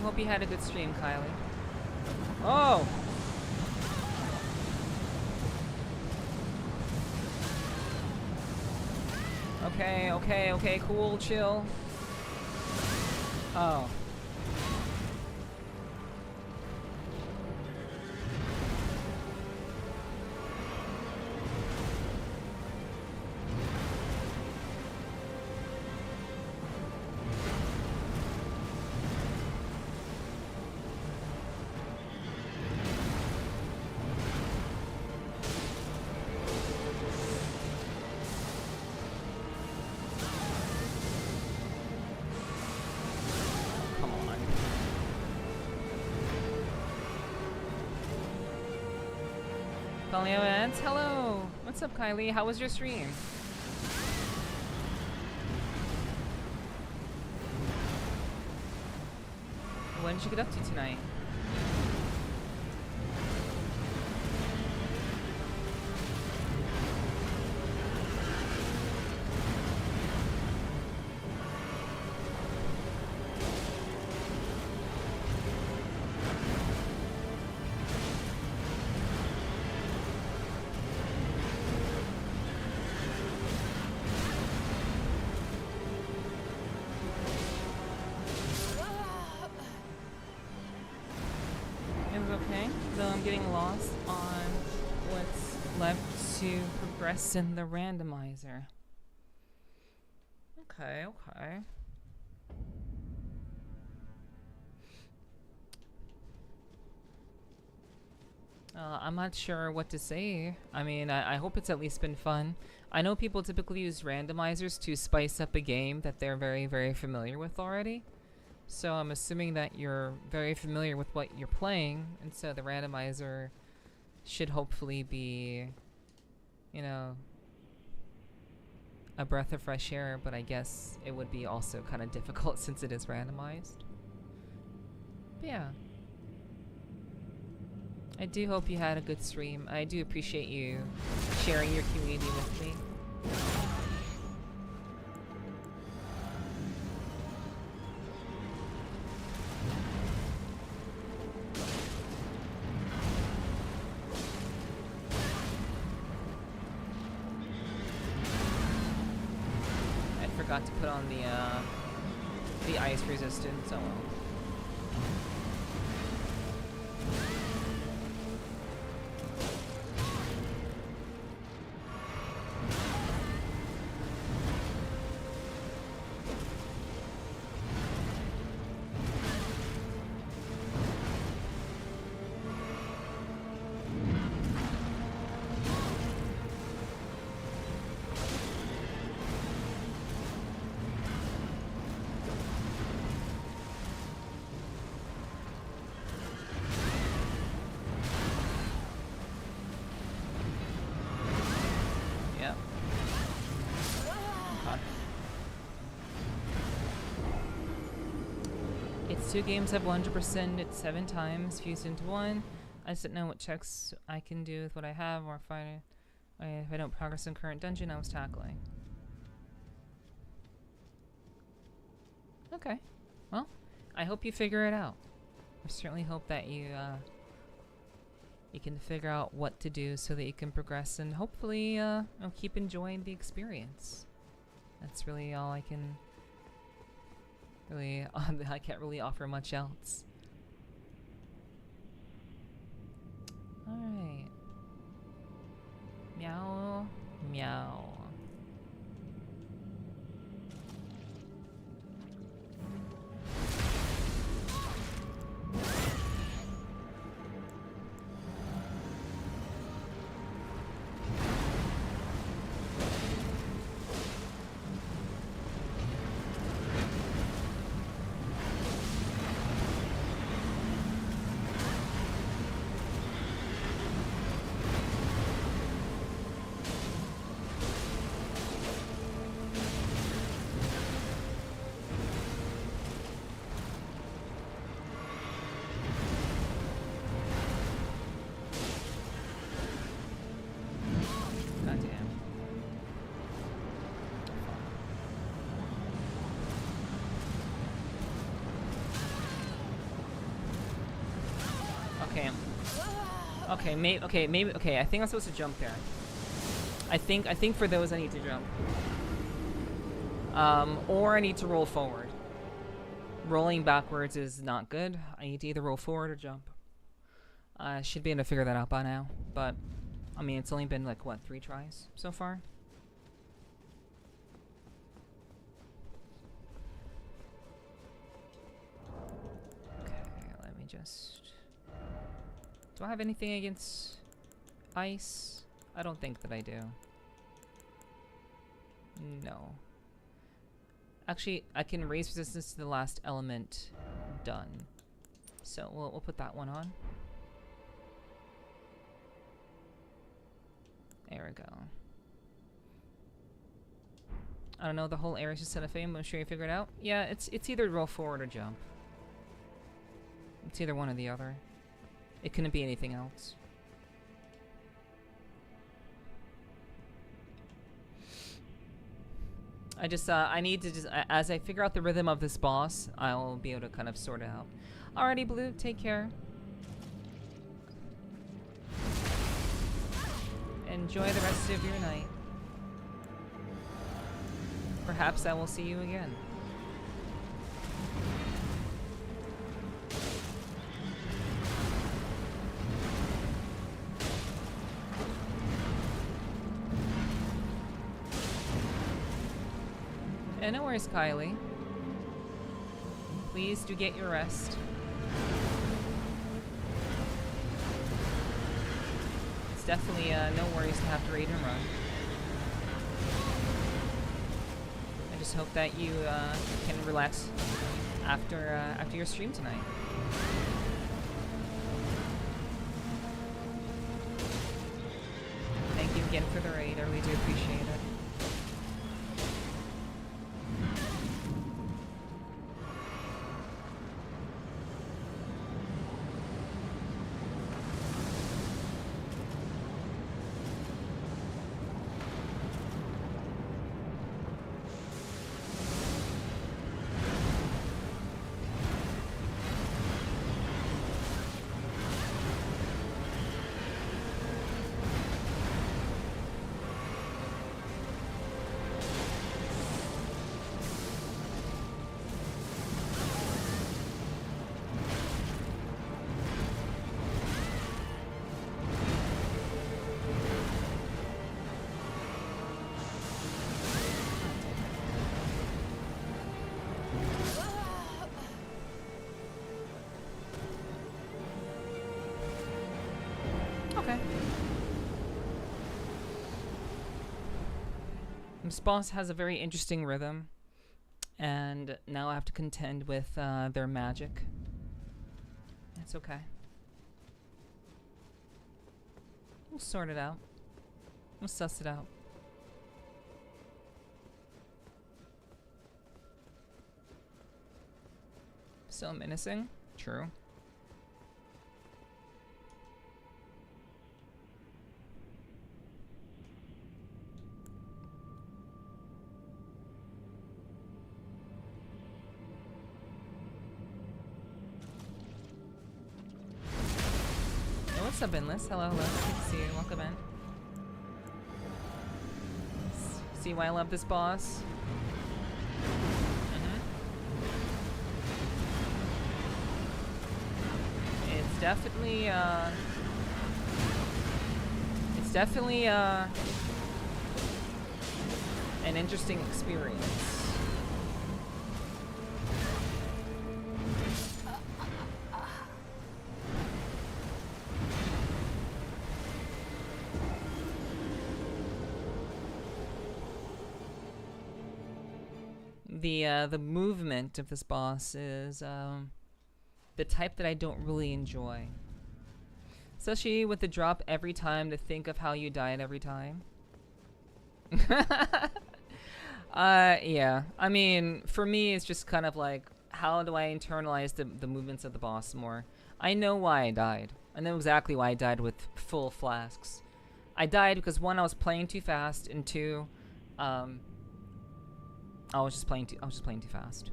S2: Hope you had a good stream, Kylie. Oh! Okay, cool, chill. Oh. Hello! What's up, Kylie? How was your stream? What did you get up to tonight? In the randomizer. Okay. I'm not sure what to say. I mean, I hope it's at least been fun. I know people typically use randomizers to spice up a game that they're very, very familiar with already. So I'm assuming that you're very familiar with what you're playing, and so the randomizer should hopefully be you know, a breath of fresh air, but I guess it would be also kind of difficult since it is randomized. But yeah. I do hope you had a good stream. I do appreciate you sharing your community with me. I forgot to put on the ice resistance. Oh well. Two games have 100%, it's 7 times fused into one. I just don't know what checks I can do with what I have, or if I don't progress in current dungeon I was tackling. Okay, well, I hope you figure it out. I certainly hope that you can figure out what to do so that you can progress and hopefully keep enjoying the experience. That's really all I can. Really, I can't really offer much else. Alright. Meow. Meow. Okay, I think I'm supposed to jump there. I think for those I need to jump. Or I need to roll forward. Rolling backwards is not good. I need to either roll forward or jump. I should be able to figure that out by now, but I mean, it's only been like, what, 3 tries so far? Okay, let me just... Do I have anything against ice? I don't think that I do. No. Actually, I can raise resistance to the last element. Done. So we'll put that one on. There we go. I don't know, the whole area is just set of fame. I'm sure you figured it out. Yeah, it's either roll forward or jump. It's either one or the other. It couldn't be anything else. I need to just, as I figure out the rhythm of this boss, I'll be able to kind of sort it out. Alrighty, Blue, take care. Enjoy the rest of your night. Perhaps I will see you again. And no worries, Kylie. Please do get your rest. It's definitely no worries to have to raid and run. I just hope that you can relax after your stream tonight. Thank you again for the raid. I really do appreciate it. Okay. This boss has a very interesting rhythm, and now I have to contend with their magic. That's okay. We'll sort it out. We'll suss it out. So menacing. True. What's up, Endless? Hello, hello. Good to see you. Welcome in. See why I love this boss? It's definitely, an interesting experience. The movement of this boss is the type that I don't really enjoy. Especially with the drop every time to think of how you died every time. Yeah. I mean, for me, it's just kind of like, how do I internalize the movements of the boss more? I know why I died. I know exactly why I died with full flasks. I died because, one, I was playing too fast, and two, I was just playing too fast.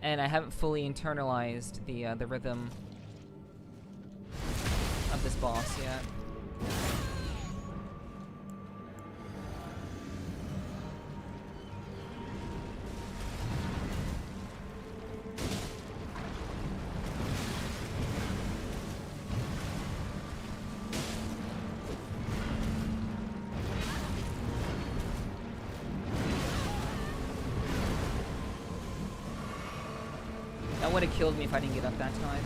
S2: And I haven't fully internalized the rhythm of this boss yet. That would have killed me if I didn't get up that time.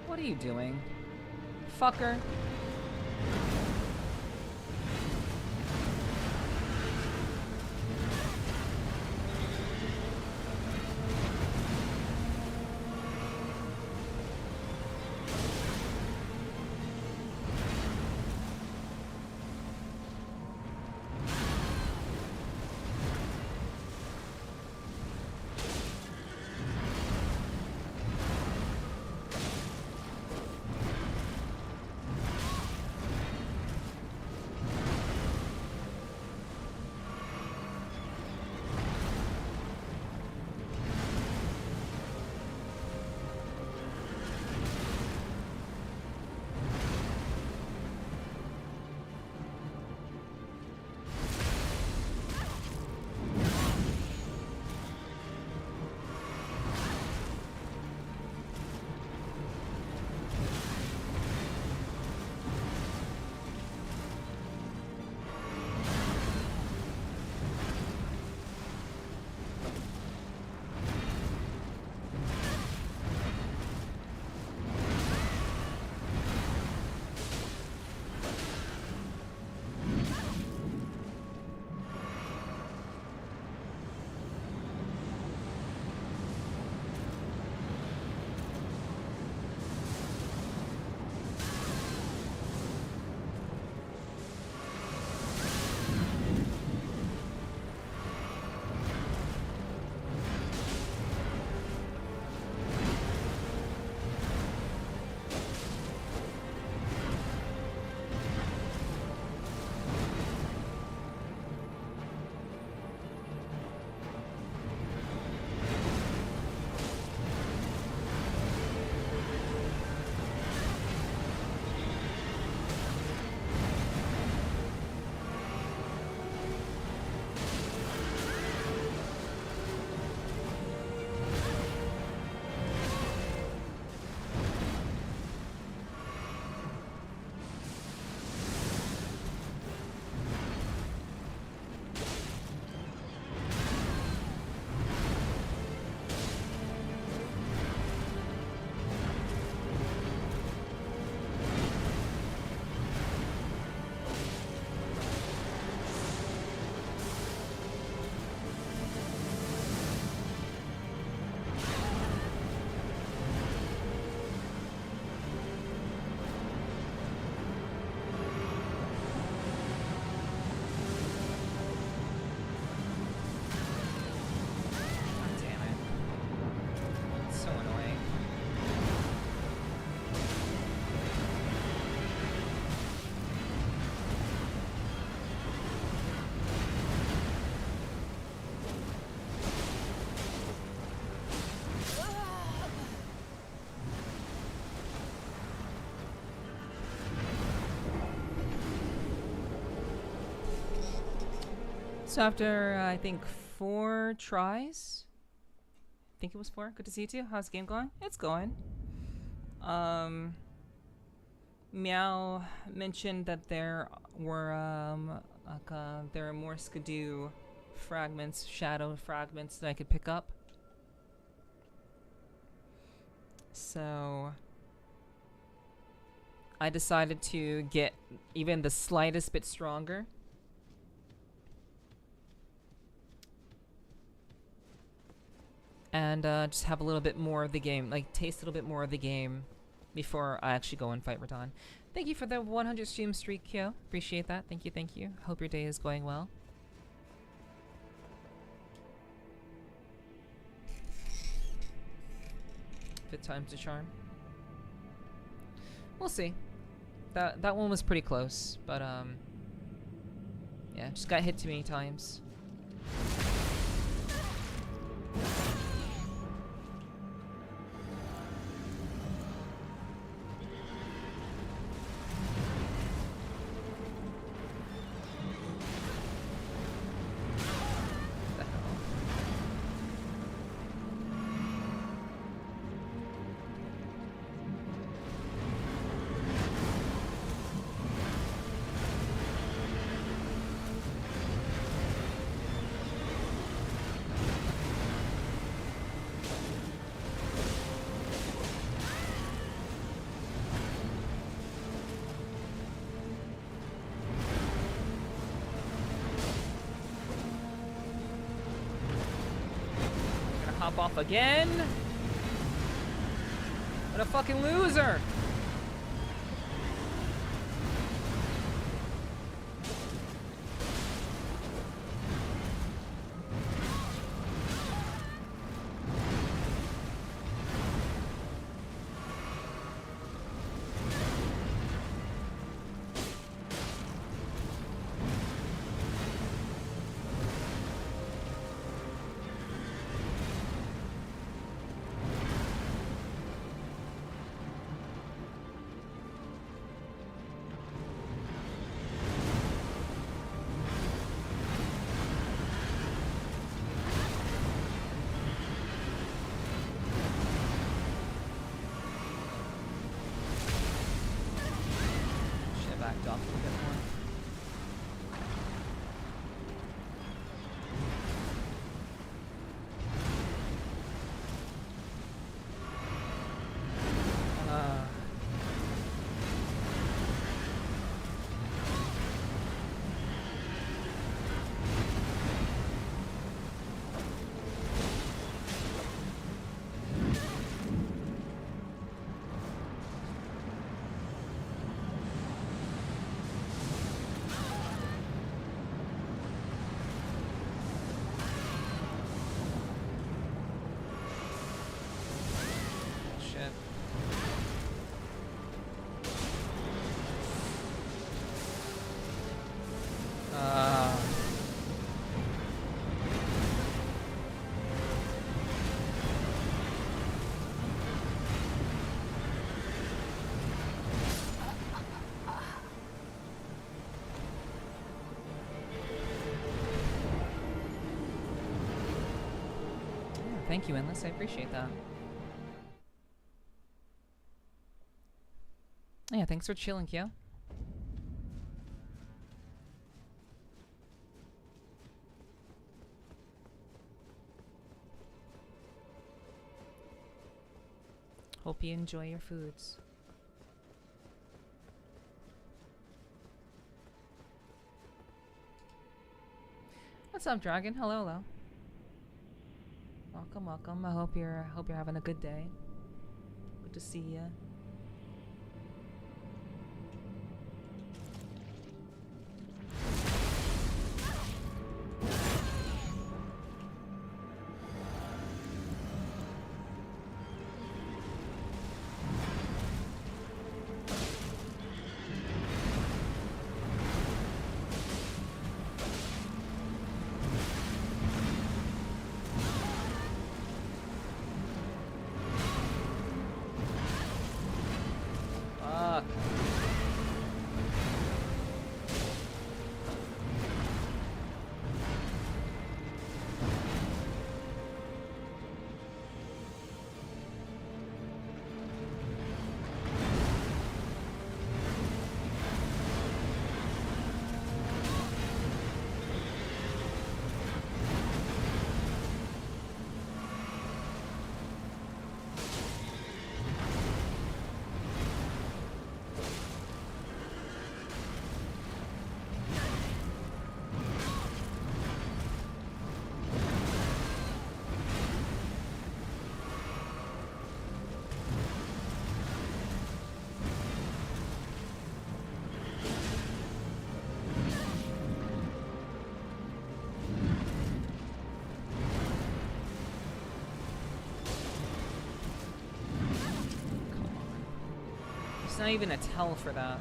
S2: What are you doing? Fucker. So after, I think 4 tries, I think it was 4. Good to see you too. How's the game going? It's going. Meow mentioned that there were more Skidoo fragments, shadow fragments that I could pick up. So I decided to get even the slightest bit stronger. And just have a little bit more of the game, like taste a little bit more of the game before I actually go and fight Radon. Thank you for the 100 stream streak, Kyo. Appreciate that. Thank you, thank you. Hope your day is going well. Fit times the charm. We'll see. That one was pretty close, but yeah, just got hit too many times. Hop off again. What a fucking loser. Off a bit more. Thank you, Endless. I appreciate that. Yeah, thanks for chilling, Kyo. Hope you enjoy your foods. What's up, Dragon? Hello, hello. Welcome, welcome. I hope you're having a good day. Good to see ya. There's not even a tell for that.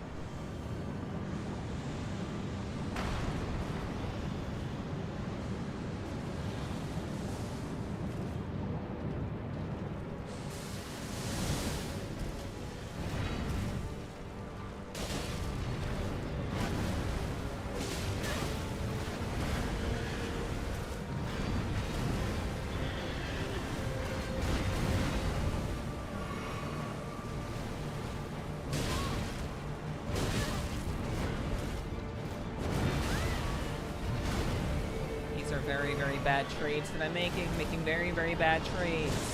S2: Very, very bad trades that I'm making very, very bad trades.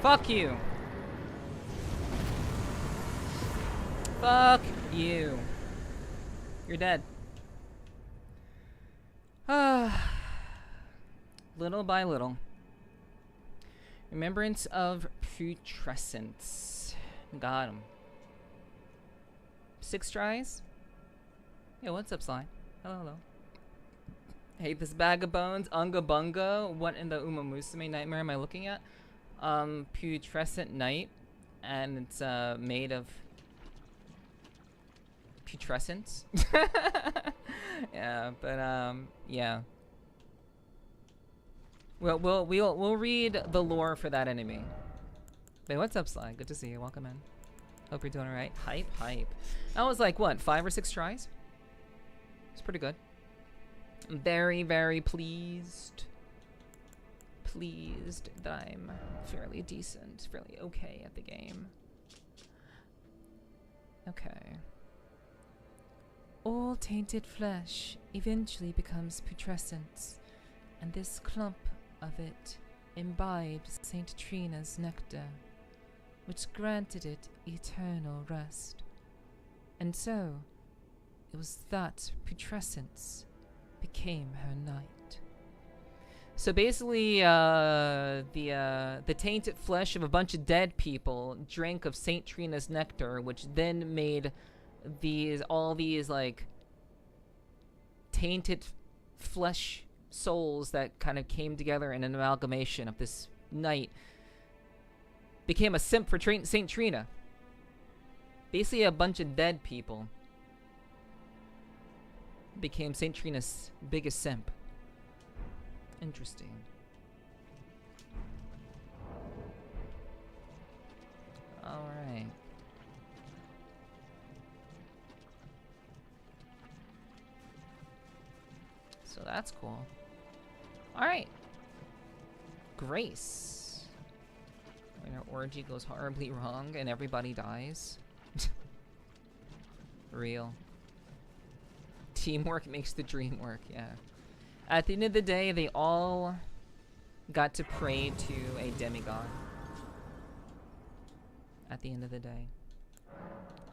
S2: Fuck you. Fuck you. You're dead. Little by little. Remembrance of putrescence. Got him. 6 tries? Yeah, what's up, Sly? Hello, hello. Hate this bag of bones. Unga bunga. What in the Uma Musume nightmare am I looking at? Putrescent night, and it's made of putrescence. Yeah, but yeah. We'll read the lore for that enemy. Hey, what's up, Sly? Good to see you. Welcome in. Hope you're doing alright. Hype, hype. That was like what, 5 or 6 tries? It's pretty good. I'm very, very pleased. Pleased that I'm fairly decent, fairly okay at the game. Okay. All tainted flesh eventually becomes putrescence, and this clump of it imbibed Saint Trina's nectar, which granted it eternal rest. And so, it was that putrescence became her night. So basically, the tainted flesh of a bunch of dead people drank of Saint Trina's nectar, which then made all these like tainted flesh souls that kind of came together in an amalgamation of this night. Became a simp for Saint Trina. Basically, a bunch of dead people became Saint Trina's biggest simp. Interesting. Alright. So that's cool. Alright. Grace. When our orgy goes horribly wrong and everybody dies. Real. Teamwork makes the dream work, yeah. At the end of the day, they all got to pray to a demigod. At the end of the day.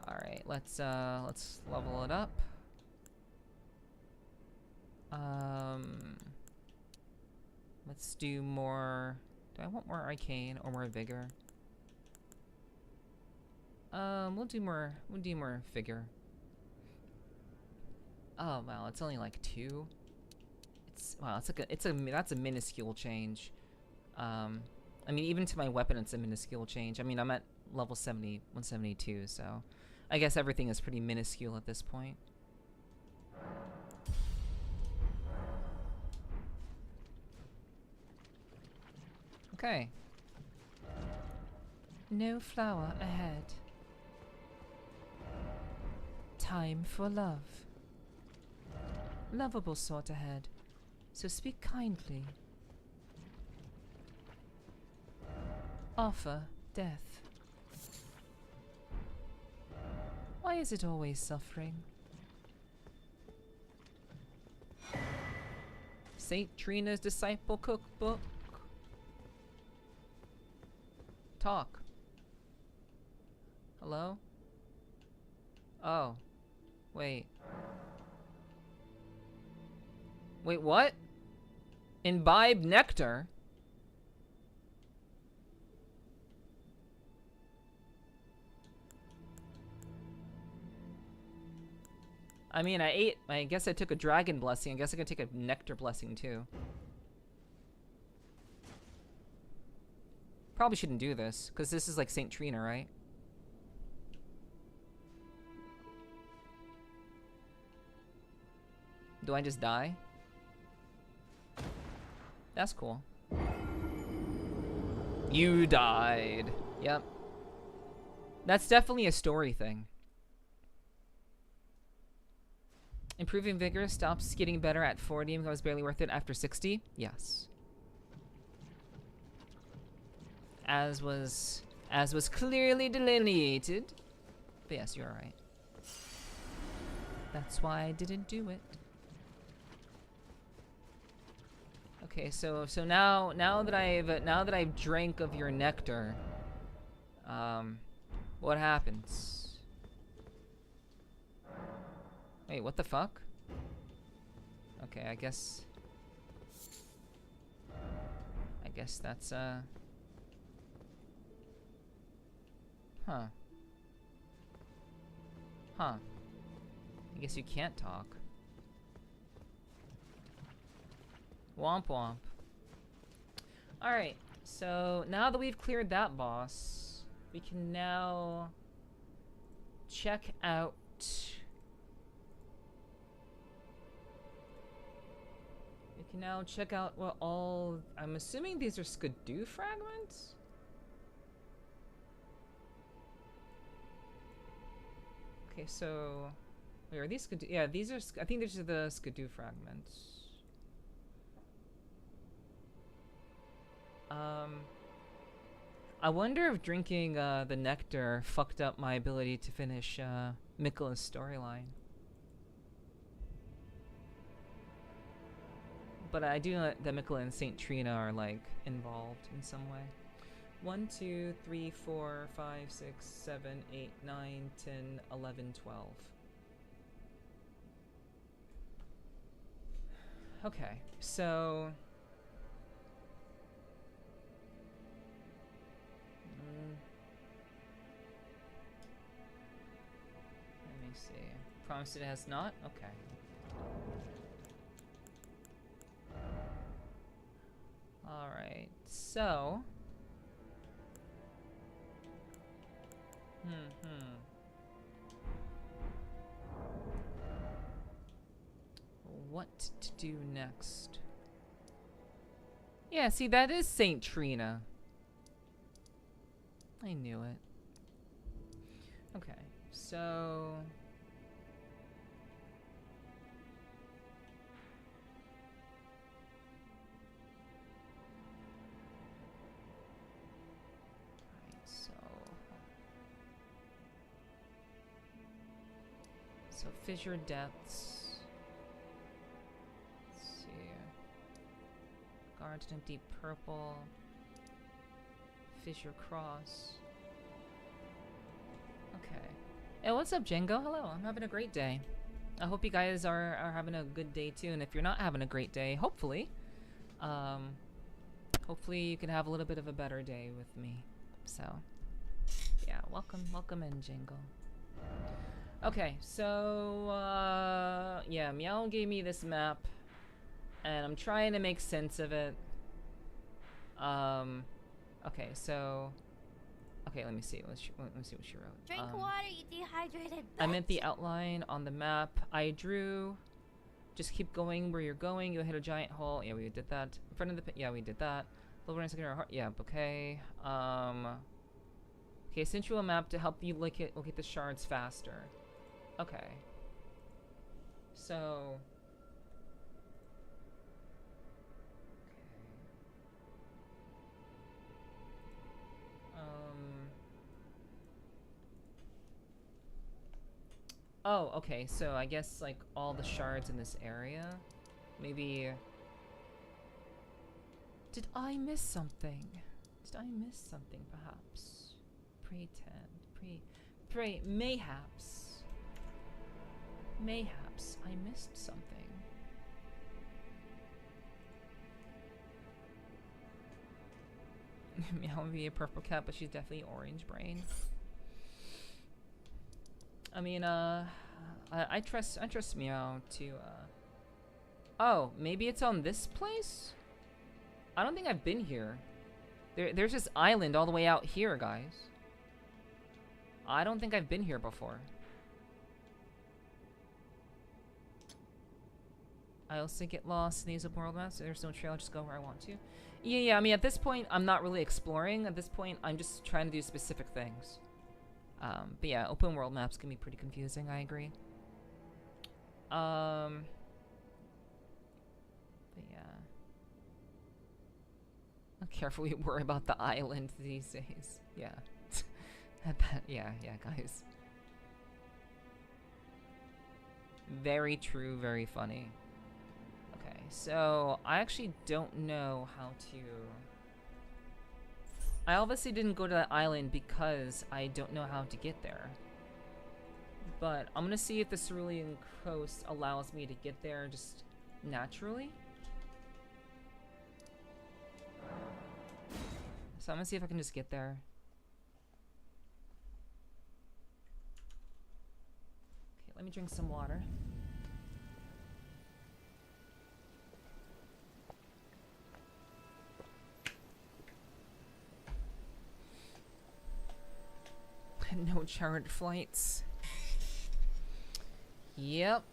S2: Alright, let's level it up. Let's do more. Do I want more arcane or more vigor? We'll do more vigor. Oh wow, it's only like 2. Wow, that's a minuscule change. I mean, even to my weapon, it's a minuscule change. I mean, I'm at level 172, so I guess everything is pretty minuscule at this point. Okay. No flower ahead. Time for love. Lovable sort ahead. So speak kindly. Offer death. Why is it always suffering? Saint Trina's Disciple Cookbook. Talk. Hello? Oh. Wait. Wait, what? Imbibe nectar? I mean, I guess I took a dragon blessing. I guess I can take a nectar blessing too. Probably shouldn't do this, because this is like Saint Trina, right? Do I just die? That's cool. You died. Yep. That's definitely a story thing. Improving vigor stops getting better at 40 and becomes barely worth it after 60? Yes. As was clearly delineated. But yes, you're right. That's why I didn't do it. Okay, so now that I've drank of your nectar, what happens? Wait, what the fuck? Okay, I guess that's Huh. I guess you can't talk. Womp womp. Alright, so now that we've cleared that boss, we can now check out what all... I'm assuming these are Skidoo fragments? Okay, so... Wait, are these Skidoo? Yeah, these are... I think these are the Skidoo fragments. I wonder if drinking the nectar fucked up my ability to finish Miquella's storyline. But I do know that Miquella and Saint Trina are like involved in some way. 1, 2, 3, 4, 5, 6, 7, 8, 9, 10, 11, 12. Okay, so let me see. Promised it has not? Okay. Alright, so what to do next? Yeah, see, that is Saint Trina. I knew it. Okay, so So fissure depths. Let's see. Garden of deep purple. Fissure cross. Okay. Hey, what's up, Django? Hello, I'm having a great day. I hope you guys are having a good day too, and if you're not having a great day, hopefully you can have a little bit of a better day with me. So yeah, welcome in, Django. Okay, so yeah, Meow gave me this map, and I'm trying to make sense of it. Okay, so let me see. Let me see what she wrote.
S1: Drink water, you dehydrated.
S2: I meant the outline on the map I drew. Just keep going where you're going. You'll hit a giant hole. Yeah, we did that. In front of the pit. Yeah, we did that. Level 1 secondary heart. Yeah, okay. Okay, sent you a map to help you locate the shards faster. Okay. So. Oh, okay, so I guess, like, all the shards in this area? Maybe... Did I miss something? Did I miss something, perhaps? Mayhaps. Mayhaps I missed something. Meow would be a purple cat, but she's definitely orange brain. I mean, I trust Meow to, Oh, maybe it's on this place? I don't think I've been here. There's this island all the way out here, guys. I don't think I've been here before. I also get lost in these open world maps. There's no trail, just go where I want to. Yeah, I mean, at this point, I'm not really exploring. At this point, I'm just trying to do specific things. But yeah, open world maps can be pretty confusing, I agree. But yeah. Carefully worry about the island these days. Yeah. Yeah, guys. Very true, very funny. Okay, so I actually don't know how to... I obviously didn't go to that island because I don't know how to get there. But I'm gonna see if the Cerulean Coast allows me to get there just naturally. So I'm gonna see if I can just get there. Okay, let me drink some water. No chartered flights. Yep.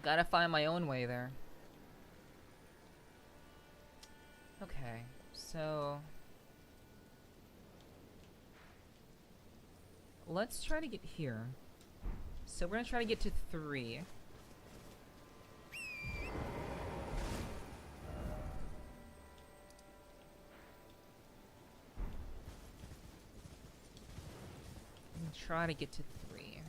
S2: Gotta find my own way there. Okay, so let's try to get here. So we're gonna try to get to 3. And try to get to 3.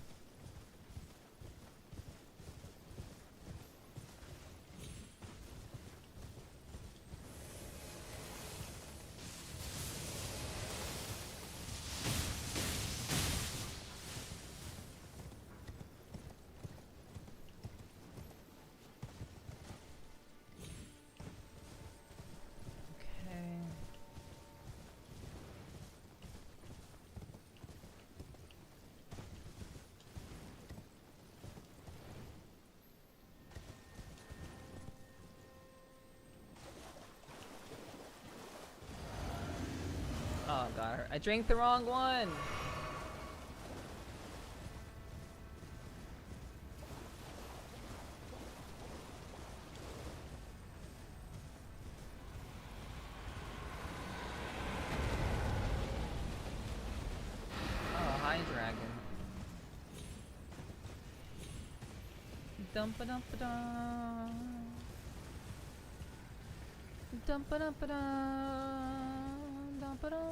S2: Oh god, I drank the wrong one! Oh, hi dragon. Dumpa-dumpa-dum. Dumpa-dumpa-dum. Dumpa-dum.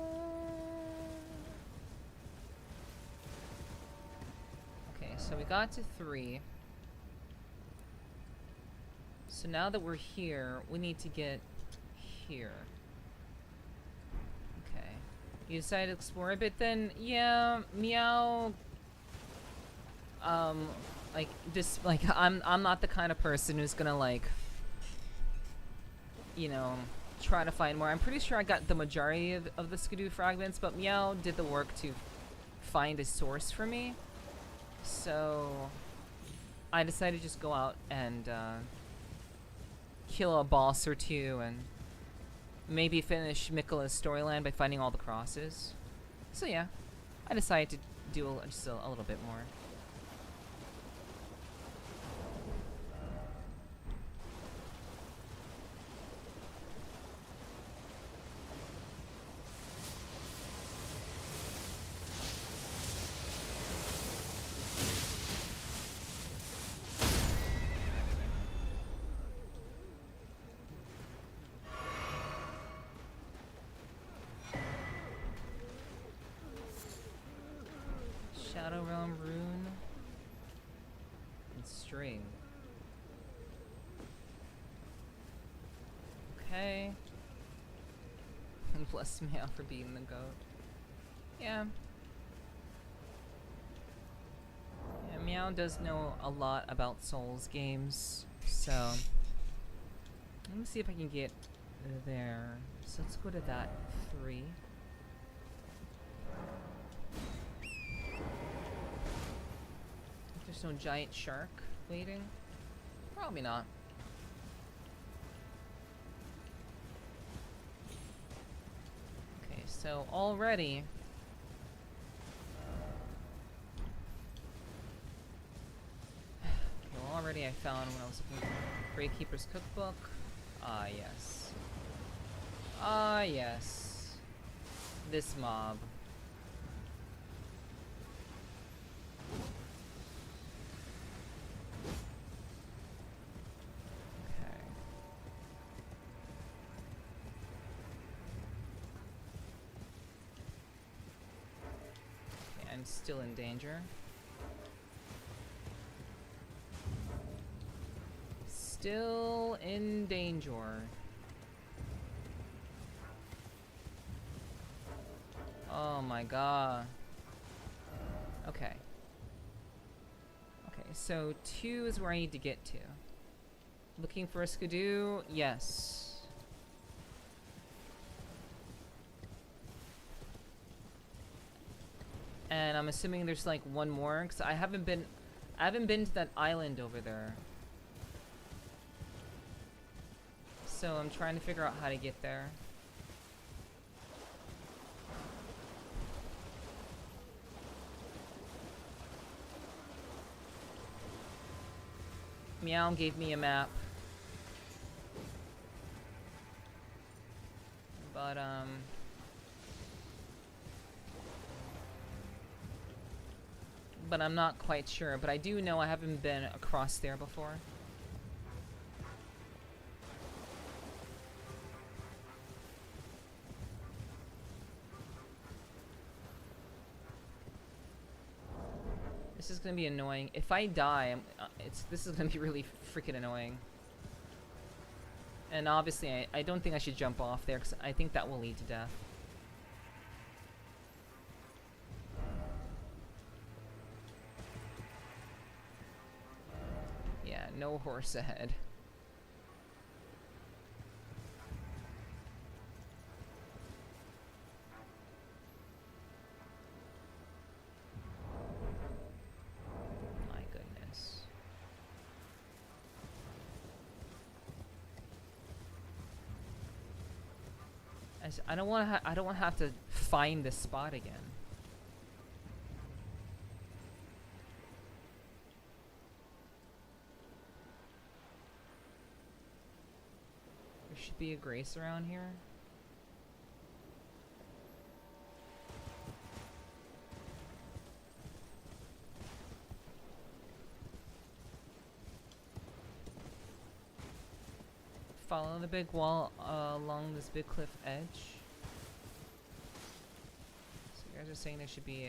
S2: Okay, so we got to 3. So now that we're here, we need to get here. Okay. You decided to explore a bit then? Yeah, Meow. Like, just, like, I'm not the kind of person who's gonna, like, you know, try to find more. I'm pretty sure I got the majority of the Skidoo fragments, but Meow did the work to find a source for me. So I decided to just go out and kill a boss or 2 and maybe finish Miquella's storyline by finding all the crosses. So yeah, I decided to do just a little bit more. Shadow Realm rune and string. Okay. And bless Meow for being the goat. Yeah. Yeah, Meow does know a lot about Souls games, so let me see if I can get there. So let's go to that 3. There's no giant shark waiting. Probably not. Okay, so already already I found what I was looking for. Gravekeeper's Cookbook. Ah, yes. Ah, yes. This mob. Okay. Okay, I'm still in danger. Still in danger. Oh my god. Okay. Okay, so 2 is where I need to get to. Looking for a skidoo? Yes. And I'm assuming there's like one more, because I haven't been to that island over there. So I'm trying to figure out how to get there. Meow gave me a map. But I'm not quite sure. But I do know I haven't been across there before. This is gonna be annoying. If I die, this is gonna be really freaking annoying. And obviously, I don't think I should jump off there, because I think that will lead to death. Yeah, no horse ahead. My goodness. I don't want to have to find this spot again. There should be a grace around here. Follow the big wall along this big cliff edge. So you guys are saying there should be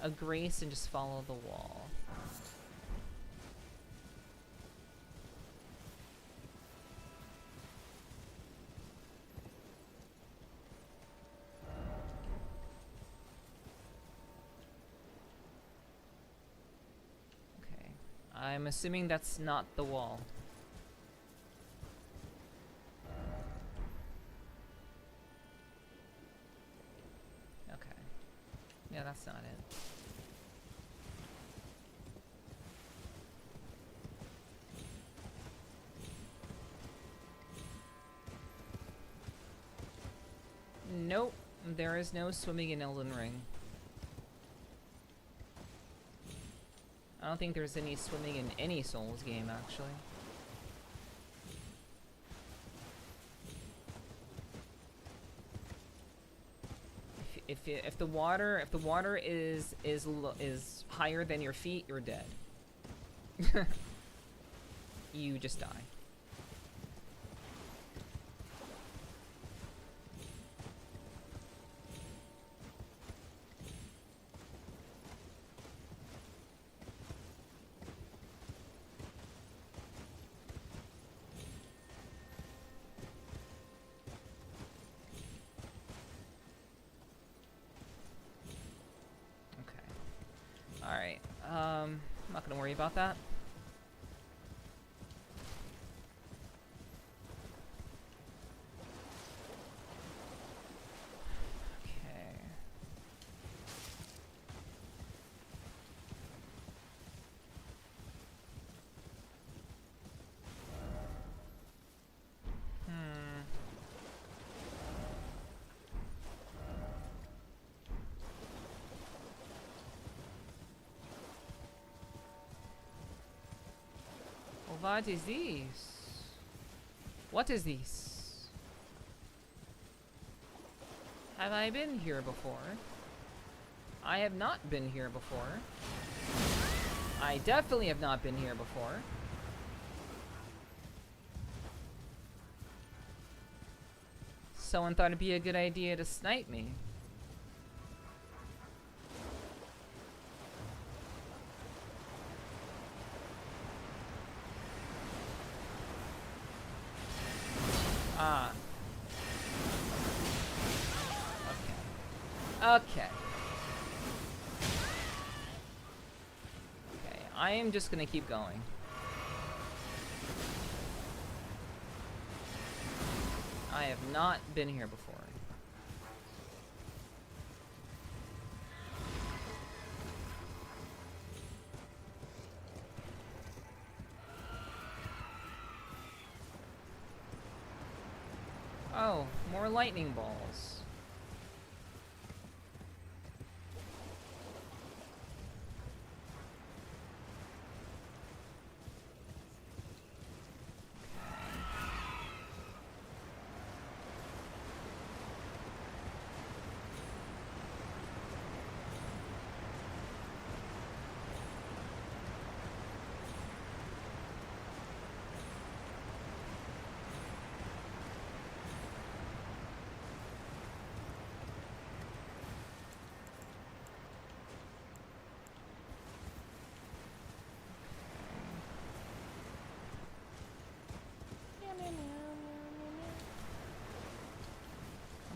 S2: a grace and just follow the wall. Okay. I'm assuming that's not the wall. Yeah, that's not it. Nope, there is no swimming in Elden Ring. I don't think there's any swimming in any Souls game, actually. If the water is higher than your feet, you're dead. You just die. I'm not gonna worry about that. Okay. What is this? What is this? Have I been here before? I have not been here before. I definitely have not been here before. Someone thought it'd be a good idea to snipe me. Ah. Okay. Okay. Okay, I am just gonna keep going. I have not been here before. Oh, more lightning balls.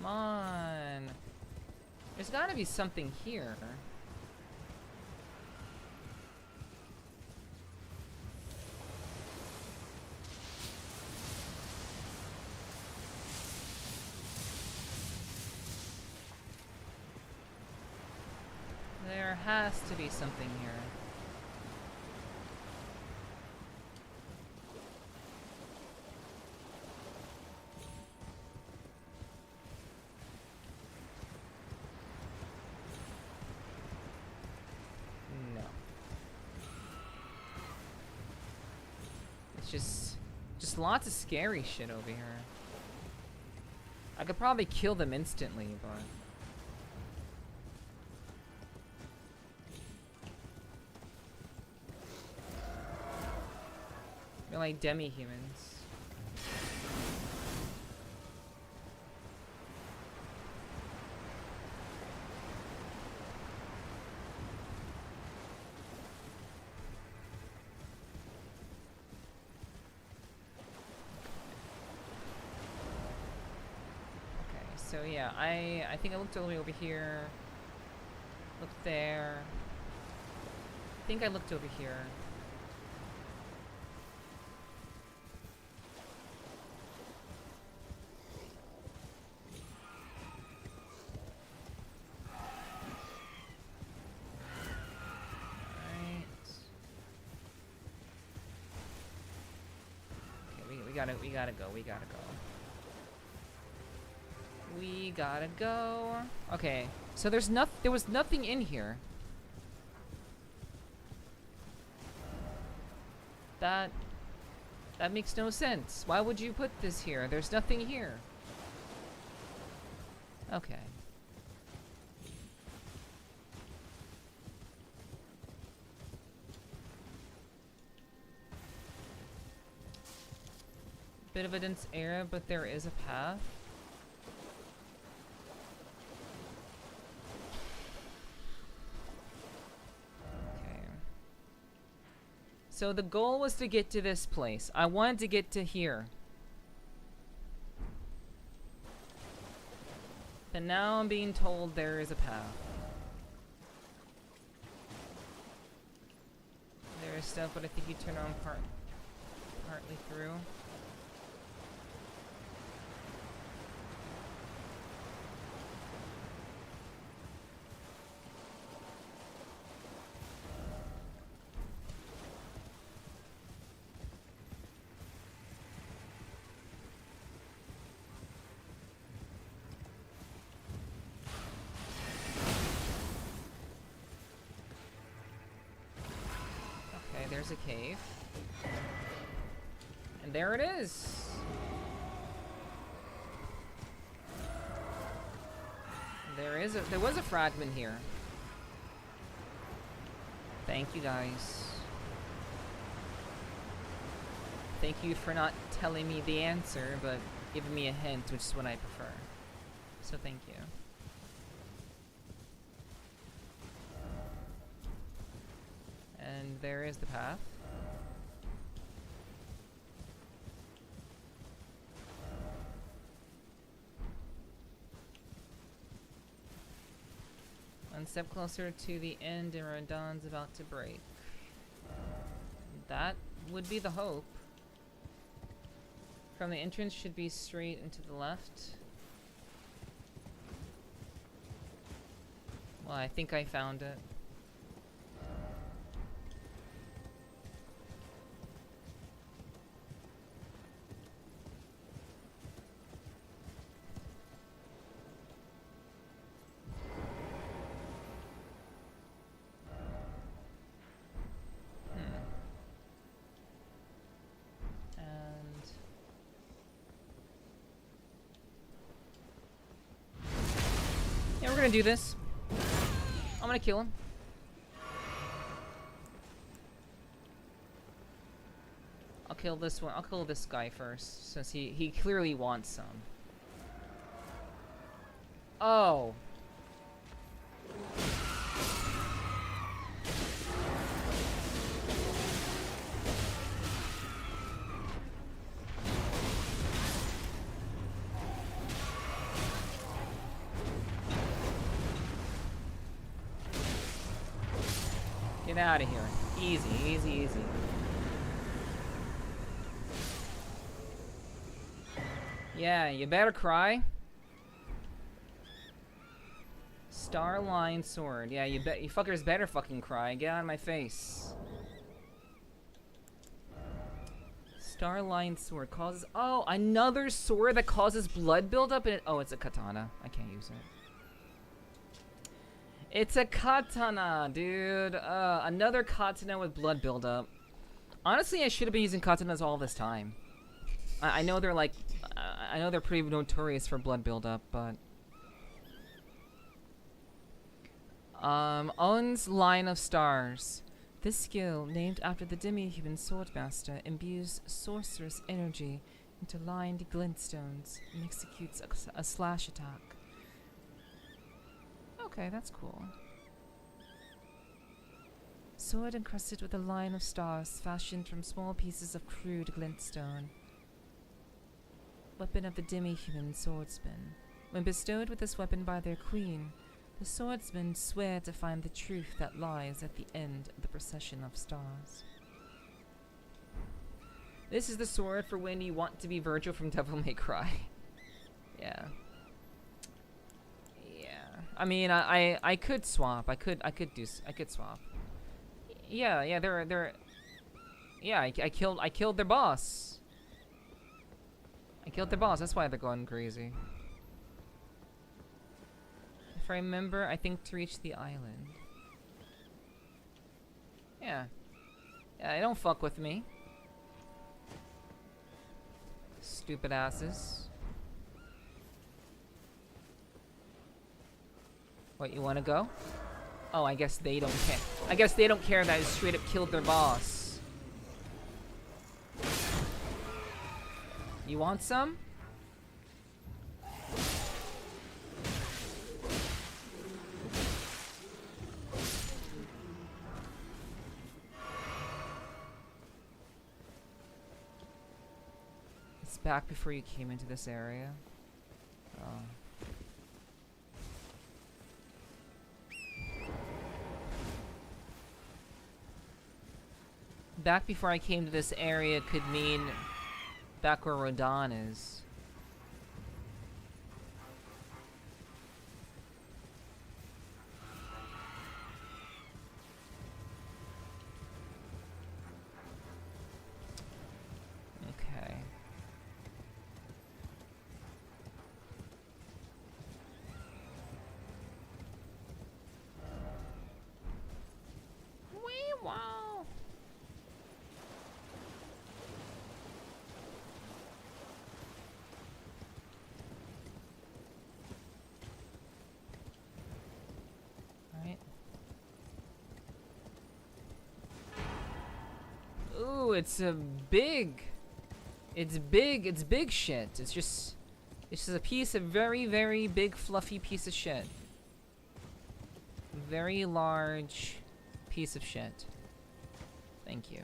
S2: Come on. There's gotta be something here. There has to be something here. No. It's just lots of scary shit over here. I could probably kill them instantly, but they're like demi-humans. Okay, so yeah, I think I looked all the way over here. Looked there. I think I looked over here. We gotta go. We gotta go. Okay, so there was nothing in here. That makes no sense. Why would you put this here? There's nothing here. Okay. Bit of a dense area, but there is a path. Okay. So the goal was to get to this place. I wanted to get to here. But now I'm being told there is a path. stuff, but I think you turn on partly through. There's a cave. And there it is! There was a fragment here. Thank you guys. Thank you for not telling me the answer, but giving me a hint, which is what I prefer. So thank you. And there is the path. One step closer to the end and Radahn's about to break. That would be the hope. From the entrance should be straight and to the left. Well, I think I found it. We're gonna do this. I'm gonna kill him. I'll kill this one. I'll kill this guy first, since he clearly wants some. Oh. Get out of here. Easy, easy, easy. Yeah, you better cry. Starline sword. Yeah, you fuckers better fucking cry. Get out of my face. Starline sword causes... Oh, another sword that causes blood buildup in it. Oh, it's a katana. I can't use it. It's a katana, dude. Another katana with blood buildup. Honestly, I should have been using katanas all this time. I know they're like... I know they're pretty notorious for blood buildup, but... On's Line of Stars. This skill, named after the demi-human swordmaster, imbues sorceress energy into lined glintstones and executes a slash attack. Okay, that's cool. Sword encrusted with a line of stars fashioned from small pieces of crude glintstone. Weapon of the demi-human swordsman. When bestowed with this weapon by their queen, the swordsmen swear to find the truth that lies at the end of the procession of stars. This is the sword for when you want to be Virgil from Devil May Cry. Yeah. I mean, I could swap. I could swap. Yeah, they're yeah, I killed their boss. I killed their boss. That's why they're going crazy. If I remember, I think to reach the island. Yeah. Yeah, they don't fuck with me. Stupid asses. What, you wanna go? Oh, I guess they don't care. I guess they don't care that I straight up killed their boss. You want some? It's back before you came into this area. Oh. back before I came to this area could mean back where Rodan is. Okay. Wee wow. Alright. Ooh, it's big shit. It's just a piece of very big fluffy piece of shit. Very large piece of shit. Thank you.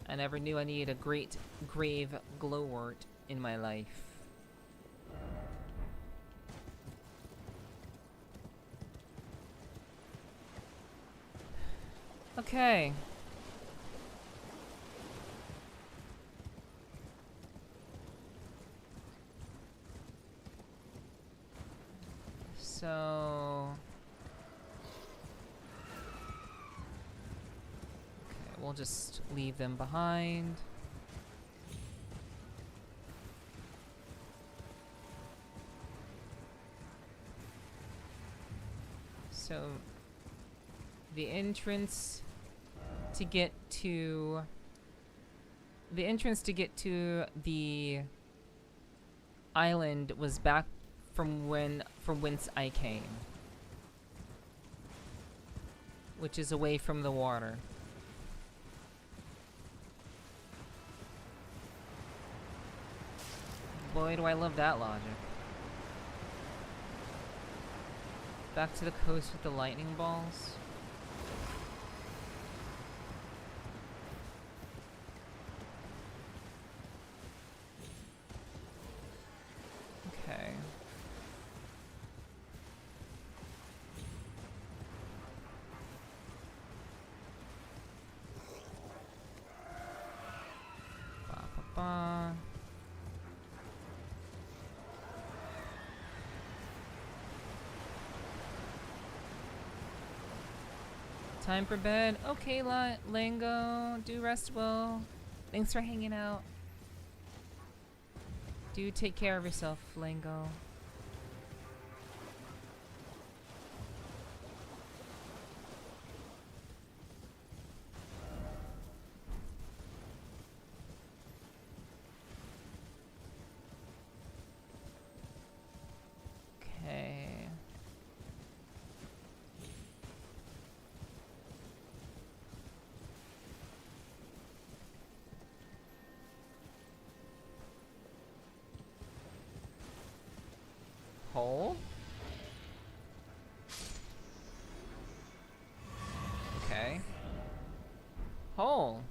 S2: I never knew I needed a great grave glowwort in my life. Okay. So... okay, we'll just leave them behind. So... the entrance to get to... the entrance to get to the island was back from whence I came, which is away from the water. Boy, do I love that logic. Back to the coast with the lightning balls. Okay. Ba. Time for bed. Okay, Lango. Do rest well. Thanks for hanging out. Do take care of yourself, Lango. Okay. Hole? Okay. Hole.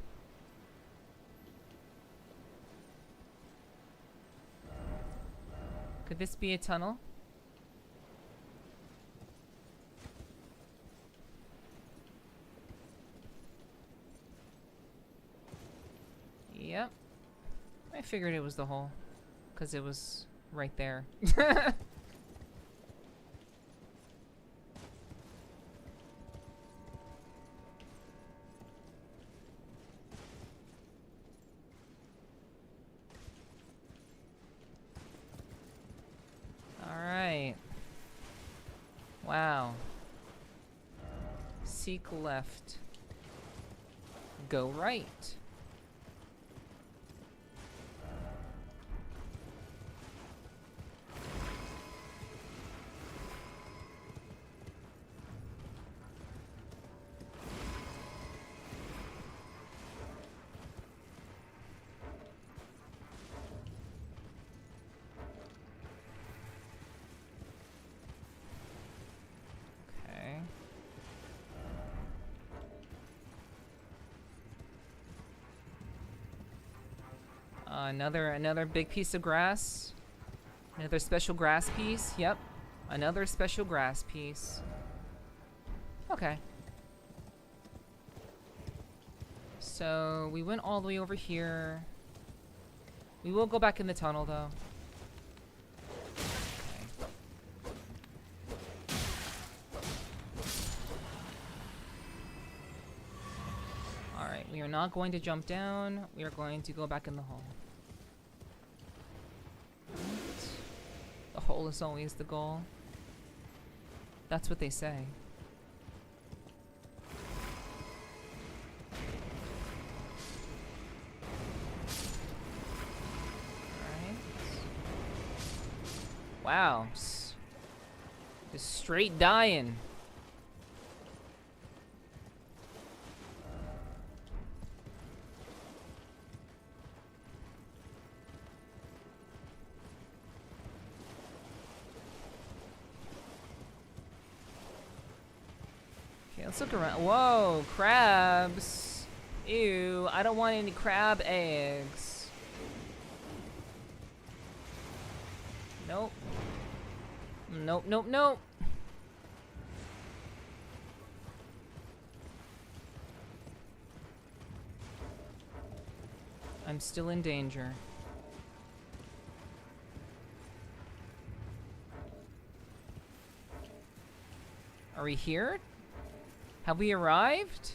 S2: Could this be a tunnel? Yep. I figured it was the hole, 'cause it was right there. Alright. Wow. Seek left. Go right. Okay. Another big piece of grass. Another special grass piece. Yep. Another special grass piece. Okay. So we went all the way over here. We will go back in the tunnel though. Alright, we are not going to jump down. We are going to go back in the hole. Right. The hole is always the goal. That's what they say. Alright. Wow. Just straight dying. Let's look around. Whoa, crabs. Ew, I don't want any crab eggs. Nope. Nope, nope, nope. I'm still in danger. Are we here? Have we arrived?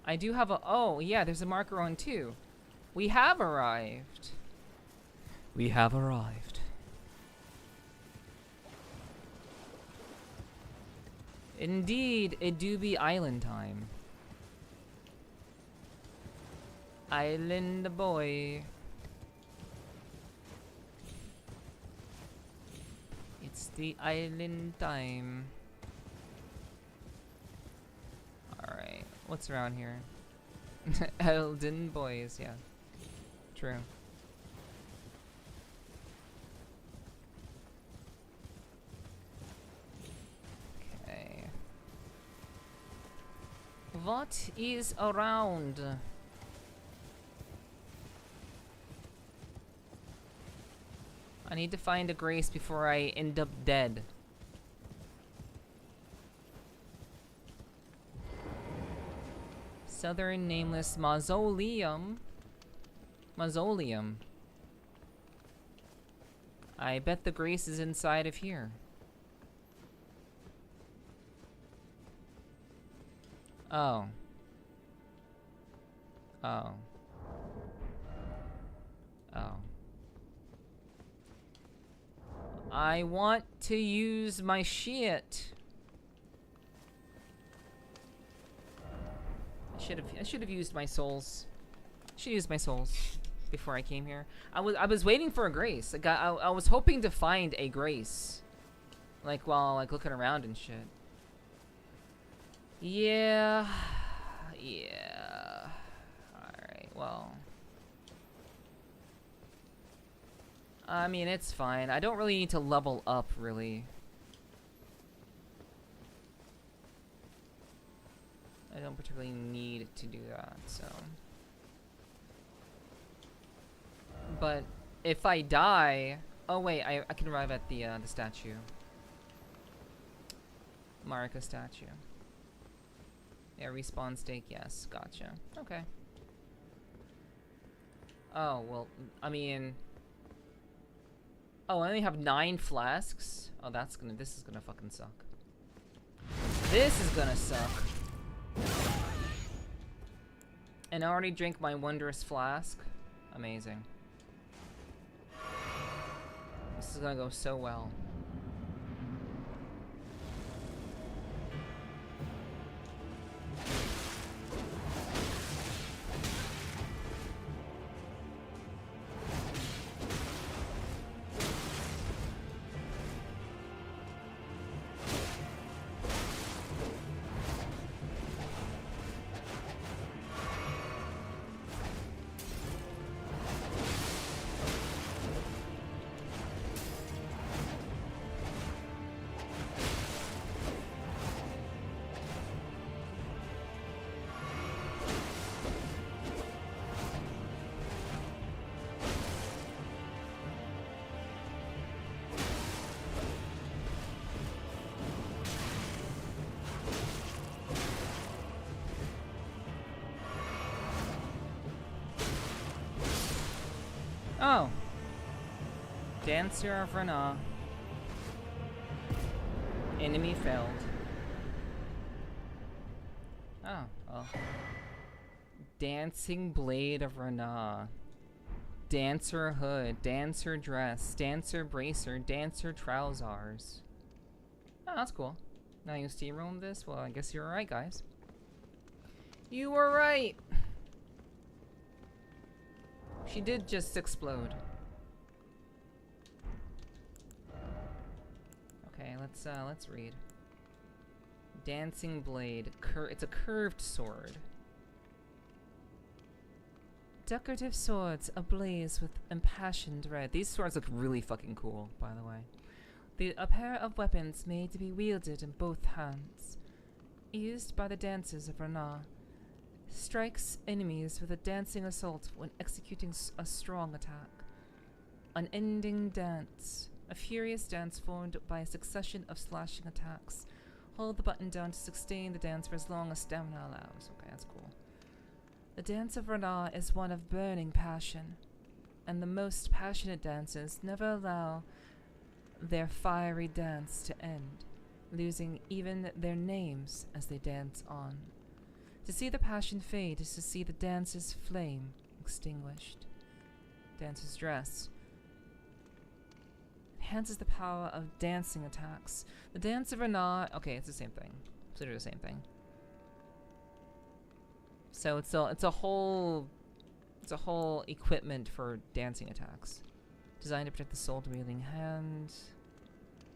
S2: I do have a... Oh, yeah, there's a marker on 2. We have arrived. We have arrived. Indeed, it do be island time. Island boy. It's the island time. Alright, what's around here? Elden boys, yeah. True. Okay. What is around? I need to find a grace before I end up dead. Southern Nameless Mausoleum. Mausoleum. I bet the grace is inside of here. Oh. Oh. Oh. I want to use my shit. I should have used my souls. Should use my souls before I came here. I was waiting for a grace. Like I was hoping to find a grace. Like while like looking around and shit. Yeah. Yeah. Alright, well. I mean, it's fine. I don't really need to level up, really. I don't particularly need to do that, so. But if I die... Oh, wait, I can arrive at the statue. Marika statue. Yeah, respawn stake, yes. Gotcha. Okay. Oh, well, I mean... Oh, I only have 9 flasks? Oh, this is gonna fucking suck. This is gonna suck. And I already drank my wondrous flask. Amazing. This is gonna go so well. Dancer of Rana. Enemy failed. Oh, well. Dancing Blade of Rana. Dancer Hood. Dancer Dress. Dancer Bracer. Dancer Trousers. Oh, that's cool. Now you steamroll this? Well, I guess you're right, guys. You were right! She did just explode. Okay, let's read. Dancing Blade. It's a curved sword. Decorative swords ablaze with impassioned red. These swords look really fucking cool, by the way. A pair of weapons made to be wielded in both hands. Used by the dancers of Rana. Strikes enemies with a dancing assault when executing a strong attack. Unending dance. A furious dance formed by a succession of slashing attacks. Hold the button down to sustain the dance for as long as stamina allows. Okay, that's cool. The dance of Rana is one of burning passion, and the most passionate dancers never allow their fiery dance to end, losing even their names as they dance on. To see the passion fade is to see the dancer's flame extinguished. Dancer's dress enhances the power of dancing attacks. The dance of Rana. Okay, it's the same thing. It's literally the same thing. So it's a whole equipment for dancing attacks, designed to protect the sword wielding hand.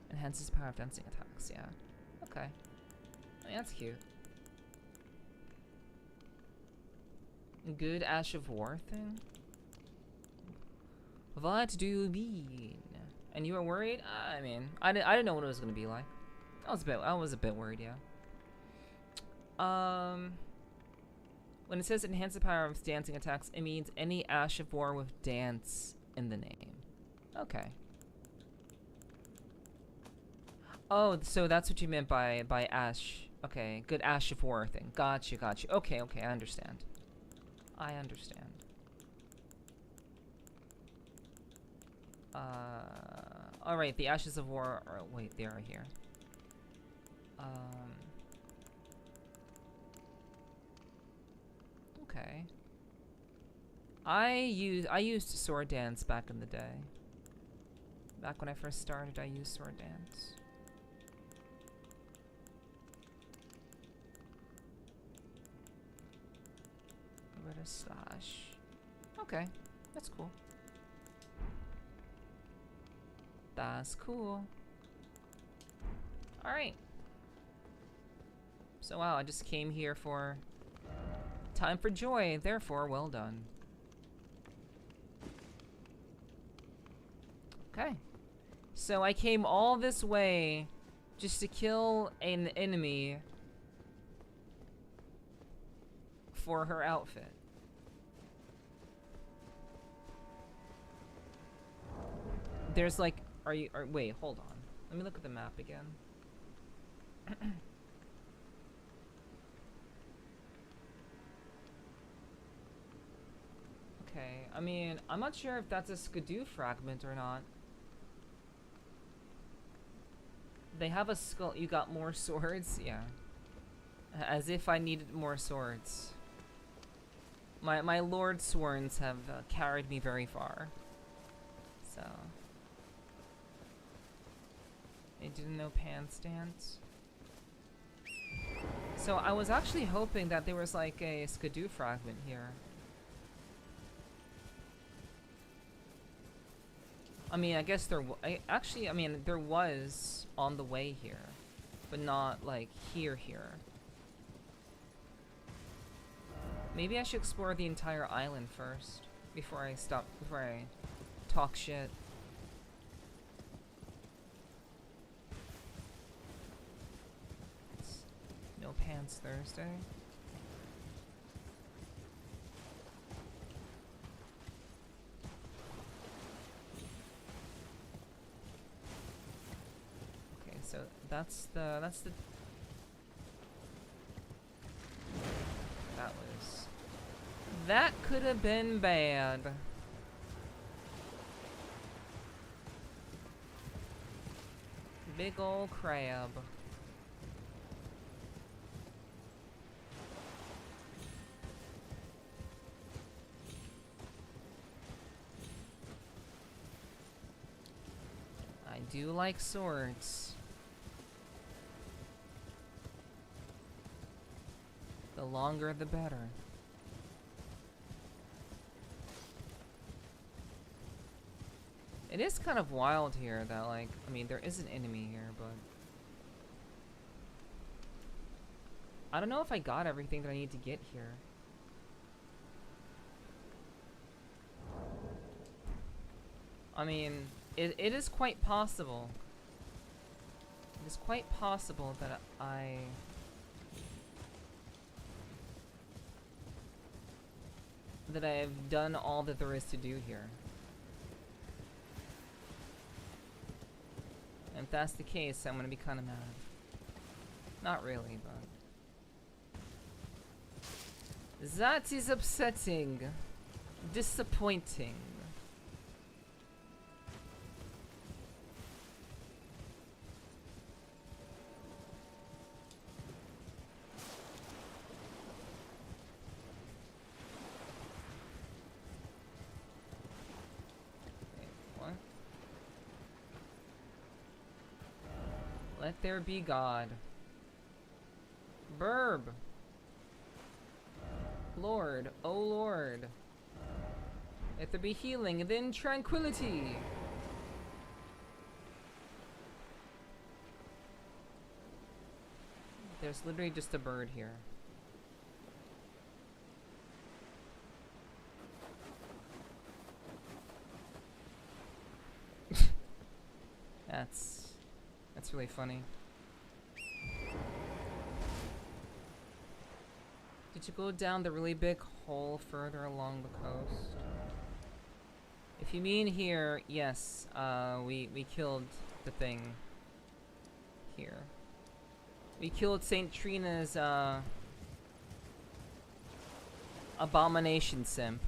S2: Enhances the power of dancing attacks. Yeah. Okay. I mean, that's cute. Good Ash of War thing. What do you mean? And you were worried? I mean, I didn't know what it was gonna be like. I was a bit worried, yeah. When it says enhance the power of dancing attacks, it means any Ash of War with dance in the name. Okay. Oh, so that's what you meant by Ash. Okay, good Ash of War thing. Gotcha. Okay, I understand. Alright, the Ashes of War are, wait, they are here. Okay. I used sword dance back in the day. Back when I first started, I used sword dance. With a slash. Okay, that's cool. That's cool. Alright. So wow, I just came here for time for joy, therefore well done. Okay. So I came all this way just to kill an enemy for her outfit. There's like, wait, hold on. Let me look at the map again. Okay, I mean, I'm not sure if that's a Skidoo fragment or not. They have a skull. You got more swords? Yeah. As if I needed more swords. My Lord Sworns have carried me very far. So. I didn't know pants dance. So I was actually hoping that there was like a Skidoo fragment here. I mean, I guess there there was on the way here, but not like here. Maybe I should explore the entire island first before I talk shit. It's no pants Thursday. So that's the that could have been bad. Big ol' crab. I do like swords. The longer the better. It is kind of wild here that, like, I mean, there is an enemy here, but I don't know if I got everything that I need to get here. I mean, it is quite possible. It is quite possible that that I've done all that there is to do here. And if that's the case, I'm gonna be kind of mad. Not really, but that is upsetting. Disappointing. Let there be God. Burb. Lord, oh Lord. Let there be healing and then tranquility. There's literally just a bird here. That's really funny. Did you go down the really big hole further along the coast? If you mean here, yes, we killed the thing here. We killed Saint Trina's abomination simp.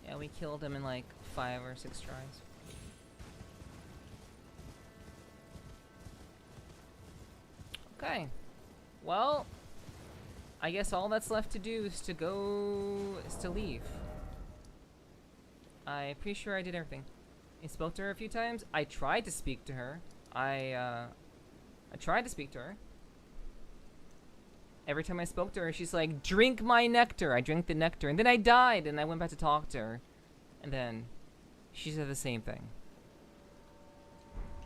S2: Yeah, we killed him in like 5 or 6 tries. Okay. Well, I guess all that's left to do is to leave. I'm pretty sure I did everything. I spoke to her a few times. I tried to speak to her. I tried to speak to her. Every time I spoke to her, she's like, drink my nectar. I drank the nectar, and then I died, and I went back to talk to her. And then she said the same thing.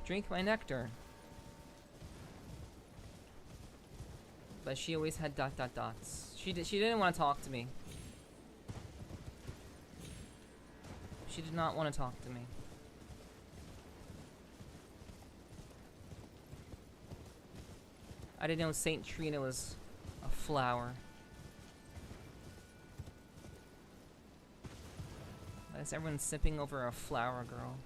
S2: Drink my nectar. But she always had ... She didn't want to talk to me. She did not want to talk to me. I didn't know Saint Trina was a flower. Why is everyone sipping over a flower girl?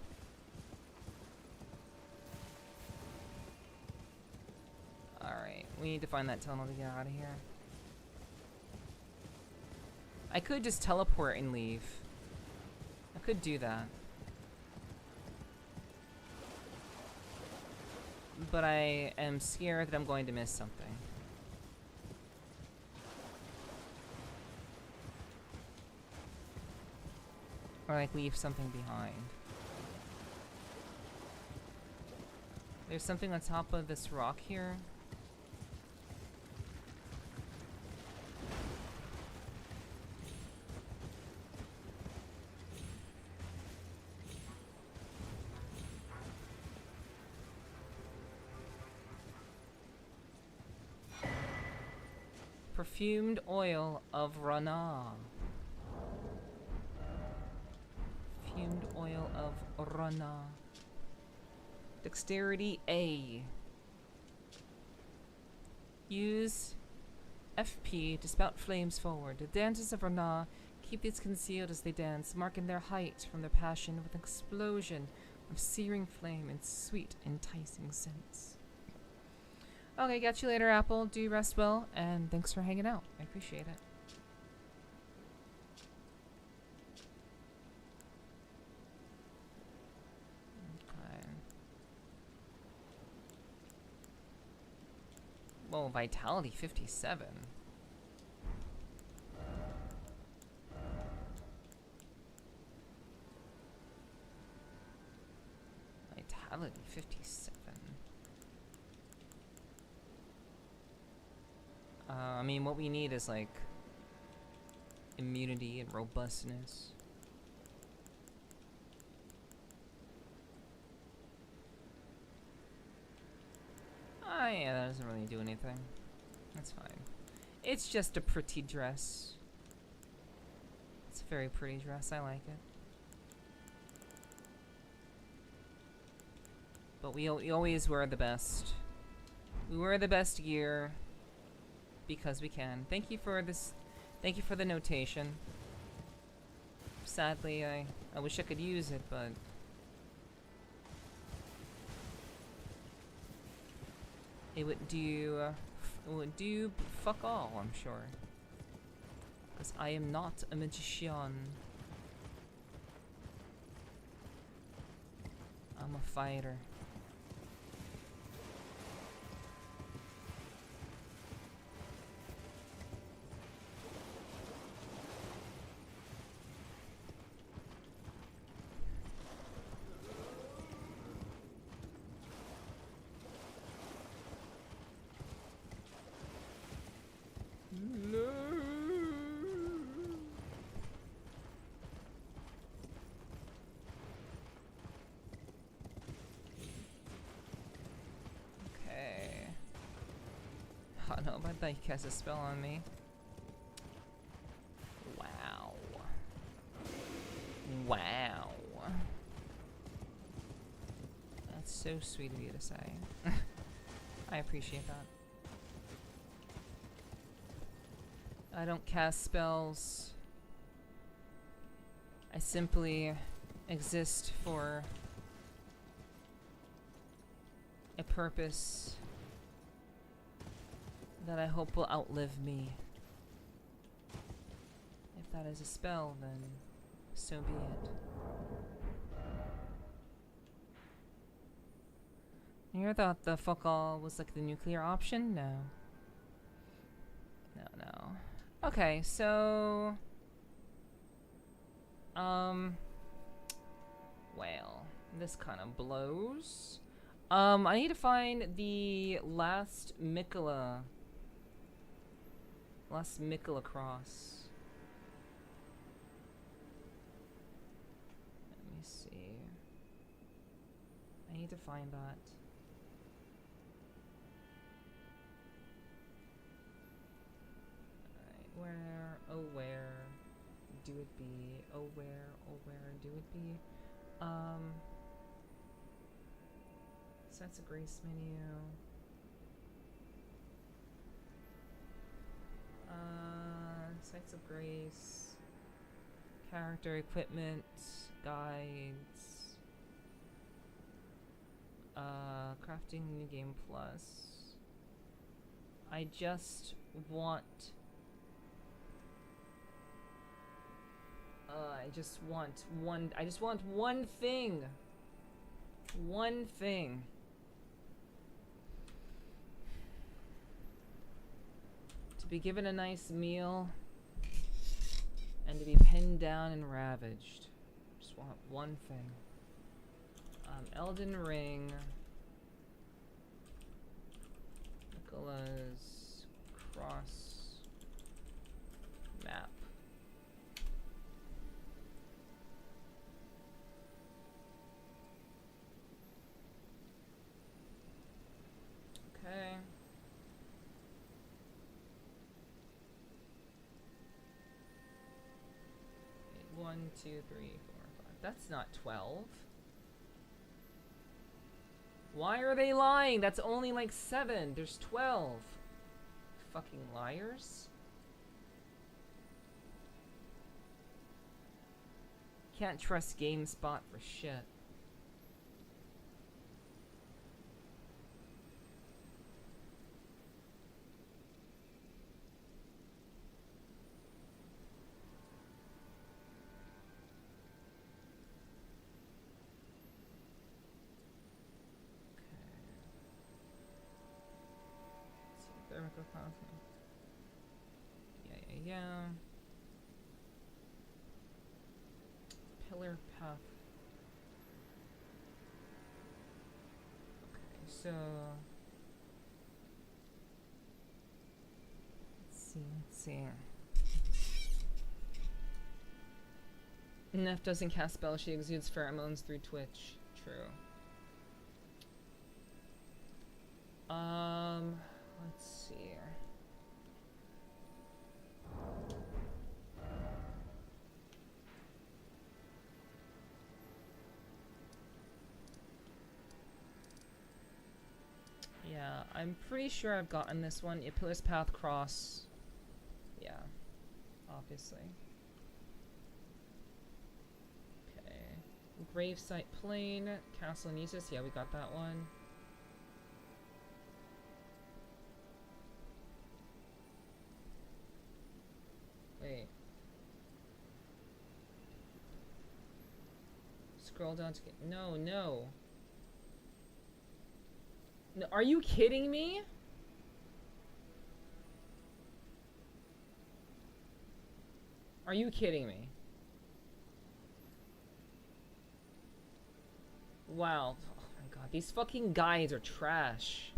S2: Alright, we need to find that tunnel to get out of here. I could just teleport and leave. I could do that. But I am scared that I'm going to miss something. Or like leave something behind. There's something on top of this rock here. Perfumed oil of Rana. Perfumed oil of Rana. Dexterity A. Use FP to spout flames forward. The dancers of Rana keep these concealed as they dance, marking their height from their passion with an explosion of searing flame and sweet, enticing scents. Okay, catch you later, Apple. Do rest well, and thanks for hanging out. I appreciate it. Oh, Vitality 57. Vitality 57. I mean, what we need is like immunity and robustness. Oh yeah, that doesn't really do anything. That's fine. It's just a pretty dress. It's a very pretty dress, I like it. But we always wear the best. We wear the best gear because we can. Thank you for this. Thank you for the notation. Sadly, I wish I could use it, but it would do fuck all, I'm sure. Because I am not a magician. I'm a fighter. Oh no, I thought he cast a spell on me. Wow. Wow. That's so sweet of you to say. I appreciate that. I don't cast spells. I simply exist for a purpose that I hope will outlive me. If that is a spell, then so be it. You thought the fuck all was like the nuclear option? No. No, no. Okay, so well, this kind of blows. I need to find the last Mikola cross. Let me see. I need to find that. Alright, where, oh where do it be? Oh where do it be? Sets of grace menu. Sites of grace, character equipment, guides, crafting new game plus. I just want one thing. One thing. To be given a nice meal and to be pinned down and ravaged. Just want one thing. Elden Ring. Nikola's cross map. Okay. 1, 2, 3, 4, 5. That's not 12. Why are they lying? That's only like 7. There's 12. Fucking liars. Can't trust GameSpot for shit. Yeah. Pillar path. Okay, so let's see. Neph doesn't cast spells, she exudes pheromones through Twitch. True. Let's see here. Yeah, I'm pretty sure I've gotten this one. Pillar's Path Cross. Yeah, obviously. Okay. Gravesite Plain, Castle Nisus. Yeah, we got that one. Wait. Scroll down to get. No, no. No, are you kidding me? Are you kidding me? Wow. Oh my god, these fucking guides are trash.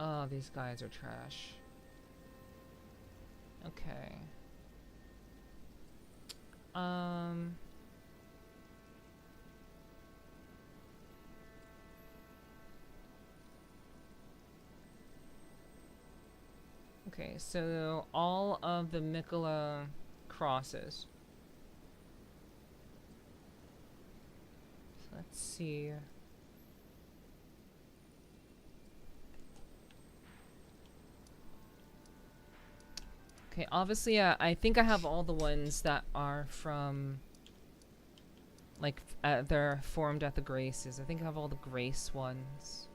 S2: Oh, these guys are trash. Okay. Okay, so all of the Mikola crosses. So let's see. Okay, obviously, I think I have all the ones that are from, like, they're formed at the Graces. I think I have all the Grace ones.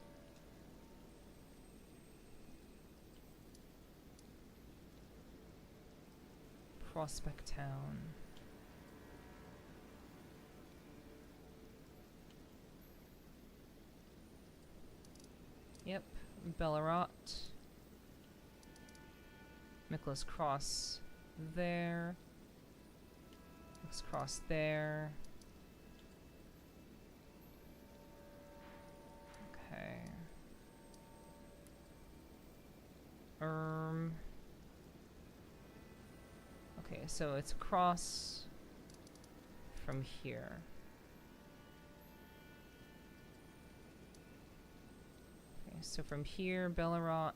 S2: Prospect Town. Yep, Bellerat. Nicholas Cross there. Nicholas Cross there. Okay. Okay, so it's across from here. Okay, so from here, Bellerat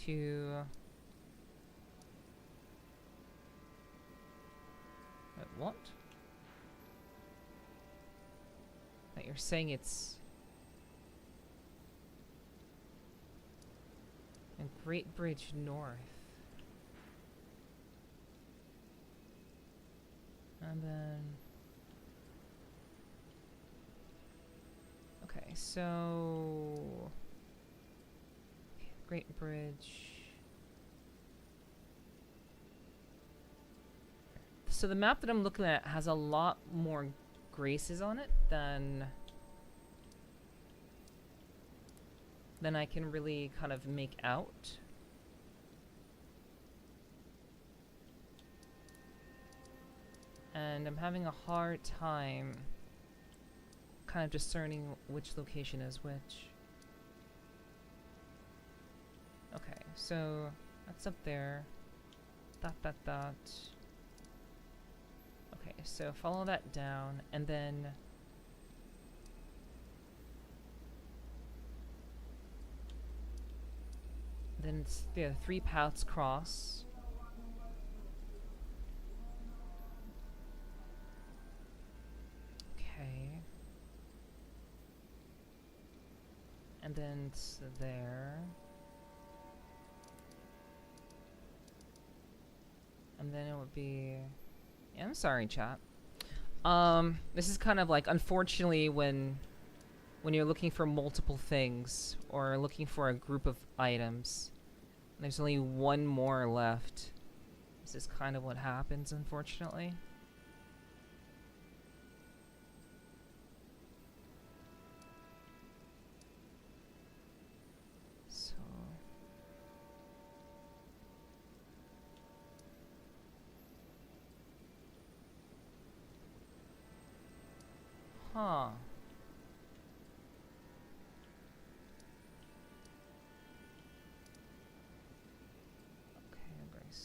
S2: to what? That you're saying it's a Great Bridge North. And then okay, so Great Bridge. So the map that I'm looking at has a lot more graces on it than I can really kind of make out. And I'm having a hard time kind of discerning which location is which. Okay, so that's up there. That. Okay, so follow that down, and then it's the three paths cross. Okay. And then it's there. And then it would be... Yeah, I'm sorry, chat. This is kind of like, unfortunately, when you're looking for multiple things, or looking for a group of items, there's only one more left. This is kind of what happens, unfortunately. So... Huh.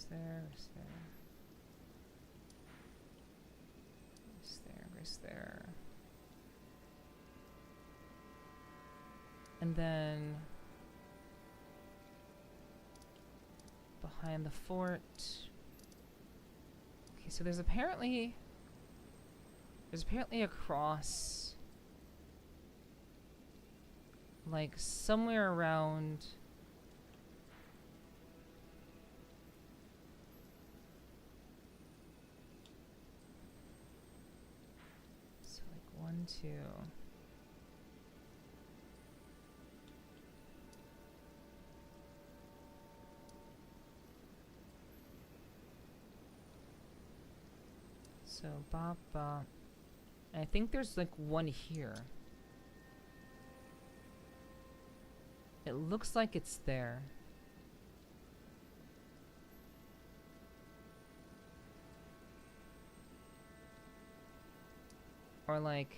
S2: There, Grace there. And then behind the fort. Okay, so there's apparently a cross like somewhere around. One, two. So, Baba. I think there's like one here. It looks like it's there. Or like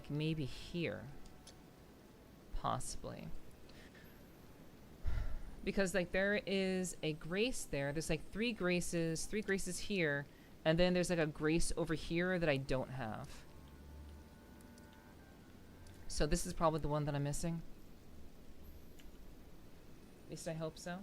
S2: maybe here. Possibly. Because like there is a grace there. There's like three graces here, and then there's like a grace over here that I don't have. So this is probably the one that I'm missing. At least I hope so.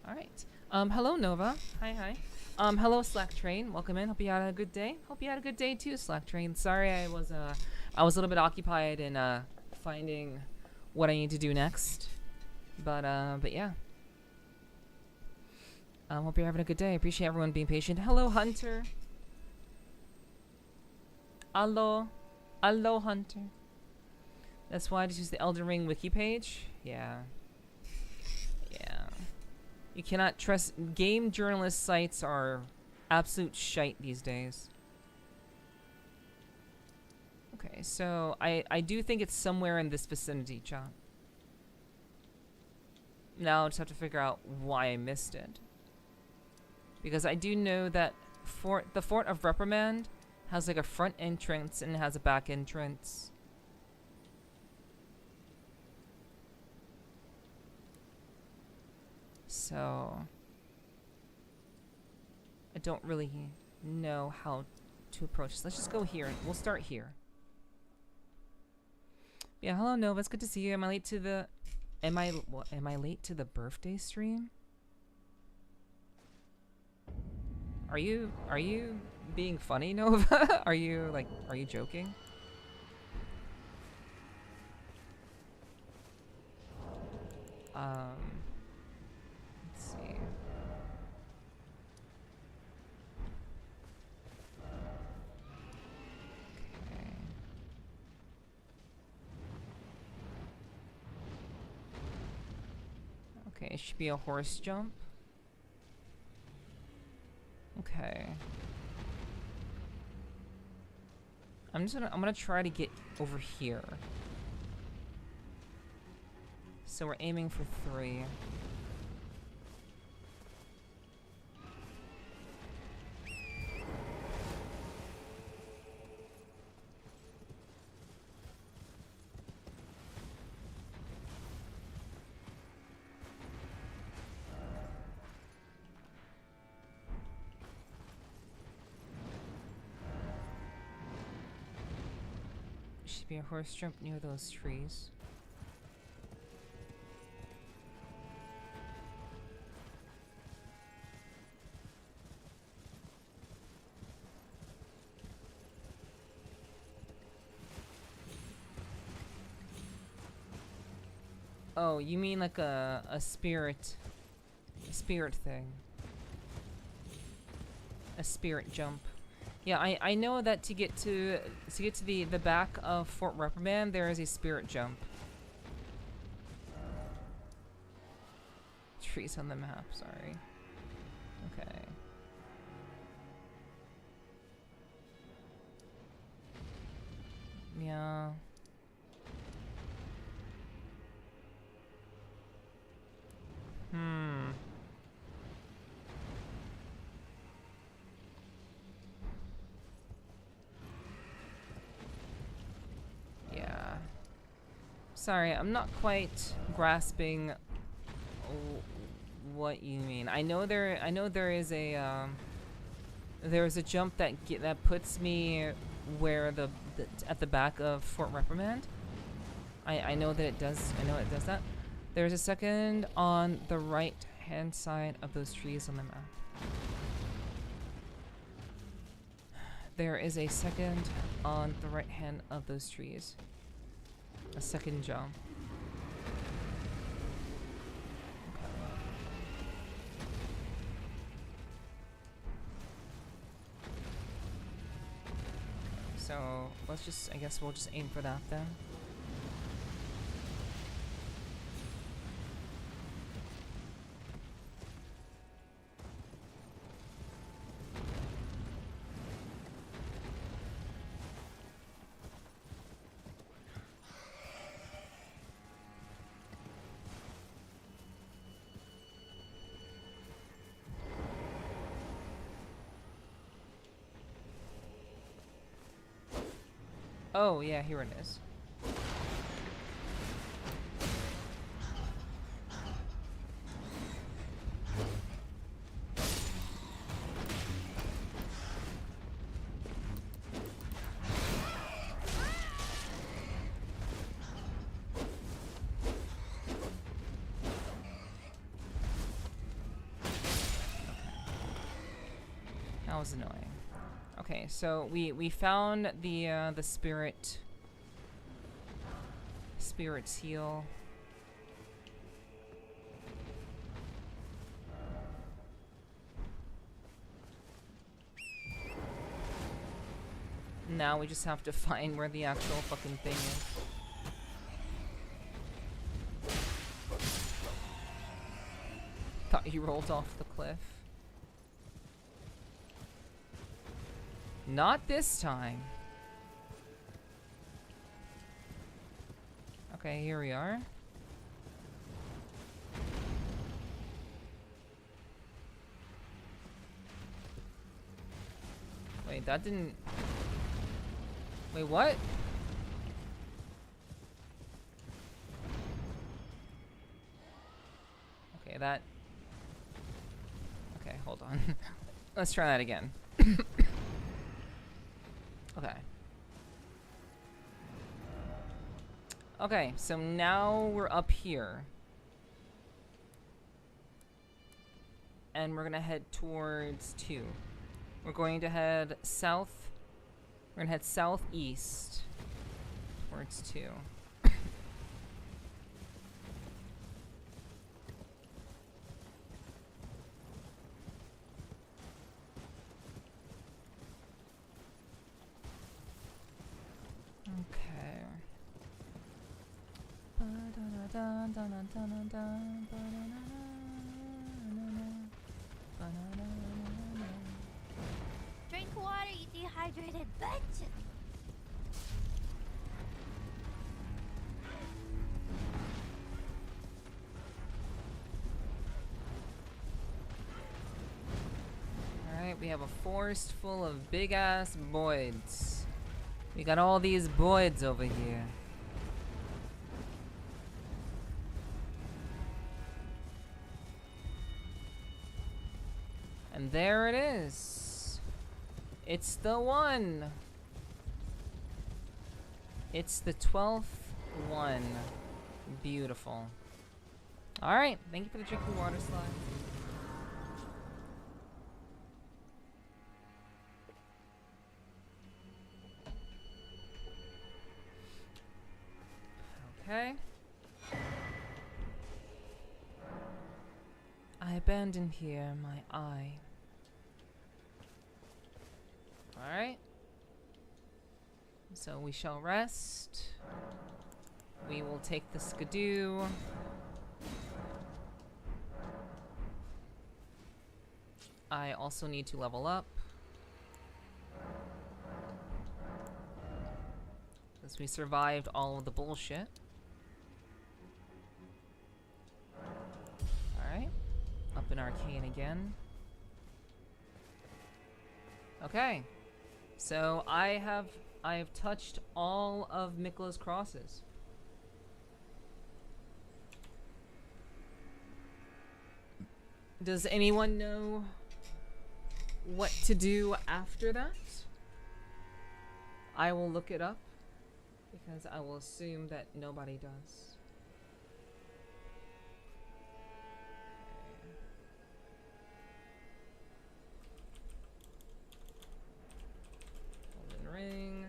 S2: Alright. Hello Nova. Hi. Hello Slack Train. Welcome in. Hope you had a good day. Hope you had a good day too, Slack Train. Sorry I was a little bit occupied in finding what I need to do next. But yeah. Hope you're having a good day. Appreciate everyone being patient. Hello Hunter. Hello Hunter. That's why I just use the Elden Ring wiki page. Yeah. You cannot trust game journalist sites are absolute shite these days. Okay, so I do think it's somewhere in this vicinity, chat. Now I'll just have to figure out why I missed it. Because I do know that the Fort of Reprimand has like a front entrance and it has a back entrance. So I don't really know how to approach this. Let's just go here. We'll start here. Yeah, hello Nova. It's good to see you. Am I late to the late to the birthday stream? Are you being funny, Nova? Are you joking? Let's see. Okay, it should be a horse jump. Okay. I'm gonna try to get over here. So we're aiming for 3. Should be a horse jump near those trees. Oh, you mean like a spirit thing. A spirit jump. Yeah, I know that to get to the back of Fort Reprimand, there is a spirit jump. Trees on the map, sorry. Okay. Yeah. Hmm. Yeah. Sorry, I'm not quite grasping what you mean. I know there is a jump that puts me where the at the back of Fort Reprimand. I know that it does. I know it does that. There's a second on the right hand side of those trees on the map. There is a second on the right hand of those trees. A second jump. So let's just, I guess we'll just aim for that then. Oh, yeah, here it is. That was annoying. Okay, so we found the spirit seal. Now we just have to find where the actual fucking thing is. Thought he rolled off the cliff. Not this time. Okay, here we are. Wait, that didn't... Wait, what? Okay, that... Okay, hold on. Let's try that again. Okay. Okay, so now we're up here. And we're gonna head towards 2. We're going to head south. We're gonna head southeast towards 2. Okay.
S1: Drink water, you dehydrated bitch!
S2: Alright, we have a forest full of big ass boids. We got all these boids over here. And there it is. It's the one. It's the 12th one. Beautiful. Alright, thank you for the drinking water slide. Okay. I abandoned here my eye. Alright. So we shall rest. We will take the skidoo. I also need to level up. Because we survived all of the bullshit. Alright. Up in Arcane again. Okay. So I have touched all of Mikla's crosses. Does anyone know what to do after that? I will look it up because I will assume that nobody does. Elden Ring.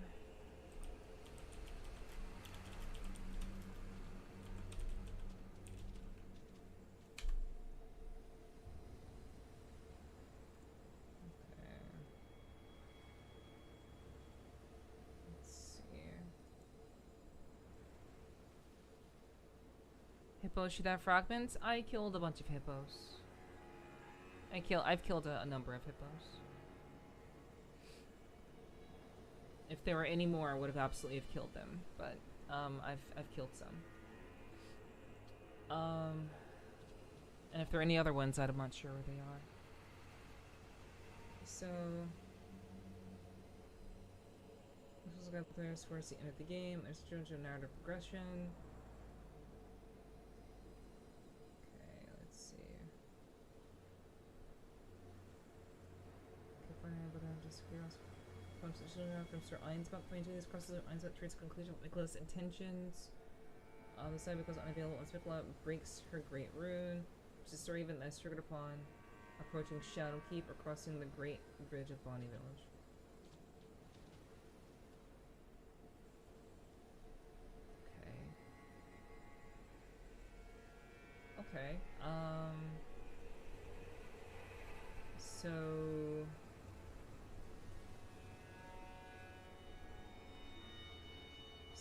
S2: Hippos should have fragments. I killed a bunch of hippos. I've killed a number of hippos. If there were any more, I would have absolutely have killed them. But I've killed some. And if there are any other ones, I'm not sure where they are. So this is got the players towards the end of the game. There's a narrative progression. From Sir Einsbach pointing to these crosses of Einsbach traits conclusion with Mikla's intentions. The side because unavailable once Mikla breaks her great rune, which is a story event that is triggered upon approaching Shadowkeep or crossing the Great Bridge of Bonnie Village. Okay.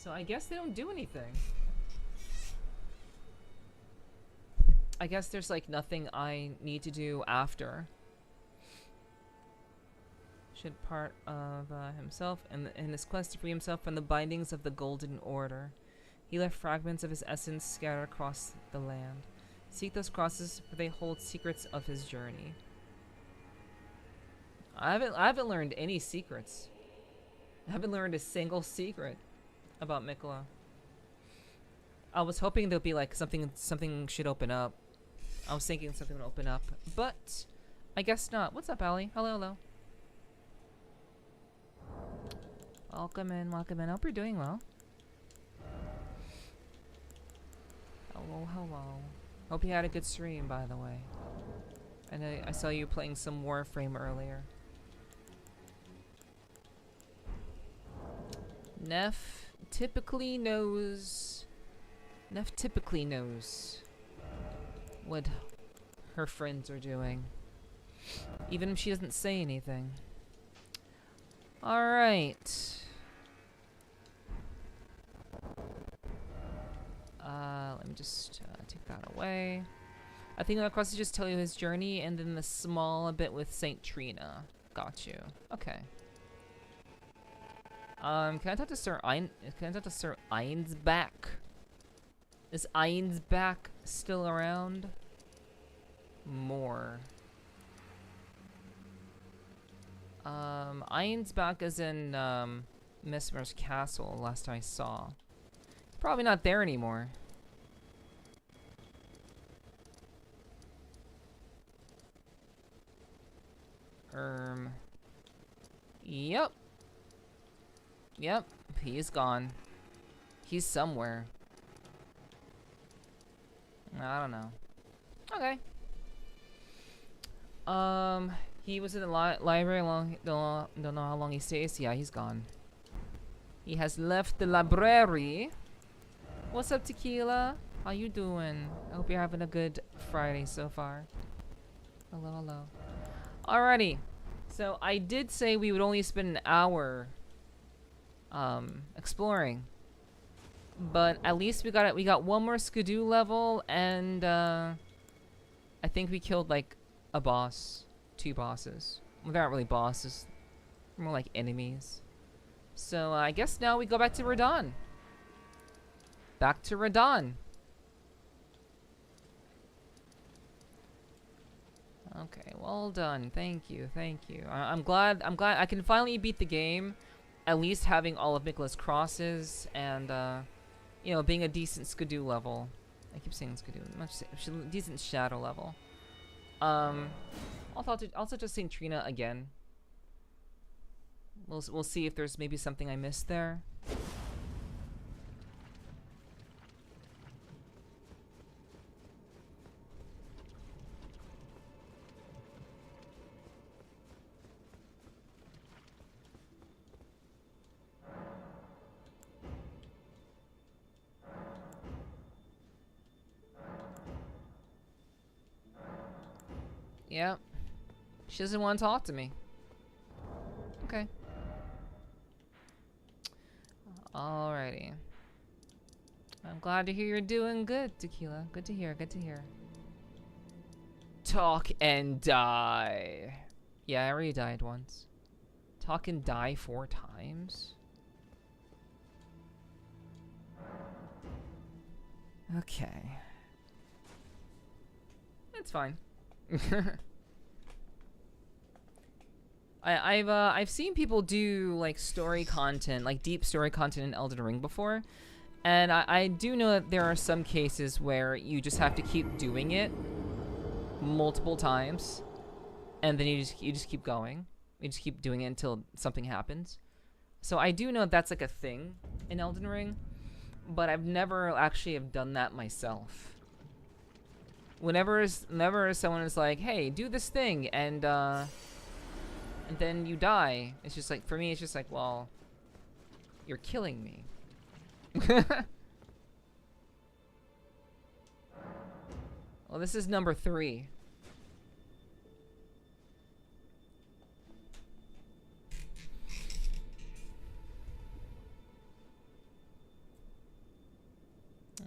S2: So I guess they don't do anything. I guess there's like nothing I need to do after. Should part of himself in his quest to free himself from the bindings of the Golden Order. He left fragments of his essence scattered across the land. Seek those crosses, for they hold secrets of his journey. I haven't learned any secrets. I haven't learned a single secret about Mikla. I was hoping there'd be like something should open up. I was thinking something would open up, but I guess not. What's up, Allie? Hello, hello. Welcome in, welcome in. I hope you're doing well. Hello, hello. Hope you had a good stream, by the way. And I saw you playing some Warframe earlier. Neph typically knows what her friends are doing, even if she doesn't say anything. Alright. Let me just take that away. I think that cross just tell you his journey, and then the small bit with Saint Trina. Got you. Okay. Can I talk to Sir Einsbach? Is Einsbach still around? More. Einsbach is in Mesmer's castle last I saw. He's probably not there anymore. Yep. Yep, he's gone. He's somewhere. I don't know. Okay. He was in the library long. Don't know how long he stays. Yeah, he's gone. He has left the library. What's up, Tequila? How you doing? I hope you're having a good Friday so far. Hello, hello. Alrighty. So I did say we would only spend an hour exploring. But at least we got it. We got one more skidoo level, and I think we killed like a boss, 2 bosses. Well, they're not really bosses, more like enemies. So I guess now we go back to Radon. Back to Radon. Okay, well done. Thank you, thank you. I'm glad I can finally beat the game. At least having all of Mikola's crosses and you know, being a decent skidoo level. I keep saying skidoo. Decent shadow level. Also just Saint Trina again. We'll see if there's maybe something I missed there. Yep. She doesn't want to talk to me. Okay. Alrighty. I'm glad to hear you're doing good, Tequila. Good to hear, good to hear. Talk and die. Yeah, I already died once. Talk and die 4 times? Okay. It's fine. I've seen people do like story content, like deep story content in Elden Ring before, and I do know that there are some cases where you just have to keep doing it multiple times, and then you just keep going. You just keep doing it until something happens. So I do know that's like a thing in Elden Ring, but I've never actually have done that myself. Whenever someone is like, "Hey, do this thing," and then you die, it's just like, for me, it's just like, well, you're killing me. Well, this is number 3.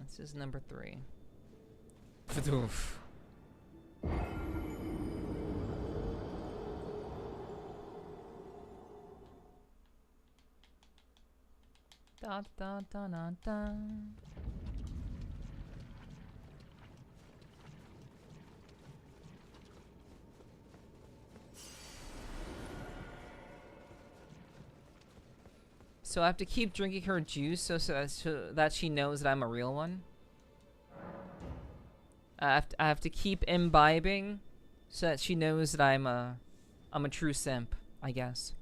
S2: This is number 3. Oof. Da da da da da. So I have to keep drinking her juice so that she knows that I'm a real one. I have to keep imbibing so that she knows that I'm a true simp, I guess.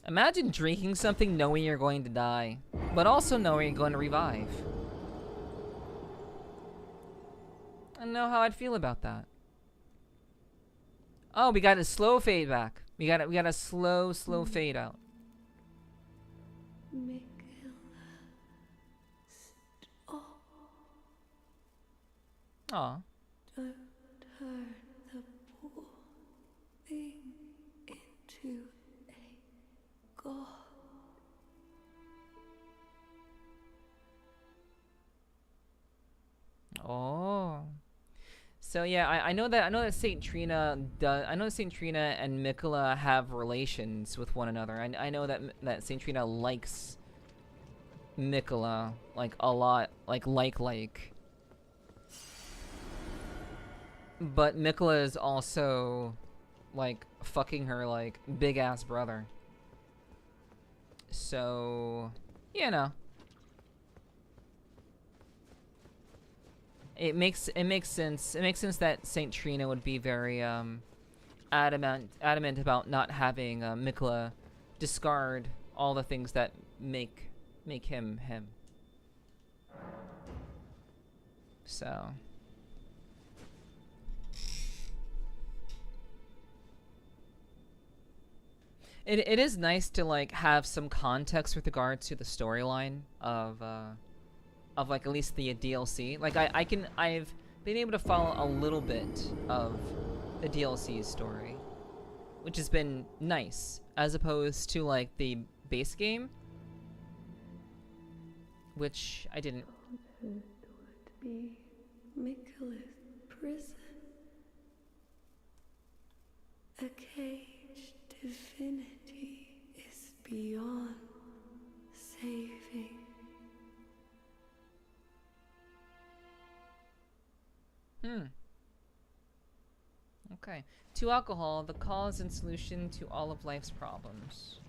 S2: Imagine drinking something knowing you're going to die, but also knowing you're going to revive. I don't know how I'd feel about that. Oh, we got a slow fade back. We got a slow fade out. Aw.
S1: Don't turn the poor thing into a god.
S2: Oh. So yeah, I know that Saint Trina and Mikola have relations with one another. I know that Saint Trina likes Mikola like a lot, like. But Mikola is also like fucking her like big ass brother. So, you know. It makes sense. It makes sense that Saint Trina would be very adamant about not having Mikola discard all the things that make him him. So it is nice to like have some context with regards to the storyline of of like at least the DLC. Like I've been able to follow a little bit of the DLC's story, which has been nice, as opposed to like the base game, which I didn't.
S1: Would be Michaela's prison. A cage divinity is beyond saving.
S2: Okay. To alcohol, the cause and solution to all of life's problems.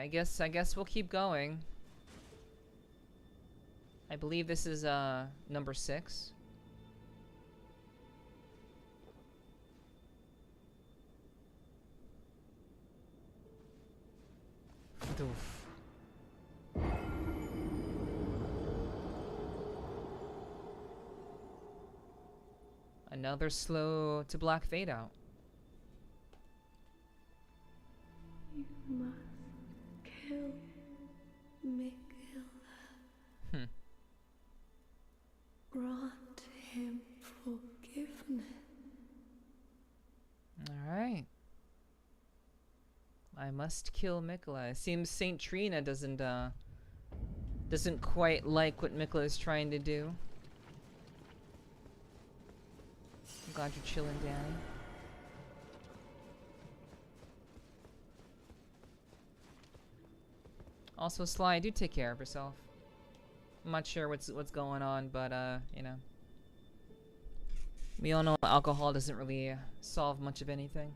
S2: I guess we'll keep going. I believe this is number 6. Oof. Another slow to black fade out.
S1: You must kill Michaela. Grant him forgiveness.
S2: Alright. I must kill Mikola. It seems Saint Trina doesn't quite like what Mikola is trying to do. I'm glad you're chilling, Danny. Also, Sly, do take care of yourself. I'm not sure what's going on, but you know, we all know alcohol doesn't really solve much of anything.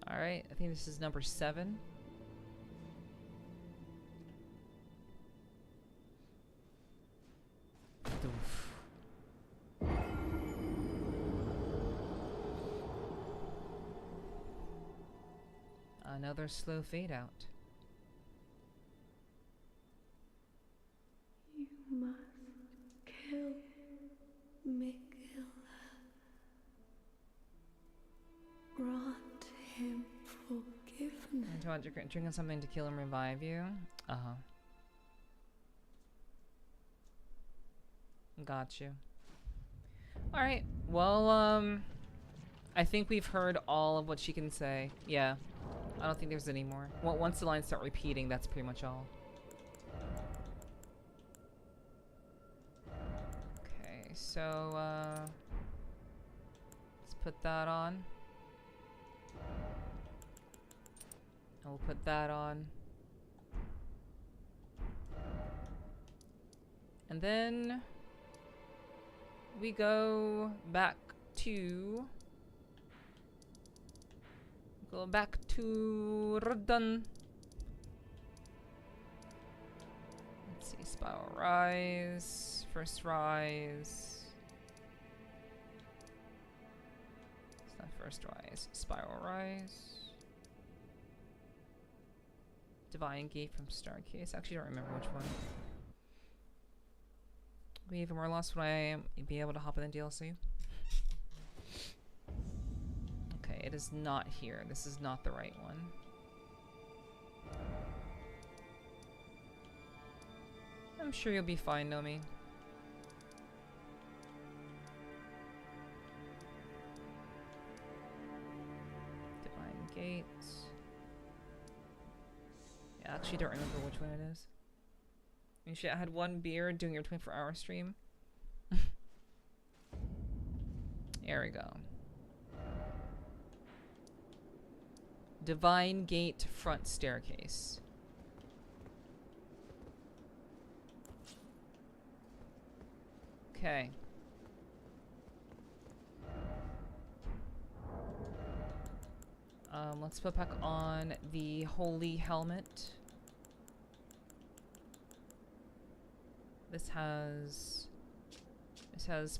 S2: Alright, I think this is number 7. Oof. Another slow fade out.
S1: You must kill Michaela. Grant him forgiveness.
S2: And Todd, you're drinking something to kill and revive you? Uh-huh. Got you. Alright, well, I think we've heard all of what she can say. Yeah. I don't think there's any more. Well, once the lines start repeating, that's pretty much all. Okay, so, let's put that on. And we'll put that on. And then we go back to Redden. Let's see, spiral rise, first rise. It's not first rise, spiral rise. Divine Gate from Starcase. Actually, I don't remember which one. Will be even more lost when I be able to hop in the DLC. Okay, it is not here. This is not the right one. I'm sure you'll be fine, Nomi. Divine Gate. Yeah, I actually don't remember which one it is. You should have had one beer doing your 24-hour stream. There we go. Divine Gate front staircase. Okay. Let's put back on the holy helmet. This has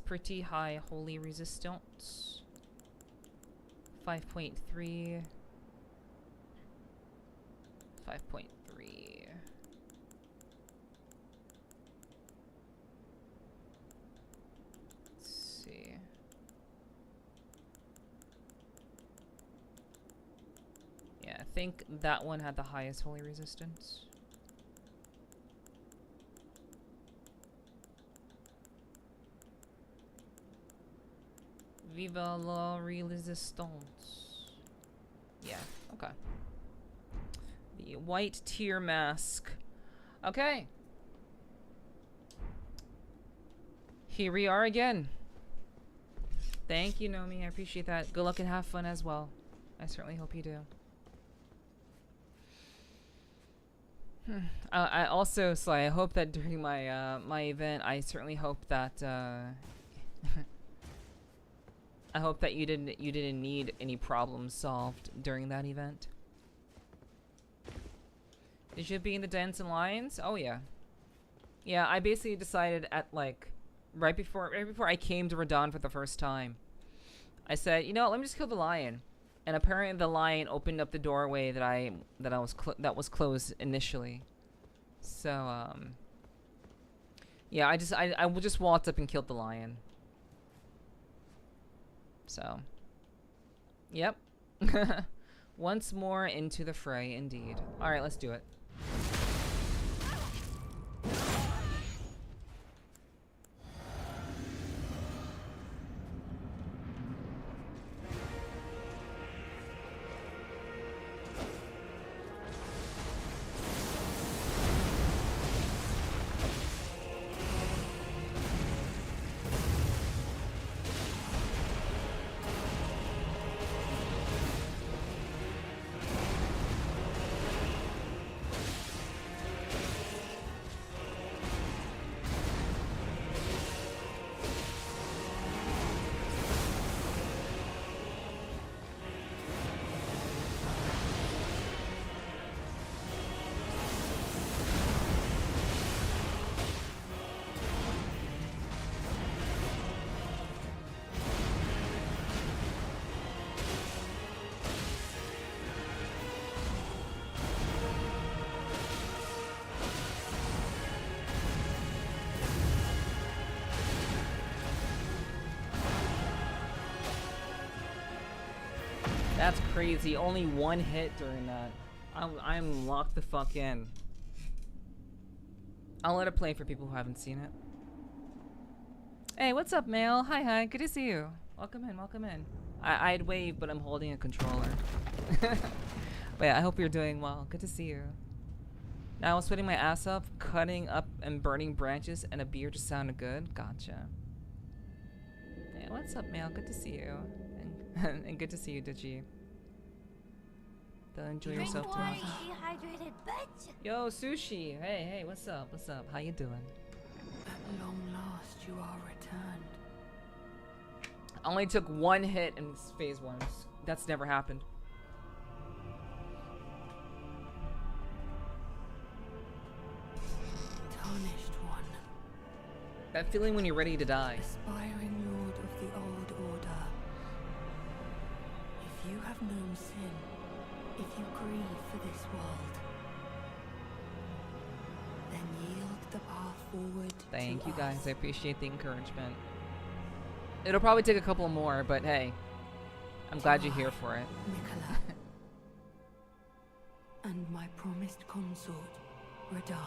S2: pretty high holy resistance. 5.3. 5.3. Let's see. Yeah, I think that one had the highest holy resistance. Viva la resistance. Yeah, okay. The white tear mask. Okay. Here we are again. Thank you, Nomi. I appreciate that. Good luck and have fun as well. I certainly hope you do. I also, so I hope that during my my event, I certainly hope that I hope that you didn't need any problems solved during that event. Did you be in the Dance and Lions? Oh yeah. Yeah, I basically decided at like right before I came to Radon for the first time. I said, you know, let me just kill the lion. And apparently the lion opened up the doorway that was closed initially. So yeah, I just walked up and killed the lion. So, yep. Once more into the fray, indeed. All right, let's do it. That's crazy. Only one hit during that. I'm locked the fuck in. I'll let it play for people who haven't seen it. Hey, what's up, Mail? Hi. Good to see you. Welcome in, welcome in. I'd wave, but I'm holding a controller. But yeah, I hope you're doing well. Good to see you. Now I was sweating my ass off, cutting up and burning branches, and a beer just sounded good. Gotcha. Yeah, what's up, Mail? Good to see you. And good to see you, Digi. Don't enjoy yourself too much.
S1: Dehydrated bitch.
S2: Yo, Sushi. Hey, what's up? What's up? How you doing?
S1: At long last, you are returned.
S2: I only took one hit in phase 1. That's never happened.
S1: Tarnished one.
S2: That feeling when you're ready to die.
S1: Aspiring lord of the old order. If you have known sin, if you grieve for this world, then yield the path forward.
S2: Thank
S1: to
S2: you guys.
S1: us.
S2: I appreciate the encouragement. It'll probably take a couple more, but hey, I'm glad you're here for it.
S1: Nicola. And my promised consort, Radon.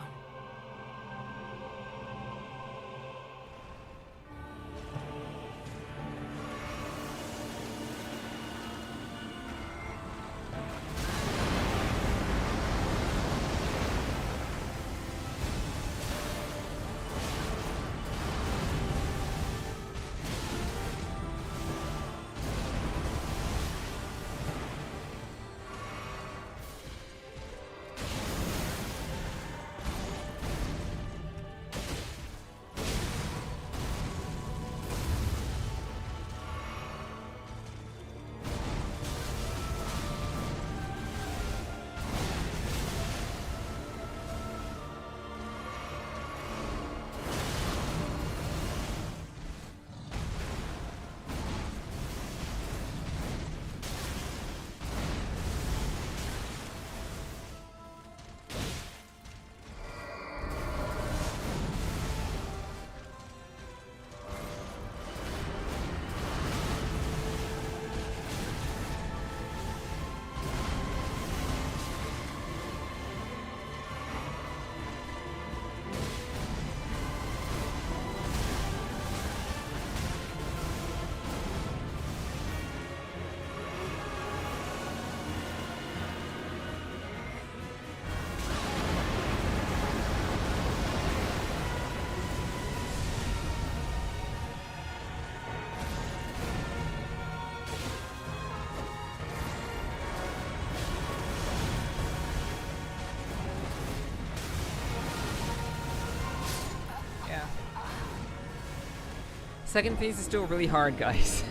S2: Second phase is still really hard, guys.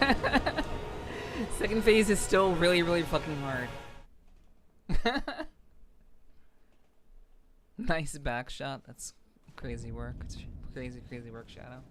S2: Second phase is still really, really fucking hard. Nice back shot. That's crazy work. It's crazy, crazy work, Shadow.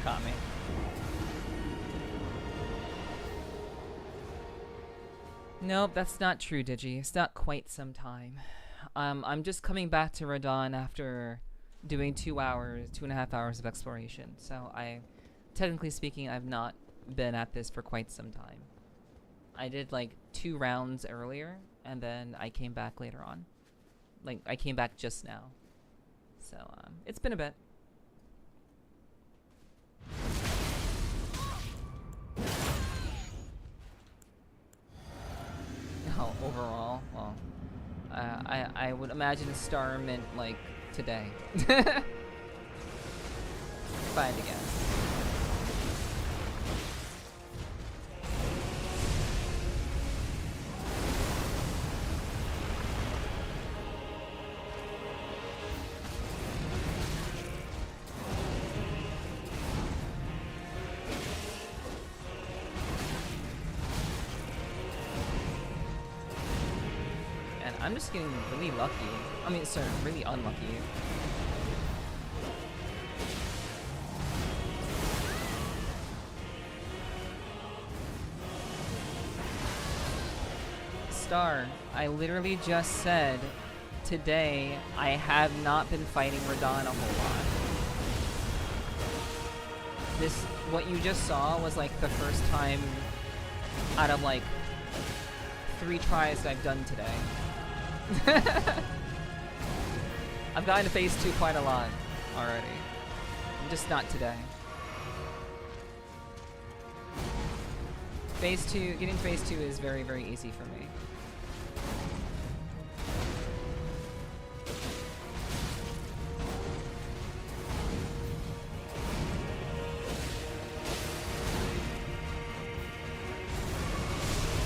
S2: Got me. Nope, that's not true, Digi. It's not quite some time. I'm just coming back to Radon after doing 2.5 hours of exploration. So technically speaking, I've not been at this for quite some time. I did like 2 rounds earlier, and then I came back later on. Like, I came back just now. So, it's been a bit. Oh, overall, well, I would imagine a star mint like today. If I had to guess. I'm just getting really lucky. I mean, sorry, really unlucky. Star, I literally just said today I have not been fighting Radon a whole lot. What you just saw was like the first time out of like 3 tries that I've done today. I've gotten to phase 2 quite a lot already. Just not today. Phase 2, getting to phase 2 is very, very easy for me.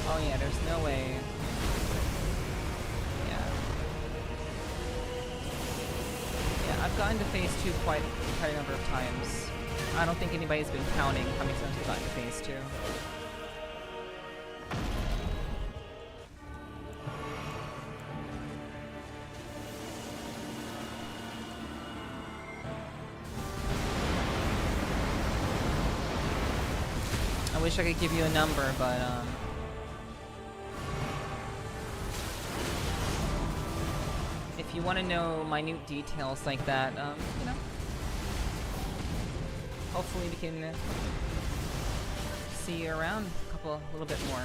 S2: Oh yeah, there's no way. I've gotten to phase 2 quite a number of times. I don't think anybody's been counting how many times we've gotten to phase 2. I wish I could give you a number, but if you want to know minute details like that, you know, hopefully we can see you around a little bit more.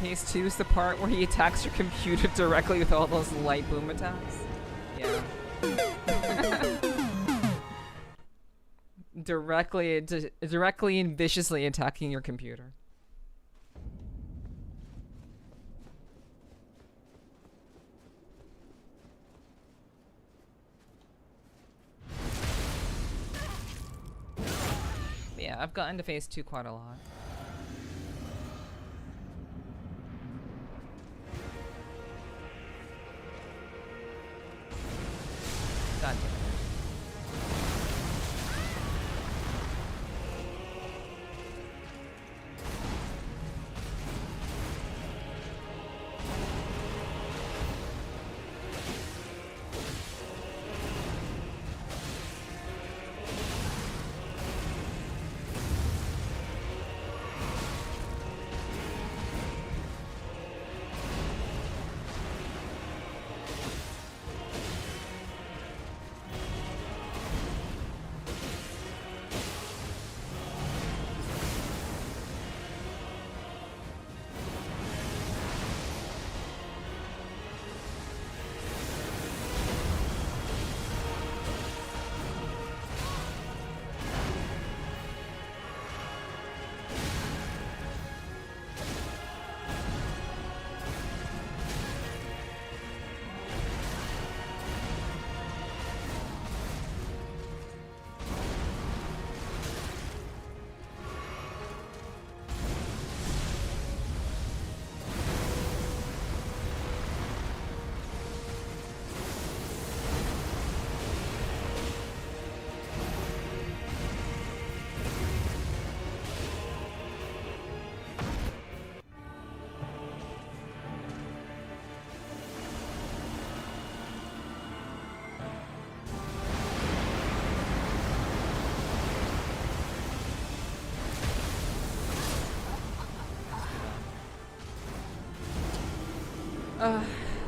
S2: Phase 2 is the part where he attacks your computer directly with all those light boom attacks. Yeah. Directly and viciously attacking your computer. Yeah, I've gotten to phase 2 quite a lot. God damn it.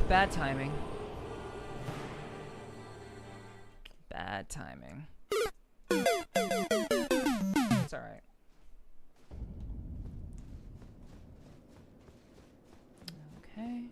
S2: Bad timing. Bad timing. It's alright. Okay.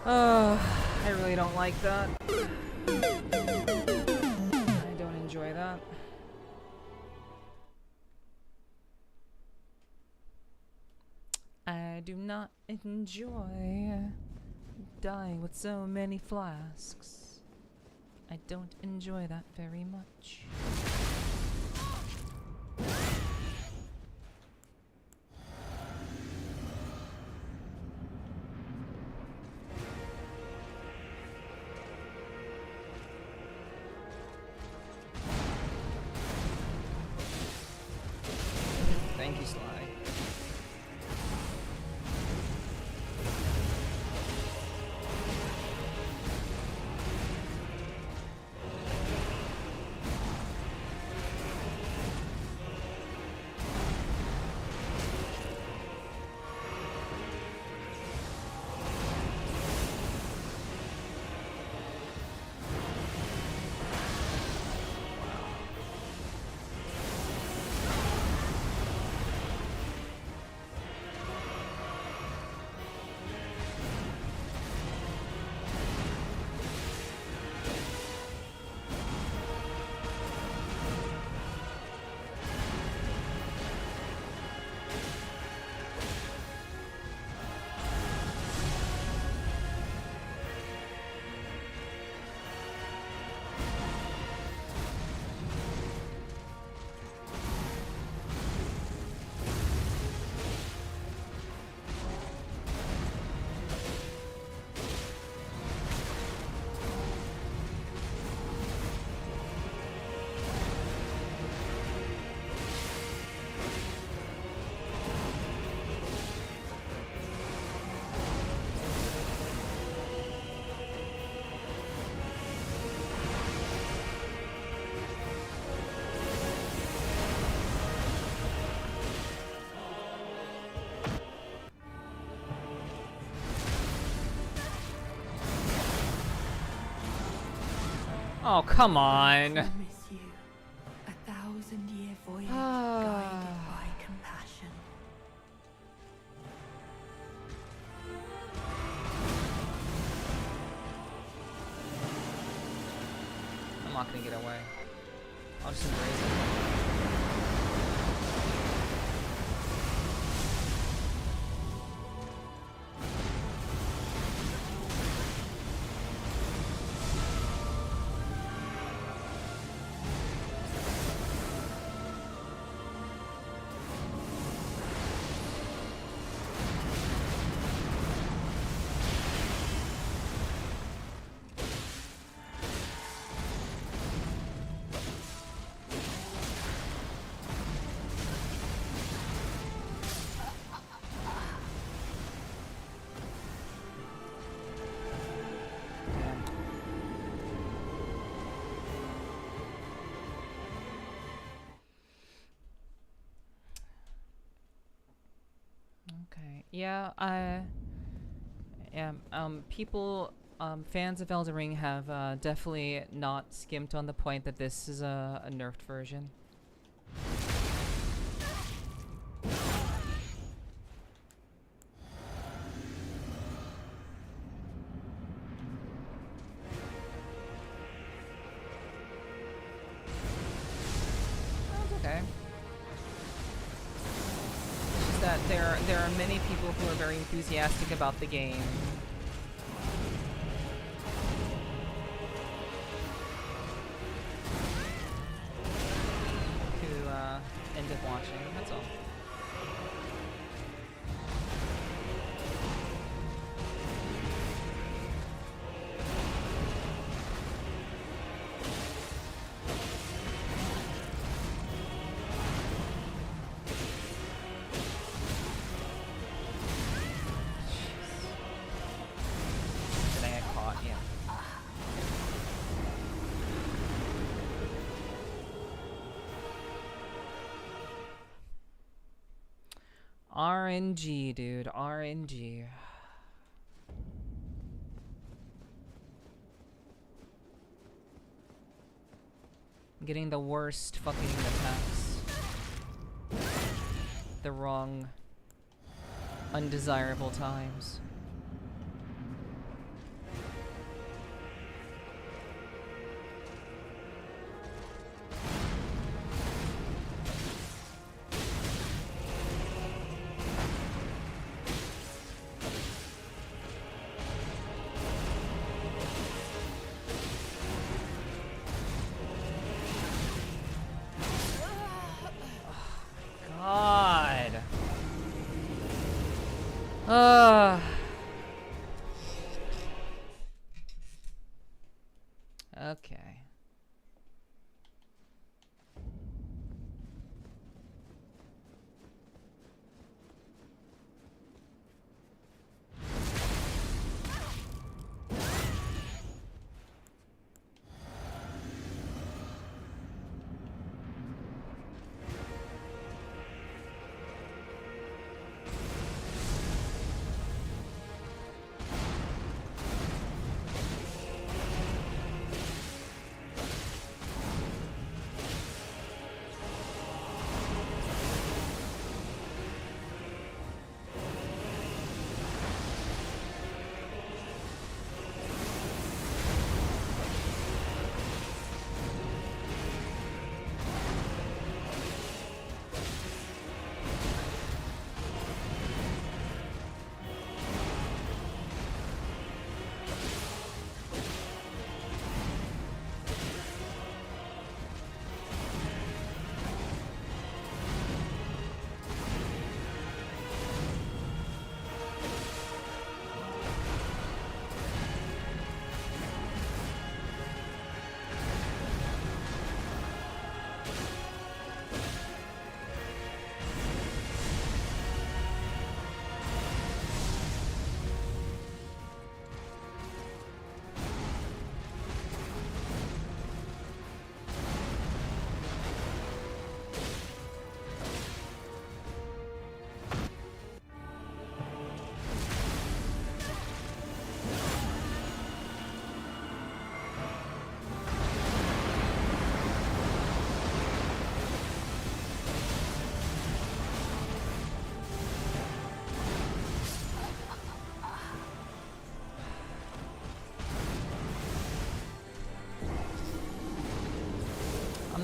S2: I really don't like that. I don't enjoy that. I do not enjoy dying with so many flasks. I don't enjoy that very much. Thank you, Sly. Oh, come on.
S1: Miss you. 1,000-year voyage guided by compassion.
S2: I'm not gonna get away. I'll just embrace it. Okay. Yeah, people, fans of Elden Ring have definitely not skimped on the point that this is a nerfed version. That's okay. It's just that there are many people who are very enthusiastic about the game. Who end up watching, that's all. Did I get caught? Yeah. RNG, dude. RNG. I'm getting the worst fucking attacks. The wrong, undesirable times.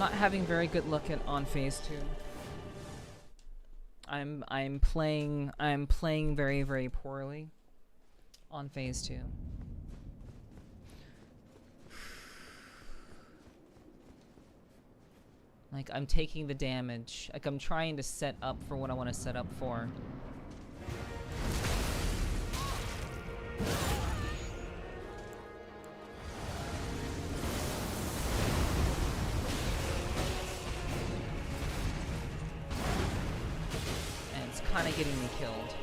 S2: not having very good luck on phase 2. I'm playing very, very poorly on phase 2. Like, I'm taking the damage. Like, I'm trying to set up for what I want to set up for. And it's kind of getting me killed.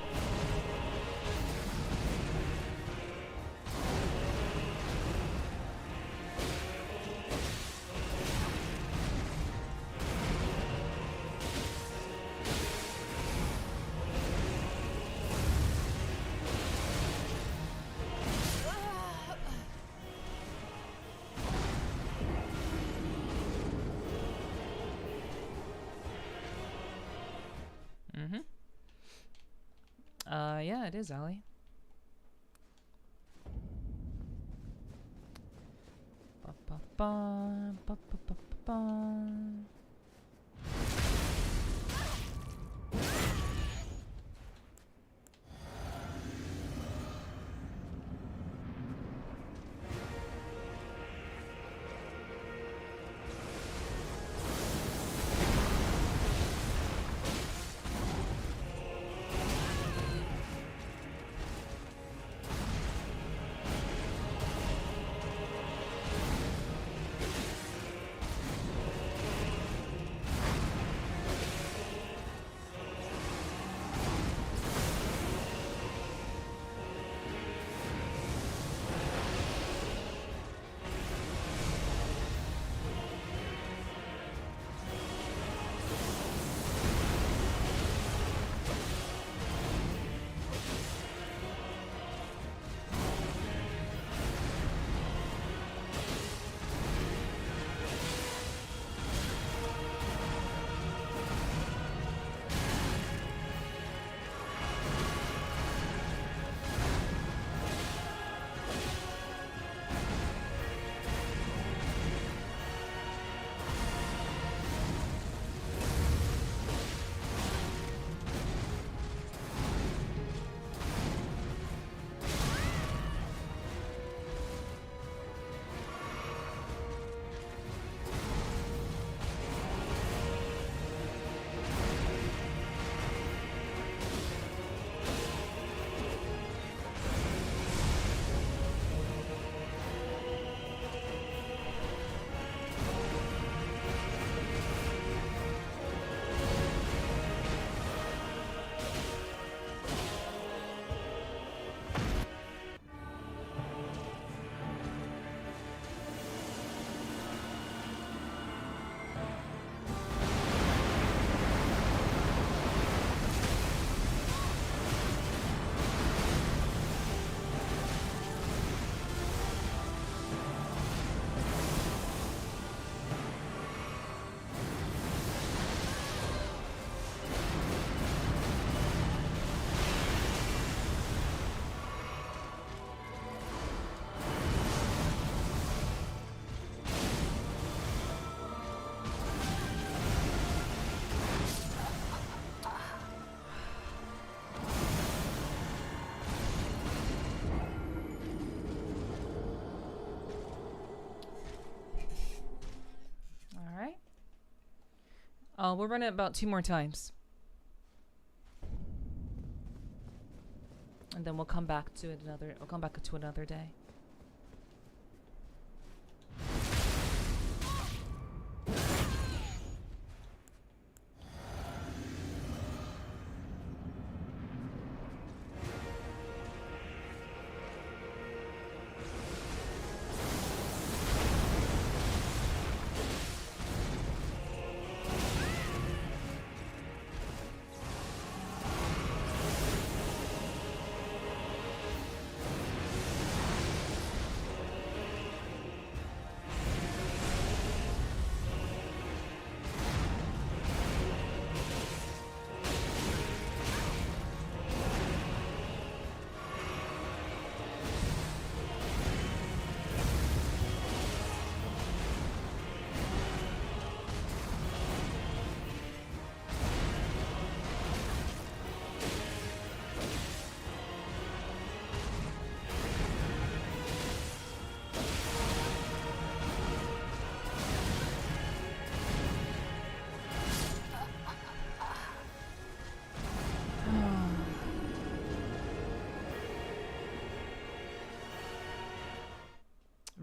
S2: Yeah, it is, Ali. Ba, ba, ba, ba, ba, ba, ba. We'll run it about 2 more times. And then we'll come back to another day.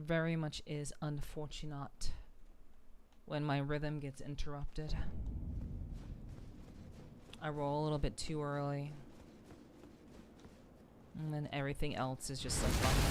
S2: very much is unfortunate when my rhythm gets interrupted. I roll a little bit too early. And then everything else is just like behind.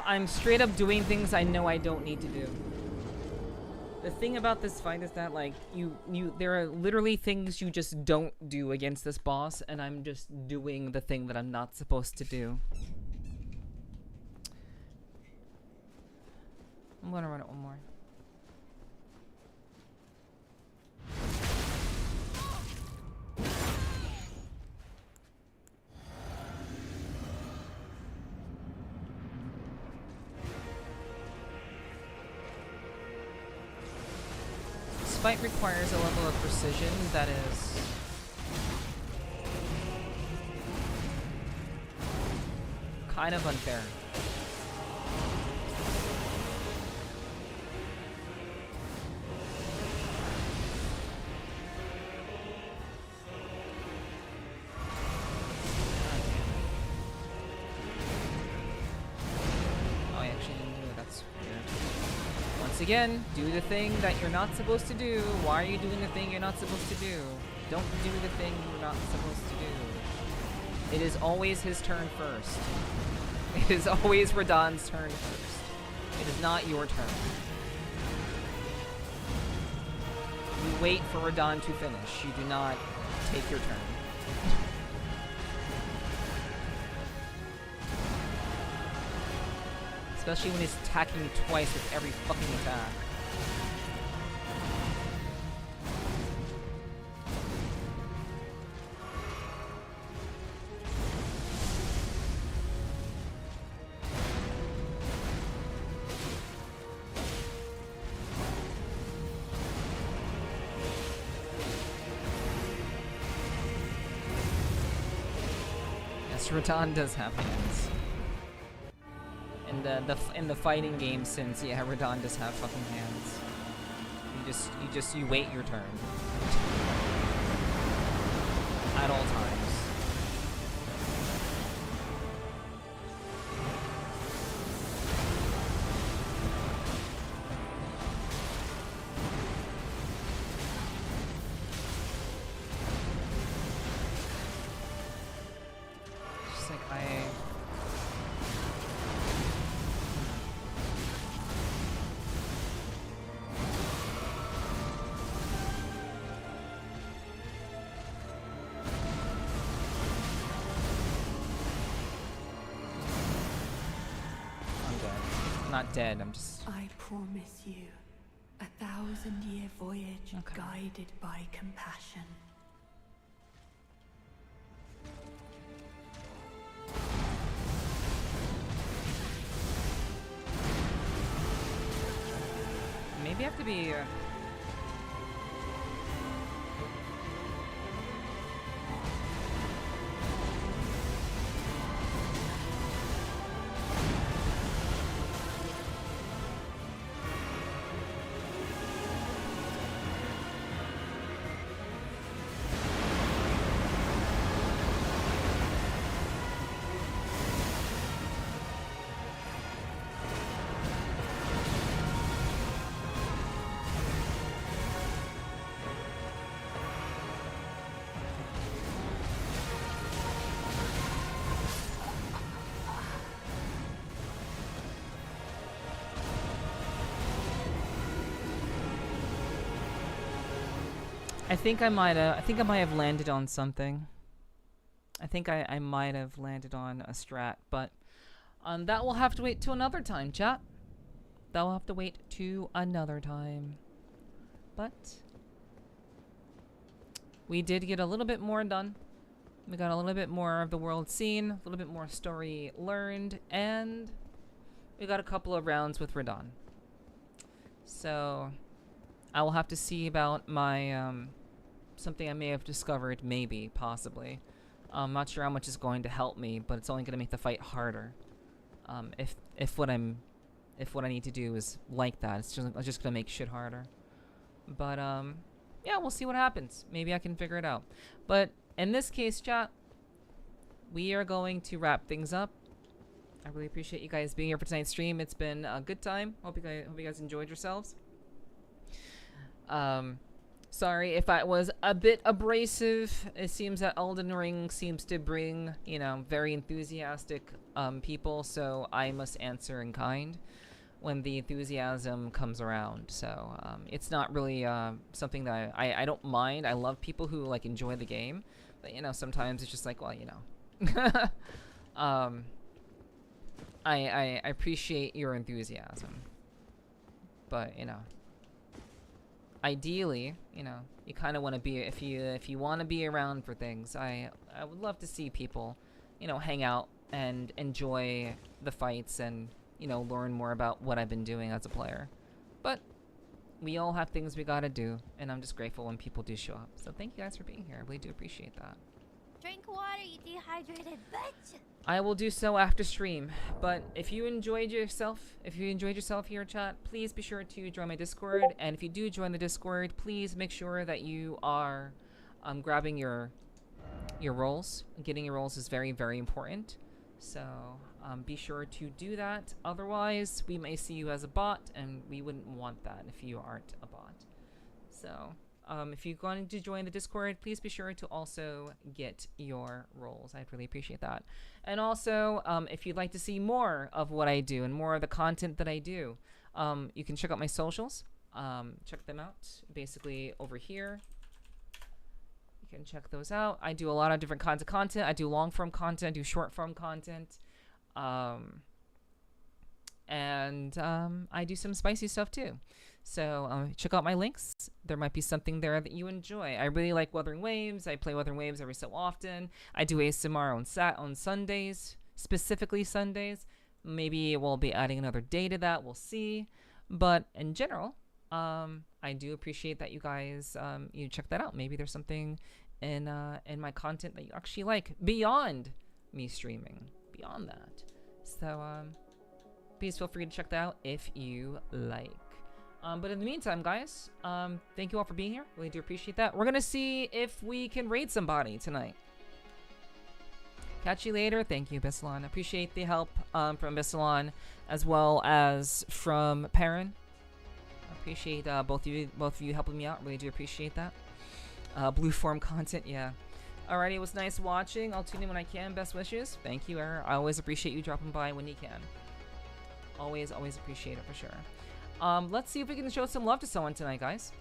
S2: I'm straight up doing things I know I don't need to do. The thing about this fight is that, like, there are literally things you just don't do against this boss, and I'm just doing the thing that I'm not supposed to do. I'm gonna run it one more. This fight requires a level of precision that is kind of unfair. Again, do the thing that you're not supposed to do. Why are you doing the thing you're not supposed to do? Don't do the thing you're not supposed to do. It is always his turn first. It is always Radahn's turn first. It is not your turn. You wait for Radahn to finish. You do not take your turn. Especially when he's attacking you twice with every fucking attack. Yes, Radahn does have hands. In the fighting game sense, yeah, Radahn does have fucking hands. You wait your turn. At all times. Just like not dead. I'm just.
S1: I promise you, 1,000-year voyage
S2: Okay.
S1: guided by compassion.
S2: Maybe I have to be. I think I might have landed on something. I think I might have landed on a strat, but that will have to wait to another time, chat. That will have to wait to another time. But we did get a little bit more done. We got a little bit more of the world seen, a little bit more story learned, and we got a couple of rounds with Radon. So I will have to see about my something I may have discovered, maybe, possibly. I'm not sure how much is going to help me, but it's only going to make the fight harder. If what I need to do is like that, it's just going to make shit harder. But yeah, we'll see what happens. Maybe I can figure it out. But in this case, chat, we are going to wrap things up. I really appreciate you guys being here for tonight's stream. It's been a good time. Hope you guys enjoyed yourselves. Sorry if I was a bit abrasive. It seems that Elden Ring seems to bring, very enthusiastic people, so I must answer in kind when the enthusiasm comes around. So it's not really something that I don't mind. I love people who like enjoy the game, but sometimes it's just like, well, I appreciate your enthusiasm, but ideally, you kind of want to be, if you want to be around for things, I would love to see people, hang out and enjoy the fights and, learn more about what I've been doing as a player. But we all have things we gotta do, and I'm just grateful when people do show up. So thank you guys for being here. I really do appreciate that.
S4: Drink water, you dehydrated bitch.
S2: I will do so after stream, but if you enjoyed yourself here, chat, please be sure to join my Discord. And if you do join the Discord, please make sure that you are grabbing your rolls. Getting your rolls is very, very important. So be sure to do that. Otherwise, we may see you as a bot, and we wouldn't want that if you aren't a bot. So if you're going to join the Discord, please be sure to also get your roles. I'd really appreciate that. And also, if you'd like to see more of what I do and more of the content that I do, you can check out my socials. Check them out basically over here. You can check those out. I do a lot of different kinds of content. I do long-form content, I do short-form content. And I do some spicy stuff too. So check out my links. There might be something there that you enjoy. I really like Wuthering Waves. I play Wuthering Waves every so often. I do ASMR on Sundays, specifically Sundays. Maybe we'll be adding another day to that. We'll see. But in general, I do appreciate that you guys you check that out. Maybe there's something in my content that you actually like beyond me streaming. Beyond that. So please feel free to check that out if you like. But in the meantime, guys, thank you all for being here. Really do appreciate that. We're gonna see if we can raid somebody tonight. Catch you later. Thank you, Bissalon. Appreciate the help from Bissalon as well as from Perrin. Appreciate both of you helping me out. Really do appreciate that. Blue form content, yeah. Alrighty, it was nice watching. I'll tune in when I can. Best wishes. Thank you, Error. I always appreciate you dropping by when you can. Always appreciate it for sure. Let's see if we can show some love to someone tonight, guys.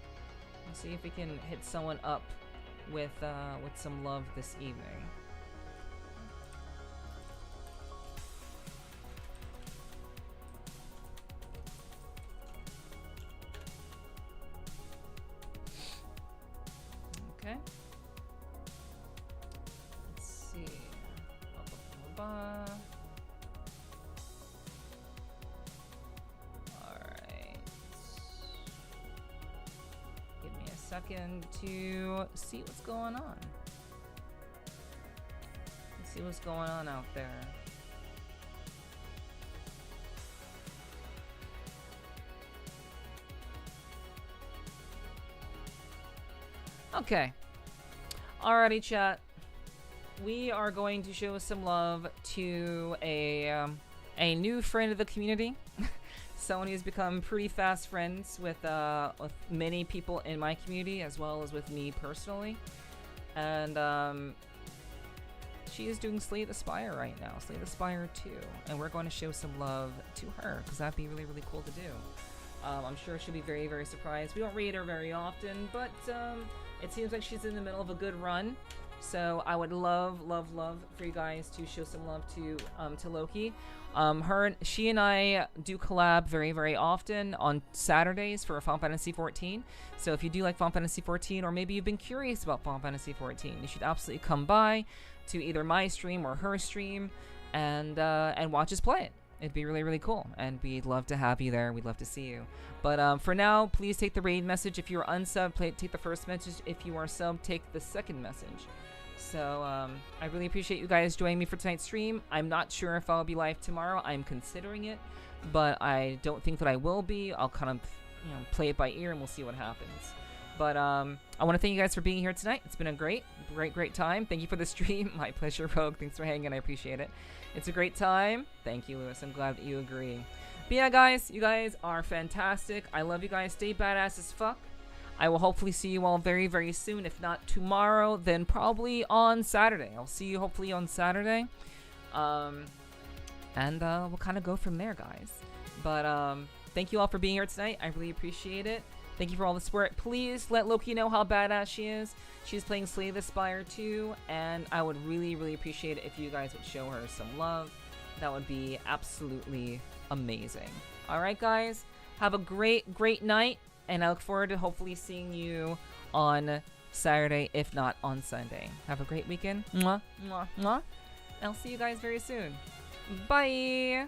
S2: Let's see if we can hit someone up with some love this evening. second to see what's going on. Let's see what's going on out there. Okay. Alrighty, chat. We are going to show some love to a new friend of the community. Someone who's become pretty fast friends with many people in my community, as well as with me personally. And she is doing Slay the Spire right now, Slay the Spire 2, and we're going to show some love to her because that'd be really, really cool to do. I'm sure she'll be very, very surprised. We don't read her very often, but it seems like she's in the middle of a good run. So I would love for you guys to show some love to Loki. She and I do collab very, very often on Saturdays for Final Fantasy 14. So if you do like Final Fantasy 14, or maybe you've been curious about Final Fantasy 14, you should absolutely come by to either my stream or her stream and watch us play it. It'd be really, really cool, and we'd love to have you there. We'd love to see you. But for now, please take the raid message. If you're unsub, take the first message. If you are sub, take the second message. So I really appreciate you guys joining me for tonight's stream. I'm not sure if I'll be live tomorrow. I'm considering it, but I don't think that I will be. I'll kind of play it by ear, and we'll see what happens. But I want to thank you guys for being here tonight. It's been a great time. Thank you for the stream. My pleasure, Rogue. Thanks for hanging. I appreciate it. It's a great time. Thank you, Lewis. I'm glad that you agree. But yeah, guys, you guys are fantastic. I love you guys. Stay badass as fuck. I will hopefully see you all very, very soon. If not tomorrow, then probably on Saturday. I'll see you hopefully on Saturday. And we'll kind of go from there, guys. But thank you all for being here tonight. I really appreciate it. Thank you for all the support. Please let Loki know how badass she is. She's playing Slay the Spire 2, and I would really, really appreciate it if you guys would show her some love. That would be absolutely amazing. Alright, guys. Have a great, great night, and I look forward to hopefully seeing you on Saturday, if not on Sunday. Have a great weekend. Mwah, mwah, mwah. I'll see you guys very soon. Bye!